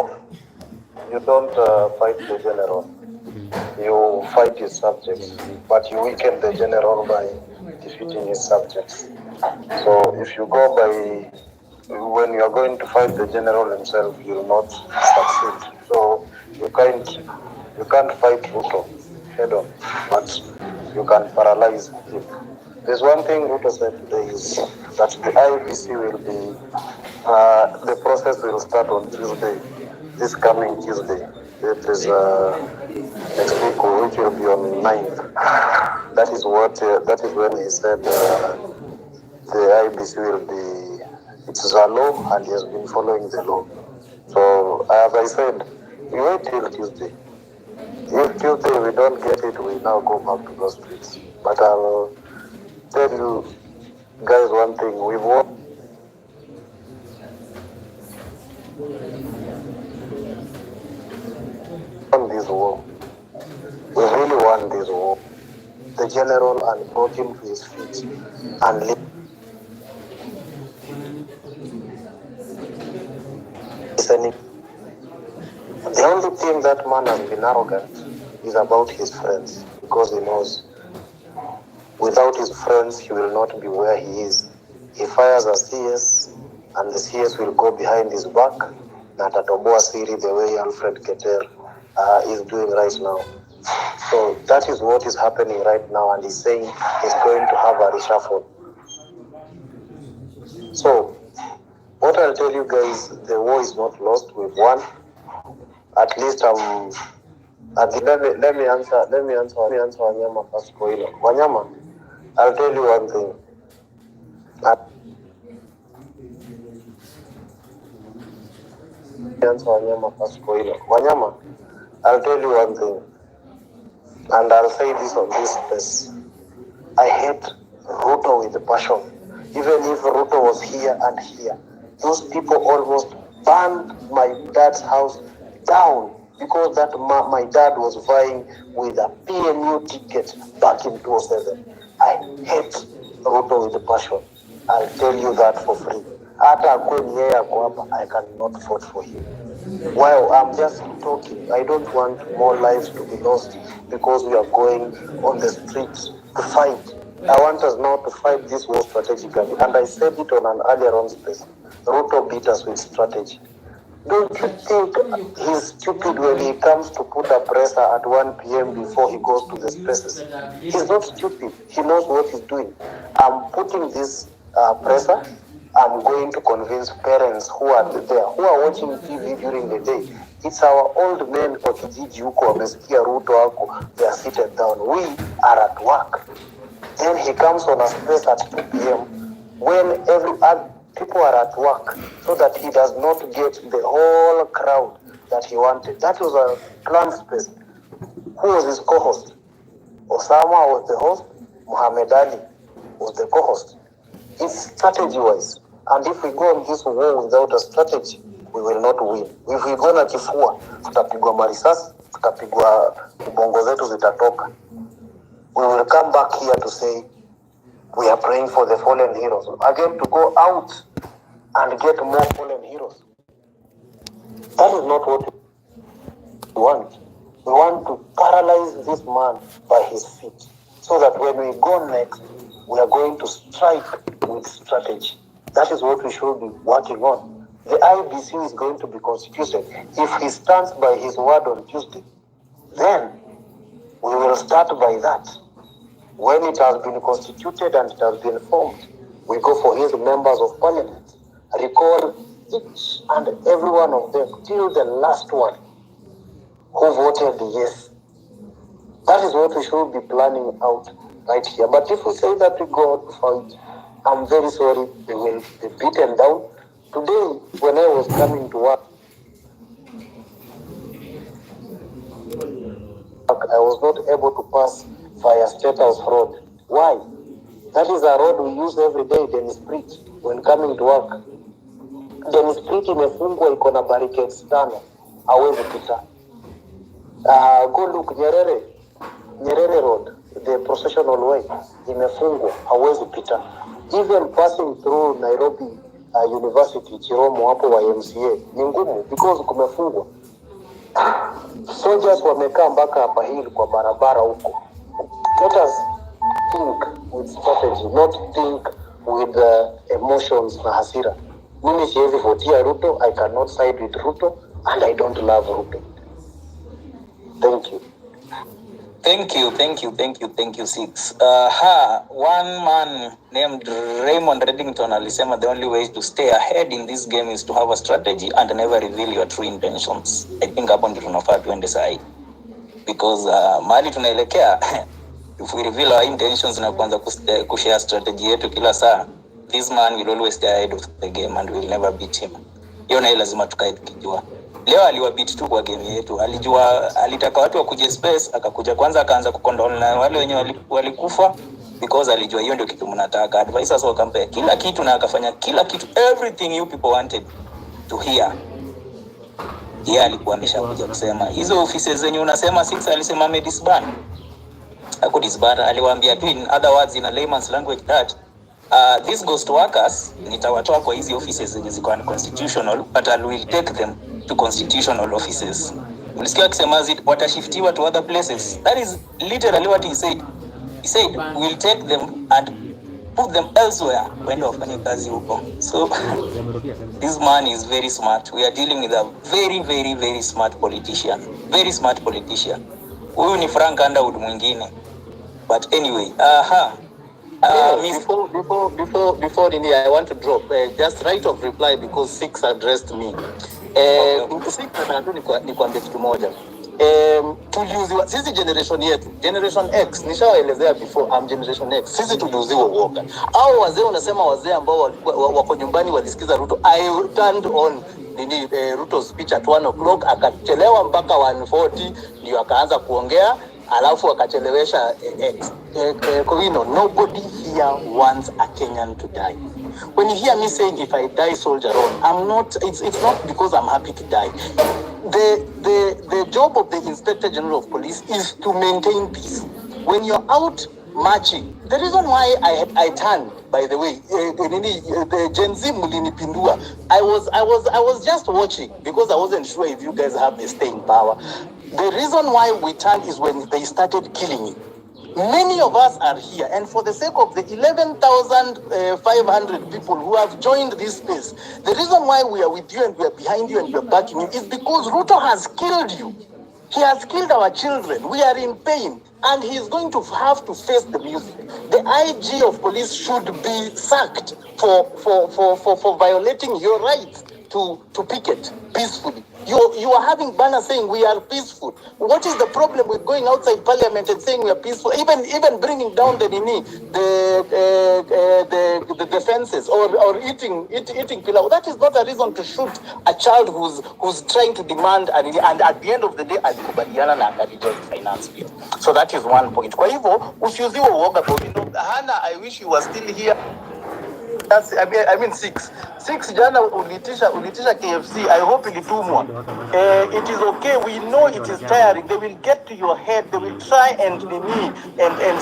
[SPEAKER 2] you don't fight the general. You fight his subjects, but you weaken the general by defeating his subjects. So if you go by, when you are going to fight the general himself, you will not succeed. So you can't fight Ruto head on, but you can paralyze him. There's one thing Ruto said today is that the IBC will be, the process will start on Tuesday, this coming Tuesday. It is next week, which will be on 9th. That is when he said the IBC will be, it's a law and he has been following the law. So as I said, we wait till Tuesday. If Tuesday we don't get it, we now go back to the streets. But I'll tell you guys one thing, we've won this war. We really won this war.
[SPEAKER 19] the general and brought him to his feet and listening. The only thing that man has been arrogant is about his friends, because he knows without his friends he will not be where he is. He fires a CS and the CS will go behind his back na atatoboa siri the way Alfred Keter is doing right now. So that is what is happening right now, and he's saying he's going to have a reshuffle. So what I'll tell you guys, the war is not lost, we've won. At least let me answer Wanyama first for you. Wanyama, I'll tell you one thing. Wanyama, I'll tell you one thing, and I'll say this on this space. I hate Ruto with passion. Even if Ruto was here and here, those people almost burned my dad's house down because that my dad was vying with a PNU ticket back in 2007. I hate Ruto with passion. I'll tell you that for free. Hata kwenye yeye ako hapa, I cannot vote for him. Well, I'm just talking. I don't want more lives to be lost because we are going on the streets to fight. I want us now to fight this war strategically. And I said it on an earlier on space. Ruto beat us with strategy. Don't you think he's stupid when he comes to put a presser at 1 p.m. before he goes to the spaces? He's not stupid. He knows what he's doing. I'm putting this presser. I'm going to convince parents who are there, who are watching TV during the day. It's our old men kwa kijiji huko wamesikia Ruto wako. They are seated down. We are at work. Then he comes on a space at 2 p.m. when people are at work, so that he does not get the whole crowd that he wanted. That was a planned space. Who was his co-host? Osama was the host. Muhammad Ali was the co-host. It's strategy-wise. And if we go on this war without a strategy, we will not win. If we go na kifua, tutapigwa marisasi, tutapigwa bongo zetu zitatoka. We will come back here to say, we are praying for the fallen heroes. Again, to go out and get more fallen heroes. That is not what we want. We want to paralyze this man by his feet, so that when we go next, we are going to strike with strategy. That is what we should be working on. The IBC is going to be constituted. If he stands by his word on Tuesday, then we will start by that. When it has been constituted and it has been formed, we go for his members of parliament. Recall each and every one of them till the last one who voted yes. That is what we should be planning out right here. But if we say that we go out to fight, I'm very sorry, we will be beaten down. Today, when I was coming to work, I was not able to pass via State House Road. Why? That is a road we use every day, Dennis Street, when coming to work. Dennis Street imefungwa iko na barricades tano. Hawezi pita. Go look, Nyerere Road, the processional way, imefungwa, hawezi pita. Even passing through Nairobi University, Chiromo hapo wa MCA, ni ngumu because kumefungwa. Soldiers wamekaa mpaka hapa hili kwa barabara huko. Let us think with strategy, not think with emotions na hasira. Mimi siwezi votia Ruto, I cannot side with Ruto, and I don't love Ruto. Thank you.
[SPEAKER 20] Thank you, Six. One man named Raymond Reddington alisema the only way to stay ahead in this game is to have a strategy and never reveal your true intentions. I think hapo ndio tunafaa tuende sahi. Because mahali tunaelekea, if we reveal our intentions na kuanza kushare strategy yetu kila saa, this man will always stay ahead of the game and will never beat him. Hiyo na lazima tukae tukijua. Leo aliwabit tu kwa game yetu. Alijua alitaka watu wakuje space, akakuja kwanza akaanza kukondol na wale wenye walikufa because alijua hiyo ndio kitu mnataka. Advisors wakampa kila kitu na akafanya kila kitu, everything you people wanted to hear. Yeye alikuwa ameshakuja kusema hizo offices zenye unasema Six alisema amedisband. Kudisbara aliwaambia tu in other words in a layman's language that these ghost workers nitawatoa kwa hizi offices zenye ziko unconstitutional, but I will take them to constitutional offices. Ulisikia akisema watashiftiwa to other places. That is literally what he said. He said we'll take them and put them elsewhere when wafanye kazi huko. So this man is very smart. We are dealing with a very very very smart politician. Very smart politician. Huyu ni Frank Underwood mwingine. But anyway,
[SPEAKER 14] before Nini, I want to drop just right of reply because Six addressed me. Nikwambie kitu moja. Tuliuziwa sisi generation yetu, generation X, nishawaelezea before, I'm generation X. Sisi tuliuziwa uoga. Au wazee unasema wazee ambao wako nyumbani walisikiza Ruto. I turned on Ruto's speech at 1 o'clock, akachelewa mpaka 1:40 ndio akaanza kuongea. Alafu akachelewesha nobody here wants a Kenyan to die. When you hear me saying if I die soldier on, it's not because I'm happy to die. The job of the Inspector General of Police is to maintain peace. When you're out marching, the reason why I turned, by the way, the Gen Z mulinipindua. I was just watching because I wasn't sure if you guys have the staying power. The reason why we turned is when they started killing you. Many of us are here, and for the sake of the 11,500 people who have joined this space, the reason why we are with you and we are behind you and we are backing you is because Ruto has killed you. He has killed our children. We are in pain, and he is going to have to face the music. The IG of police should be sacked for violating your right to picket peacefully. You are having banners saying we are peaceful. What is the problem with going outside parliament and saying we are peaceful? Even bringing down the fences or eating pilau. That is not a reason to shoot a child who's trying to demand and at the end of the day alikubaliana na akalijoin finance bill. So that is one point. Kwa hivyo usiuziwe uoga Bobino. Hana, I wish you were still here. That's, I mean Six jana ulitisha KFC. I hope ilitumwa. It is okay. We know it is tiring. They will get to your head. They will try and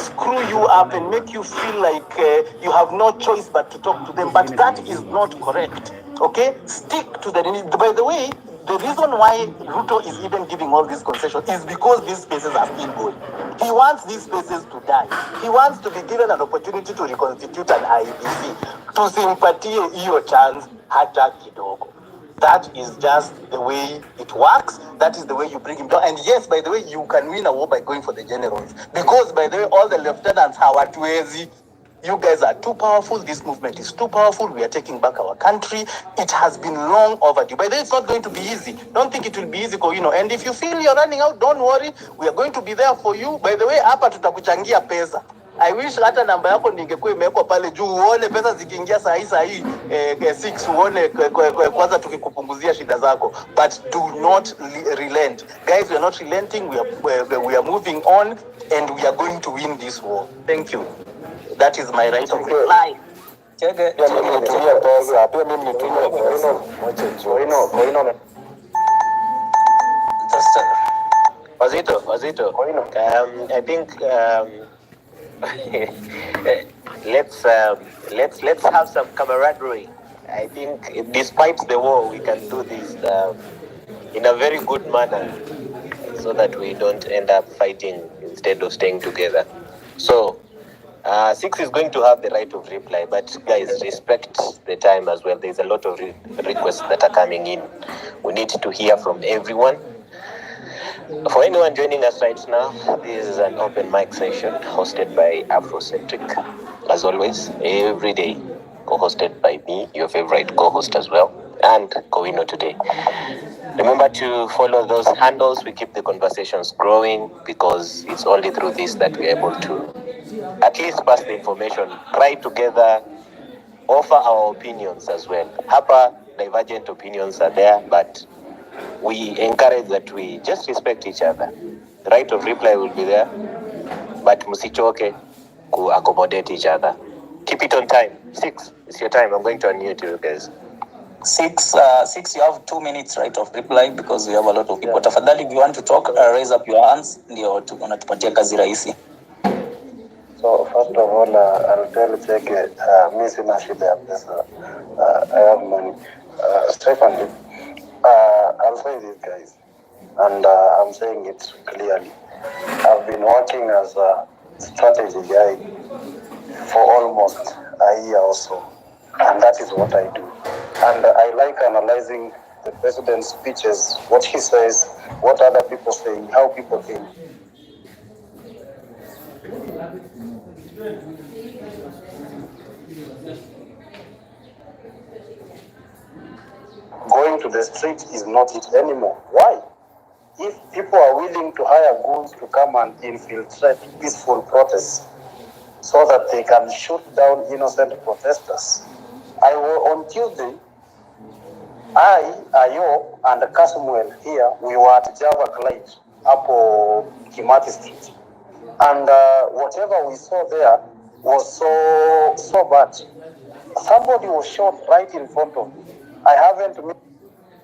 [SPEAKER 14] screw you up and make you feel like you have no choice but to talk to them. But that is not correct. Okay? Stick to the. By the way, the reason why Ruto is even giving all these concessions is because these spaces are still going. He wants these spaces to die. He wants to be given an opportunity to reconstitute an IEBC. To sympathie hiyo chance hata kidogo. That is just the way it works. That is the way you bring him down. And yes, by the way, you can win a war by going for the generals. Because by the way, all the lieutenants hawatuwezi. You guys are too powerful. This movement is too powerful. We are taking back our country. It has been long overdue. By the way, it's not going to be easy. Don't think it will be easy, And if you feel you're running out, don't worry. We are going to be there for you. By the way, hapa tutakuchangia pesa. I wish hata namba yako ningekuwa imewekwa pale juu uone pesa zikiingia saa hii 6 uone kwanza tukikupunguzia shida zako. But do not relent. Guys, we are not relenting. We are moving on and we are going to win this war. Thank you. That is my right of reply.
[SPEAKER 19] Wazito. I think let's have some camaraderie. I think despite the war, we can do this in a very good manner, so that we don't end up fighting instead of staying together. So. Six is going to have the right of reply, but guys, respect the time as well. There's a lot of requests that are coming in. We need to hear from everyone. For anyone joining us right now, this is an open mic session hosted by Afrocentric, as always, every day, co-hosted by me, your favorite co-host as well, and Kowino today. Remember to follow those handles. We keep the conversations growing because it's only through this that we're able to at least pass the information, try together, offer our opinions as well. Hapa, divergent opinions are there, but we encourage that we just respect each other. The right of reply will be there, but musichoke to accommodate each other. Keep it on time. 6, it's your time. I'm going to unmute you guys.
[SPEAKER 20] 6, you have 2 minutes right of reply because we have a lot of people. Tafadhali, if you want to talk, raise up your hands. Ndio unatupatia kazi rahisi.
[SPEAKER 19] So first of all, I'll tell Cheke, mi sina shida ya pesa. I have money. Secondly, I'll say this, guys, and I'm saying it clearly. I've been working as a strategy guy for almost a year or so, and that is what I do. And I like analyzing the president's speeches, what he says, what other people say, how people think. Going to the street is not it anymore. Why? If people are willing to hire goons to come and infiltrate peaceful protests so that they can shoot down innocent protesters. On Tuesday, Ayo, and Kasmuel here, we were at Java Glide, up Kimati Street. And whatever we saw there was so bad. Somebody was shot right in front of me. I haven't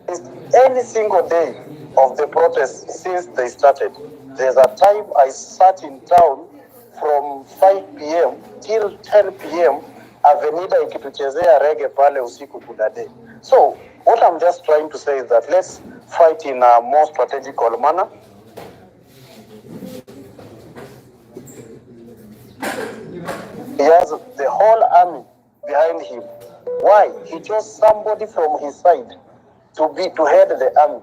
[SPEAKER 19] missed any single day of the protests since they started. There's a time I sat in town from 5 p.m. till 10 p.m. Avenida ikituchezea reggae pale usiku kudade. So what I'm just trying to say is that let's fight in a more strategical manner. He has the whole army behind him. Why? He chose somebody from his side to head the army.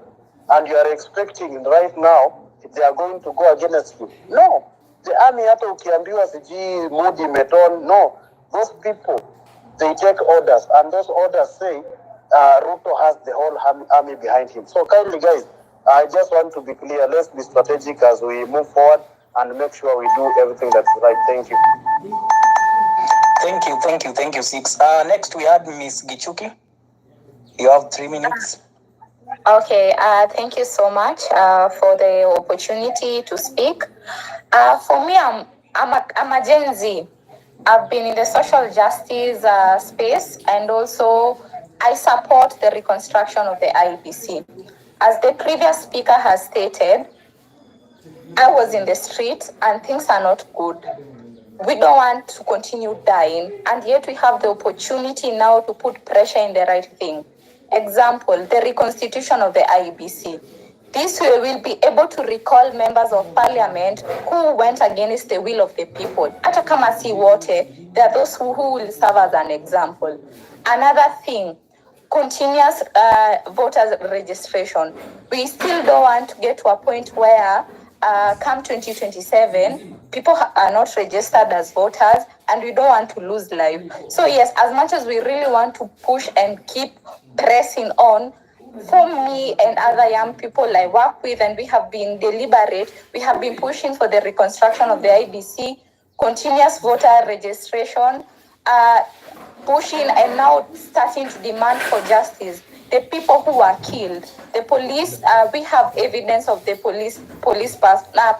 [SPEAKER 19] And you are expecting right now they are going to go against him. No. The army hata ukiambiwa siji Modi Meton, no. Those people, they take orders, and those orders say Ruto has the whole army behind him. So kindly guys, I just want to be clear. Let's be strategic as we move forward and make sure we do everything that's right. Thank you.
[SPEAKER 20] Thank you, Six. Next we had Miss Gichuki. You have 3 minutes.
[SPEAKER 18] Okay, thank you so much for the opportunity to speak. For me, I'm a Gen Z. I've been in the social justice space, and also I support the reconstruction of the IEBC. As the previous speaker has stated, I was in the street and things are not good. We don't want to continue dying, and yet we have the opportunity now to put pressure in the right thing. Example, the reconstitution of the IEBC. This way we'll be able to recall members of parliament who went against the will of the people. Hata kama si wote, there are those who will serve as an example. Another thing, continuous voters registration. We still don't want to get to a point where come 2027, people are not registered as voters, and we don't want to lose life. So yes, as much as we really want to push and keep pressing on, for me and other young people I work with, and we have been deliberate, we have been pushing for the reconstruction of the IBC, continuous voter registration, pushing and now starting to demand for justice. The people who were killed, the police, we have evidence of the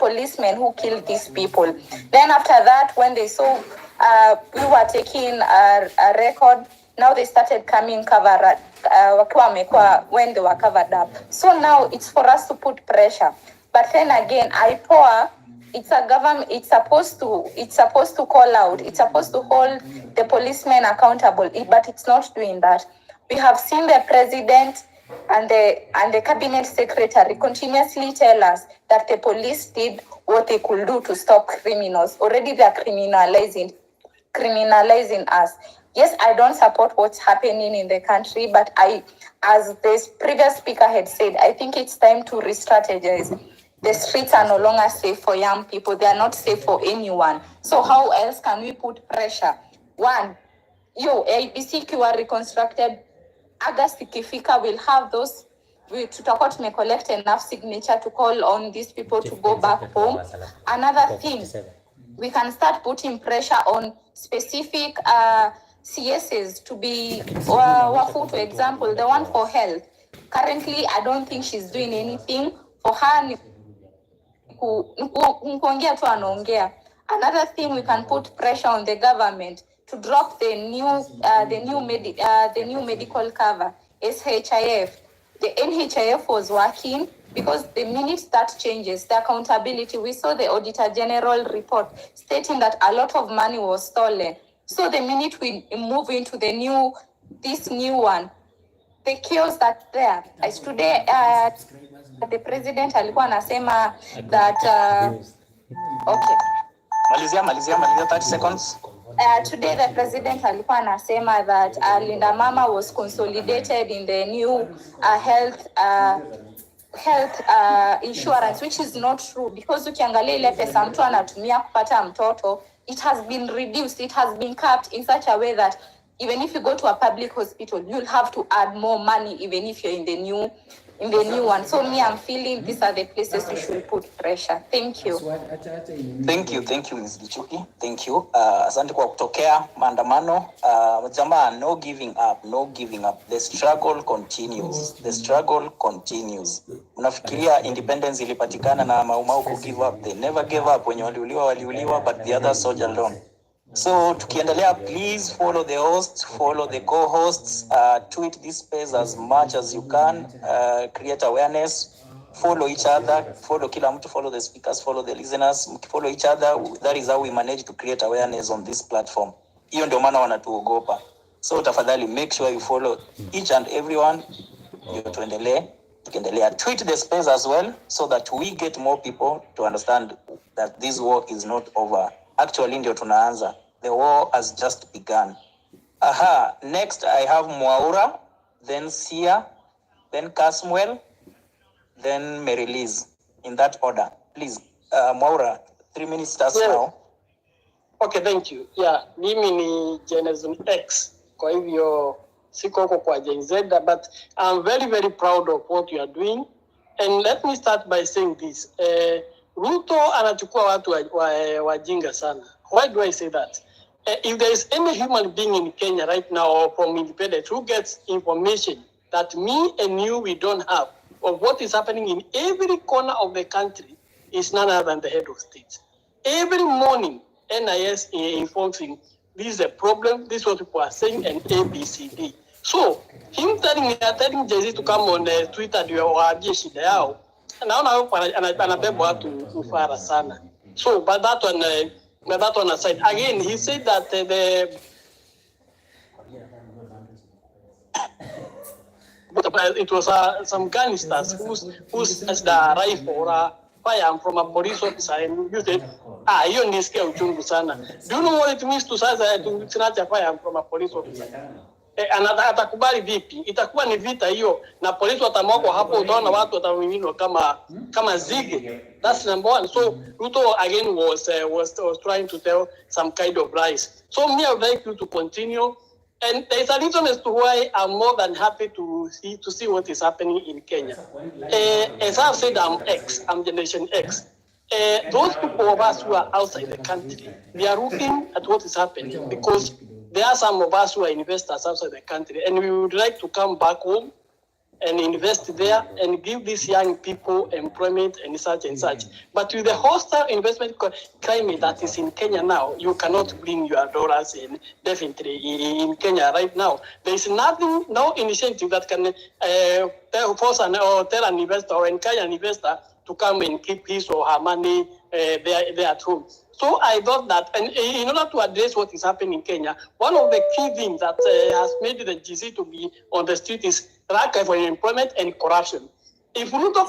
[SPEAKER 18] policemen who killed these people. Then after that, when they saw we were taking a record, now they started coming covered when they were covered up. So now it's for us to put pressure. But then again, IPOA, it's a government, it's supposed to call out, it's supposed to hold the policemen accountable, but it's not doing that. We have seen the president and the cabinet secretary continuously tell us that the police did what they could do to stop criminals. Already they are criminalizing us. Yes, I don't support what's happening in the country, but as this previous speaker had said, I think it's time to re-strategize. The streets are no longer safe for young people. They are not safe for anyone. So how else can we put pressure? One, ABC ikiwa reconstructed, August ikifika, we'll have those, tutakuwa tumecollect enough signature to call on these people to go back home. Another thing, we can start putting pressure on specific CSs to be wafu, for example, the one for health. Currently, I don't think she's doing anything. For her, another thing, we can put pressure on the government to drop the new medical cover, SHIF. The NHIF was working, Because the minute that changes, the accountability, we saw the Auditor General report stating that a lot of money was stolen. So the minute we move into this new one, the chaos that there. As today, the president alikuwa anasema that, okay.
[SPEAKER 20] Malizia 30 seconds.
[SPEAKER 18] Today the president alikuwa anasema that Linda Mama was consolidated in the new health insurance, which is not true, because ukiangalia ile pesa mtu anatumia kupata mtoto, it has been reduced, it has been capped in such a way that even if you go to a public hospital, you'll have to add more money even if you're in the new one. So me, I'm feeling these are the places we should put pressure. Thank you.
[SPEAKER 20] Thank you, Ms. Gichuki. Thank you. Asante kwa kutokea maandamano. Jamaa, no giving up. The struggle continues. Unafikiria independence ilipatikana na Maumau ku give up? They never gave up. Wenye waliuliwa, but the others soldier alone. So tukiendelea, please follow the hosts, follow the co-hosts, tweet this space as much as you can, create awareness, follow each other, follow kila mtu, follow the speakers, follow the listeners, follow each other. That is how we manage to create awareness on this platform. Hiyo ndio maana wanatuogopa. So tafadhali make sure you follow each and everyone. Ndio tukiendelea, tweet the space as well so that we get more people to understand that this war is not over. Actually, ndio tunaanza. The war has just begun. Next I have Mwaura, then Sia, then Caswell, then Mary Liz, in that order. Please, Mwaura, 3 minutes starts now.
[SPEAKER 21] Okay, thank you. Yeah, mimi ni Generation X. Kwa hivyo siko huko kwa Gen Z, but I'm very, very proud of what you are doing. And let me start by saying this. Ruto anachukua watu wajinga sana. Why do I say that? If there is any human being in Kenya right now or from independent who gets information that me and you, we don't have, of what is happening in every corner of the country, is none other than the head of state. Every morning, NIS informs him, this is a problem, this is what people are saying, and ABCD. So, him telling Jay-Z to come on Twitter ndio waambie shida yao, naona anabeba watu ufara sana. So, but that one aside, again, he said that it was some gangsters who's the rifle or a firearm from a police officer and used it. Hiyo nisikia uchungu sana. Do you know what it means to snatch a firearm from a police officer? Atakubali vipi? Itakuwa ni vita hiyo, na polisi watamwako hapo, utaona watu watamiminwa kama zige. That's number one. So Ruto again was trying to tell some kind of lies. So me, I would like you to continue. And there's a reason as to why I'm more than happy to see what is happening in Kenya. As I've said, I'm Generation X. Those people of us who are outside the country, they are looking at what is happening because there are some of us who are investors outside the country, and we would like to come back home and invest there and give these young people employment and such and such. But with the hostile investment climate that is in Kenya now, you cannot bring your dollars in. Definitely in Kenya right now, there is nothing, no initiative that can tell an investor or encourage an investor to come and keep his or her money there at home. So I thought that, and in order to address what is happening in Kenya, one of the key things that has made the GC to be on the street is lack of employment and corruption. If Ruto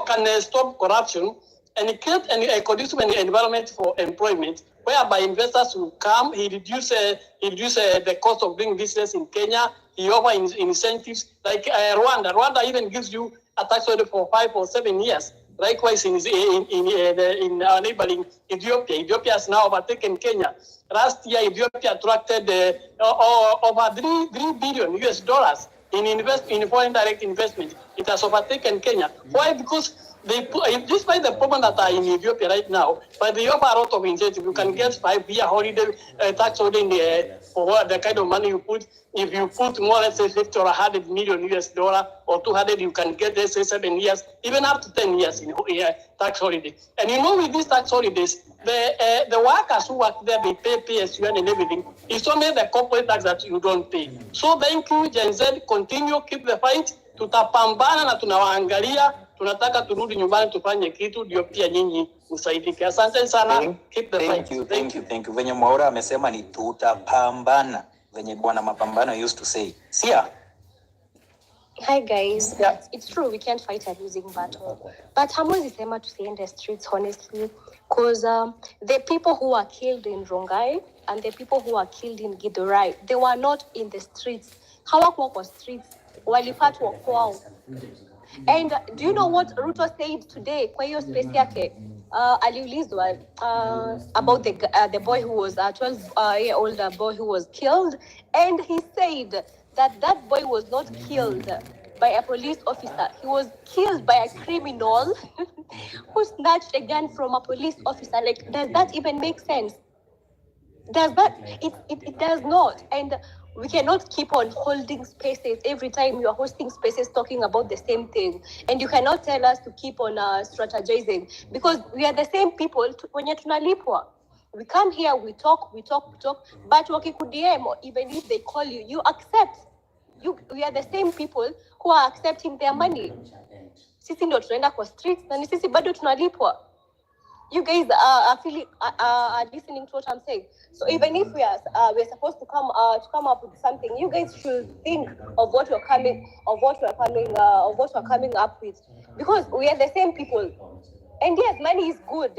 [SPEAKER 21] can stop corruption and create a conducive environment for employment, whereby investors will come, he reduce the cost of doing business in Kenya. He offers incentives like Rwanda. Rwanda even gives you a tax holiday for 5 or 7 years. Likewise, in our neighboring Ethiopia. Ethiopia has now overtaken Kenya. Last year, Ethiopia attracted over $3 billion in foreign direct investment. It has overtaken Kenya. Why? Because despite the problem that are in Ethiopia right now, but they offer a lot of incentive. You can get 5-year holiday, tax holiday for the kind of money you put. If you put more, let's say $50 or $100 million or 200, you can get, let's say 7 years, even up to 10 years in tax holiday. And with these tax holidays, the workers who work there, they pay PSU and everything. It's only the corporate tax that you don't pay. So thank you, Gen Z. Continue, keep the fight. tutapambana na tunawaangalia, tunataka turudi nyumbani tufanye kitu ndio pia nyinyi msaidike. Asante sana. Keep the fight.
[SPEAKER 20] Thank you. Venye Mwaura amesema ni tutapambana. Venye bwana mapambano used to say. Sia.
[SPEAKER 5] Hi guys. Yeah. It's true we can't fight a losing battle. But hamwezi sema to stay in the streets honestly, because the people who are killed in Rongai and the people who are killed in Githurai, they were not in the streets. Hawakuwa kwa streets. Walipatwa kwao. And do you know what Ruto said today kwa hiyo space yake? Aliulizwa about the boy who was a 12-year-old boy who was killed, and he said that boy was not killed by a police officer. He was killed by a criminal who snatched a gun from a police officer. Like, does that even make sense? Does that? It does not. And we cannot keep on holding spaces every time you are hosting spaces talking about the same thing. And you cannot tell us to keep on strategizing, because we are the same people when you're tunalipwa. We come here, we talk, but wakikudiem, even if they call you, you accept. We are the same people who are accepting their money. Sisi ndo tunaenda kwa streets na ni sisi bado tunalipwa. You guys are feeling listening to what I'm saying. So even if we're supposed to come up with something, you guys should think of what we're coming up with, because we are the same people. And yes, money is good,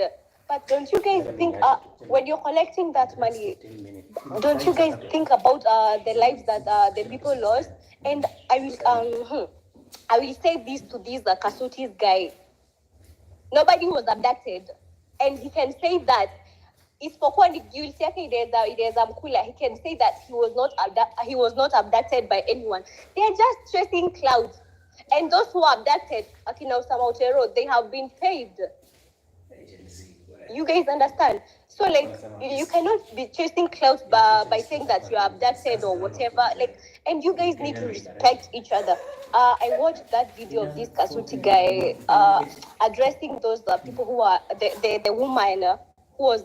[SPEAKER 5] but don't you guys think when you're collecting that money, don't you guys think about the lives that the people lost? And I will say this to this Kasutis guy. Nobody was abducted. And he can say that isipokuwa ni guilty yake inaweza mkula. He can say that he was not abducted by anyone. They are just chasing clouds. And those who are abducted, akina Osama Otero, they have been paid. You guys understand? So like, you cannot be chasing clouds by saying that you are abducted or whatever. Like, and you guys need to respect each other. I watched that video of this Kasuti guy addressing those people who are the woman who was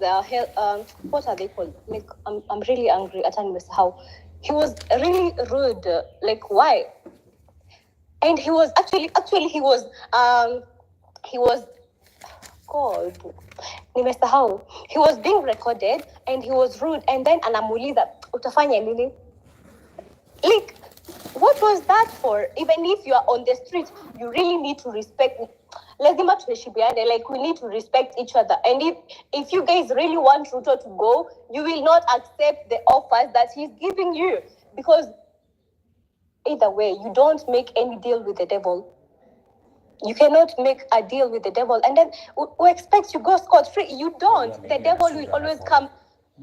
[SPEAKER 5] what are they called? Like, I'm really angry. I don't know how. He was really rude. Like, why? And he was actually he was God. Nimesahau. He was being recorded and he was rude, and then anamuuliza utafanya nini? Like, what was that for? Even if you are on the street, you really need to respect. Lazima tuheshimiane. Like, we need to respect each other. And if you guys really want Ruto to go, you will not accept the offers that he's giving you, because either way, you don't make any deal with the devil. You cannot make a deal with the devil and then we expect you go scot-free. You don't. The devil will always come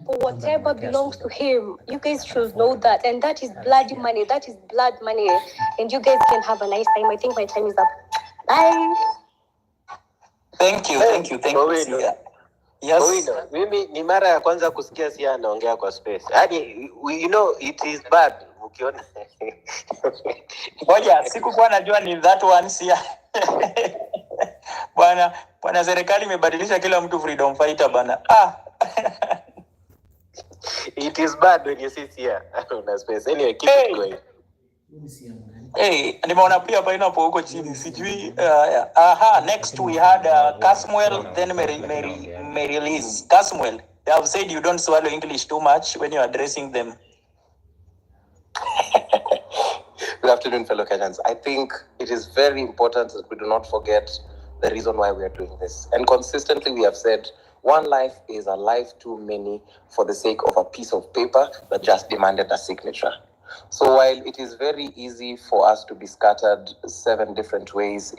[SPEAKER 5] for whatever belongs to him. You guys should know that. And that is bloody money. That is blood money. And you guys can have a nice time. I think my time is up. Bye.
[SPEAKER 20] Thank you. Yes.
[SPEAKER 22] Mimi ni mara ya kwanza kusikia Sia anaongea kwa space. Hadi you know it is bad ukiona.
[SPEAKER 17] Ngoja, sikukuwa najua ni that one Sia. Bwana serikali imebadilisha kila mtu freedom fighter bana.
[SPEAKER 22] It is bad when you see Sia on space. Anyway, keep it going.
[SPEAKER 17] Hey, nimeona pia hapa inapo huko chini sijui. Next we had Casmuel, then Mary Liz. Casmuel, they have said you don't swallow English too much when you are addressing them.
[SPEAKER 22] Good afternoon, fellow Kenyans. I think it is very important that we do not forget the reason why we are doing this. And consistently we have said, one life is a life too many for the sake of a piece of paper that just demanded a signature. So while it is very easy for us to be scattered 7 different ways,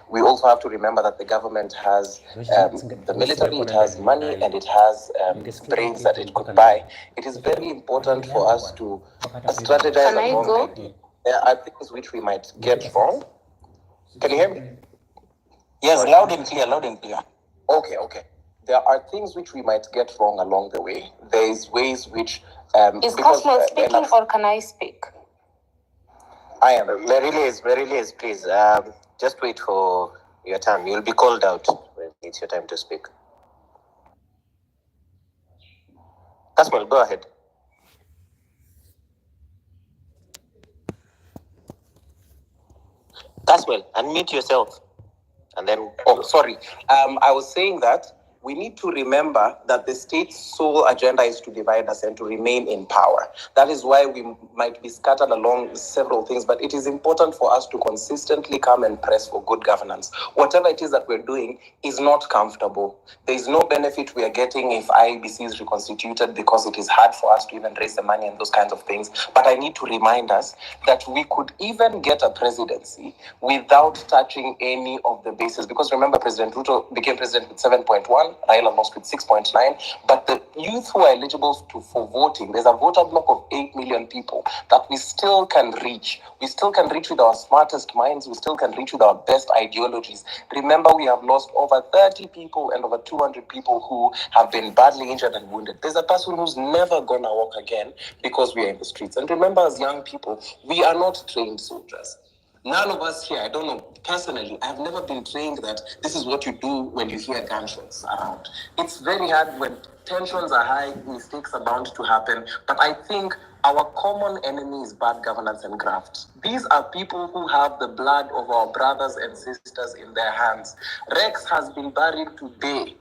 [SPEAKER 22] we also have to remember that the government has the military, it has money, and it has brains that it could buy. It is very important for us to strategize.
[SPEAKER 5] Can I go?
[SPEAKER 22] There are things which we might get wrong. Can you hear me?
[SPEAKER 20] Yes, loud and clear.
[SPEAKER 22] Okay. There are things which we might get wrong along the way. There is ways which...
[SPEAKER 5] is Cosmo speaking or can I speak?
[SPEAKER 22] I am. Marilis, please. Just wait for your turn. You'll be called out when it's your time to speak. Cosmo, go ahead. Caswell, unmute yourself. And then, oh, sorry. I was saying that we need to remember that the state's sole agenda is to divide us and to remain in power. That is why we might be scattered along several things, but it is important for us to consistently come and press for good governance. Whatever it is that we're doing is not comfortable. There is no benefit we are getting if IEBC is reconstituted because it is hard for us to even raise the money and those kinds of things. But I need to remind us that we could even get a presidency without touching any of the bases. Because remember, President Ruto became president with 7.1. Raila lost with 6.9, but the youth who are eligible for voting, there's a voter block of 8 million people that we still can reach. We still can reach with our smartest minds. We still can reach with our best ideologies. Remember, we have lost over 30 people and over 200 people who have been badly injured and wounded. There's a person who's never gonna walk again because we are in the streets. And remember, as young people, we are not trained soldiers. None of us here, I don't know, personally, I've never been trained that this is what you do when you hear gunshots around. It's very hard when tensions are high, mistakes are bound to happen, but I think our common enemy is bad governance and graft. These are people who have the blood of our brothers and sisters in their hands. Rex has been buried today.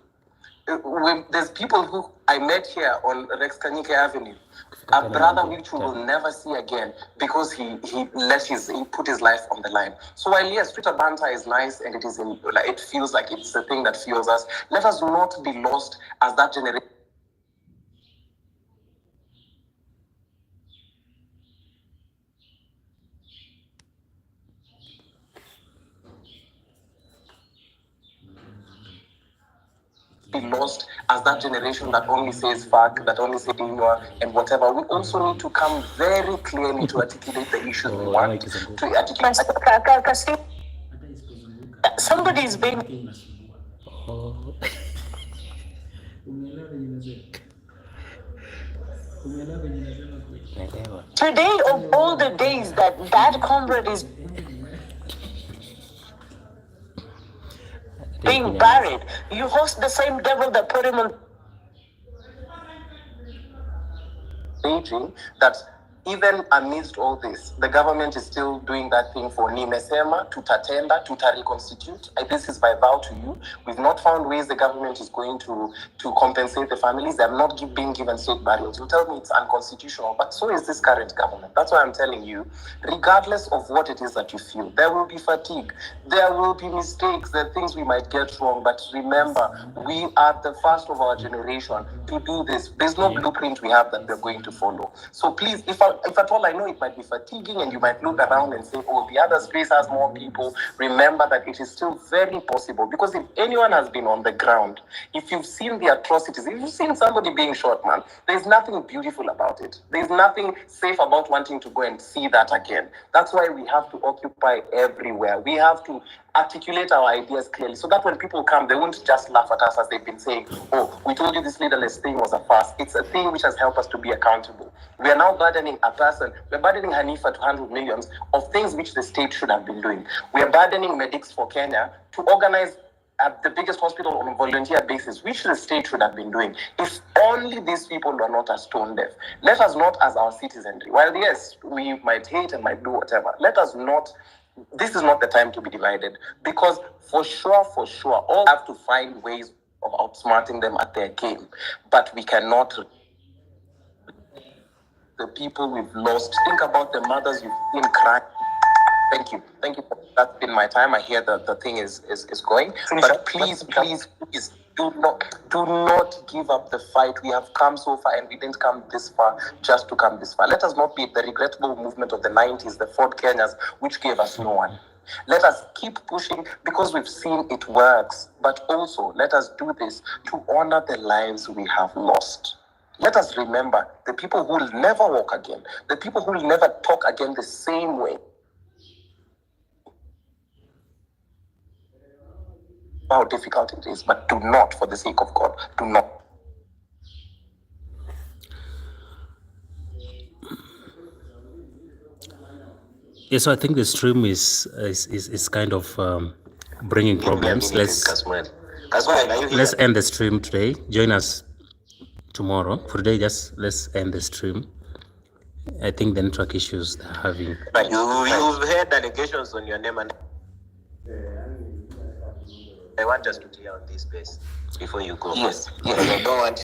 [SPEAKER 22] There's people who I met here on Rex Kanyike Avenue, a brother which we will never see again because he put his life on the line. So while yes, Twitter banter is nice and it feels like it's the thing that fuels us, let us not be lost as that generation. Be lost as that generation that only says fuck, that only says ignore and whatever. We also need to come very clearly to articulate the issues we want to articulate.
[SPEAKER 15] Somebody is being. Today of all the days that comrade is being buried, you host the same devil that put him on.
[SPEAKER 22] That even amidst all this, the government is still doing that thing for Nimesema, tutatenda, tutariconstitute. This is by vow to you. We've not found ways the government is going to compensate the families. They have not been given state burials. You tell me it's unconstitutional, but so is this current government. That's why I'm telling you, regardless of what it is that you feel, there will be fatigue, there will be mistakes, there are things we might get wrong, but remember, we are the first of our generation to do this. There's no blueprint we have that we're going to follow. So please, if at all, I know it might be fatiguing and you might look around and say, oh, the other space has more people. Remember that it is still very possible, because if anyone has been on the ground, if you've seen the atrocities, if you've seen somebody being shot, man, there's nothing beautiful about it. There's nothing safe about wanting to go and see that again. That's why we have to occupy everywhere. We have to articulate our ideas clearly so that when people come, they won't just laugh at us as they've been saying, oh, we told you this leaderless thing was a farce. It's a thing which has helped us to be accountable. We are now burdening a person. We're burdening Hanifa to handle millions of things which the state should have been doing. We are burdening medics for Kenya to organize at the biggest hospital on a volunteer basis, which the state should have been doing. If only these people were not as stone deaf. Let us not, as our citizenry, while yes, we might hate and might do whatever, let us not, this is not the time to be divided, because for sure, all have to find ways of outsmarting them at their game. But we cannot, the people we've lost, think about the mothers you've seen cry. Thank you. That's been my time. I hear that the thing is going. But please, do not give up the fight. We have come so far, and we didn't come this far just to come this far. Let us not be the regrettable movement of the 90s, the Ford Kenyas, which gave us no one. Let us keep pushing because we've seen it works. But also, let us do this to honor the lives we have lost. Let us remember the people who will never walk again, the people who will never talk again the same way. How difficult it is, but do not, for the sake of God, do not.
[SPEAKER 13] Yeah, so I think the stream is kind of bringing problems. Let's end the stream today. Join us tomorrow. For today, just let's end the stream. I think the network issues they're having.
[SPEAKER 22] You've heard allegations on your name and
[SPEAKER 2] I want us to clear on this space before you go.
[SPEAKER 20] Yes, yes. I don't want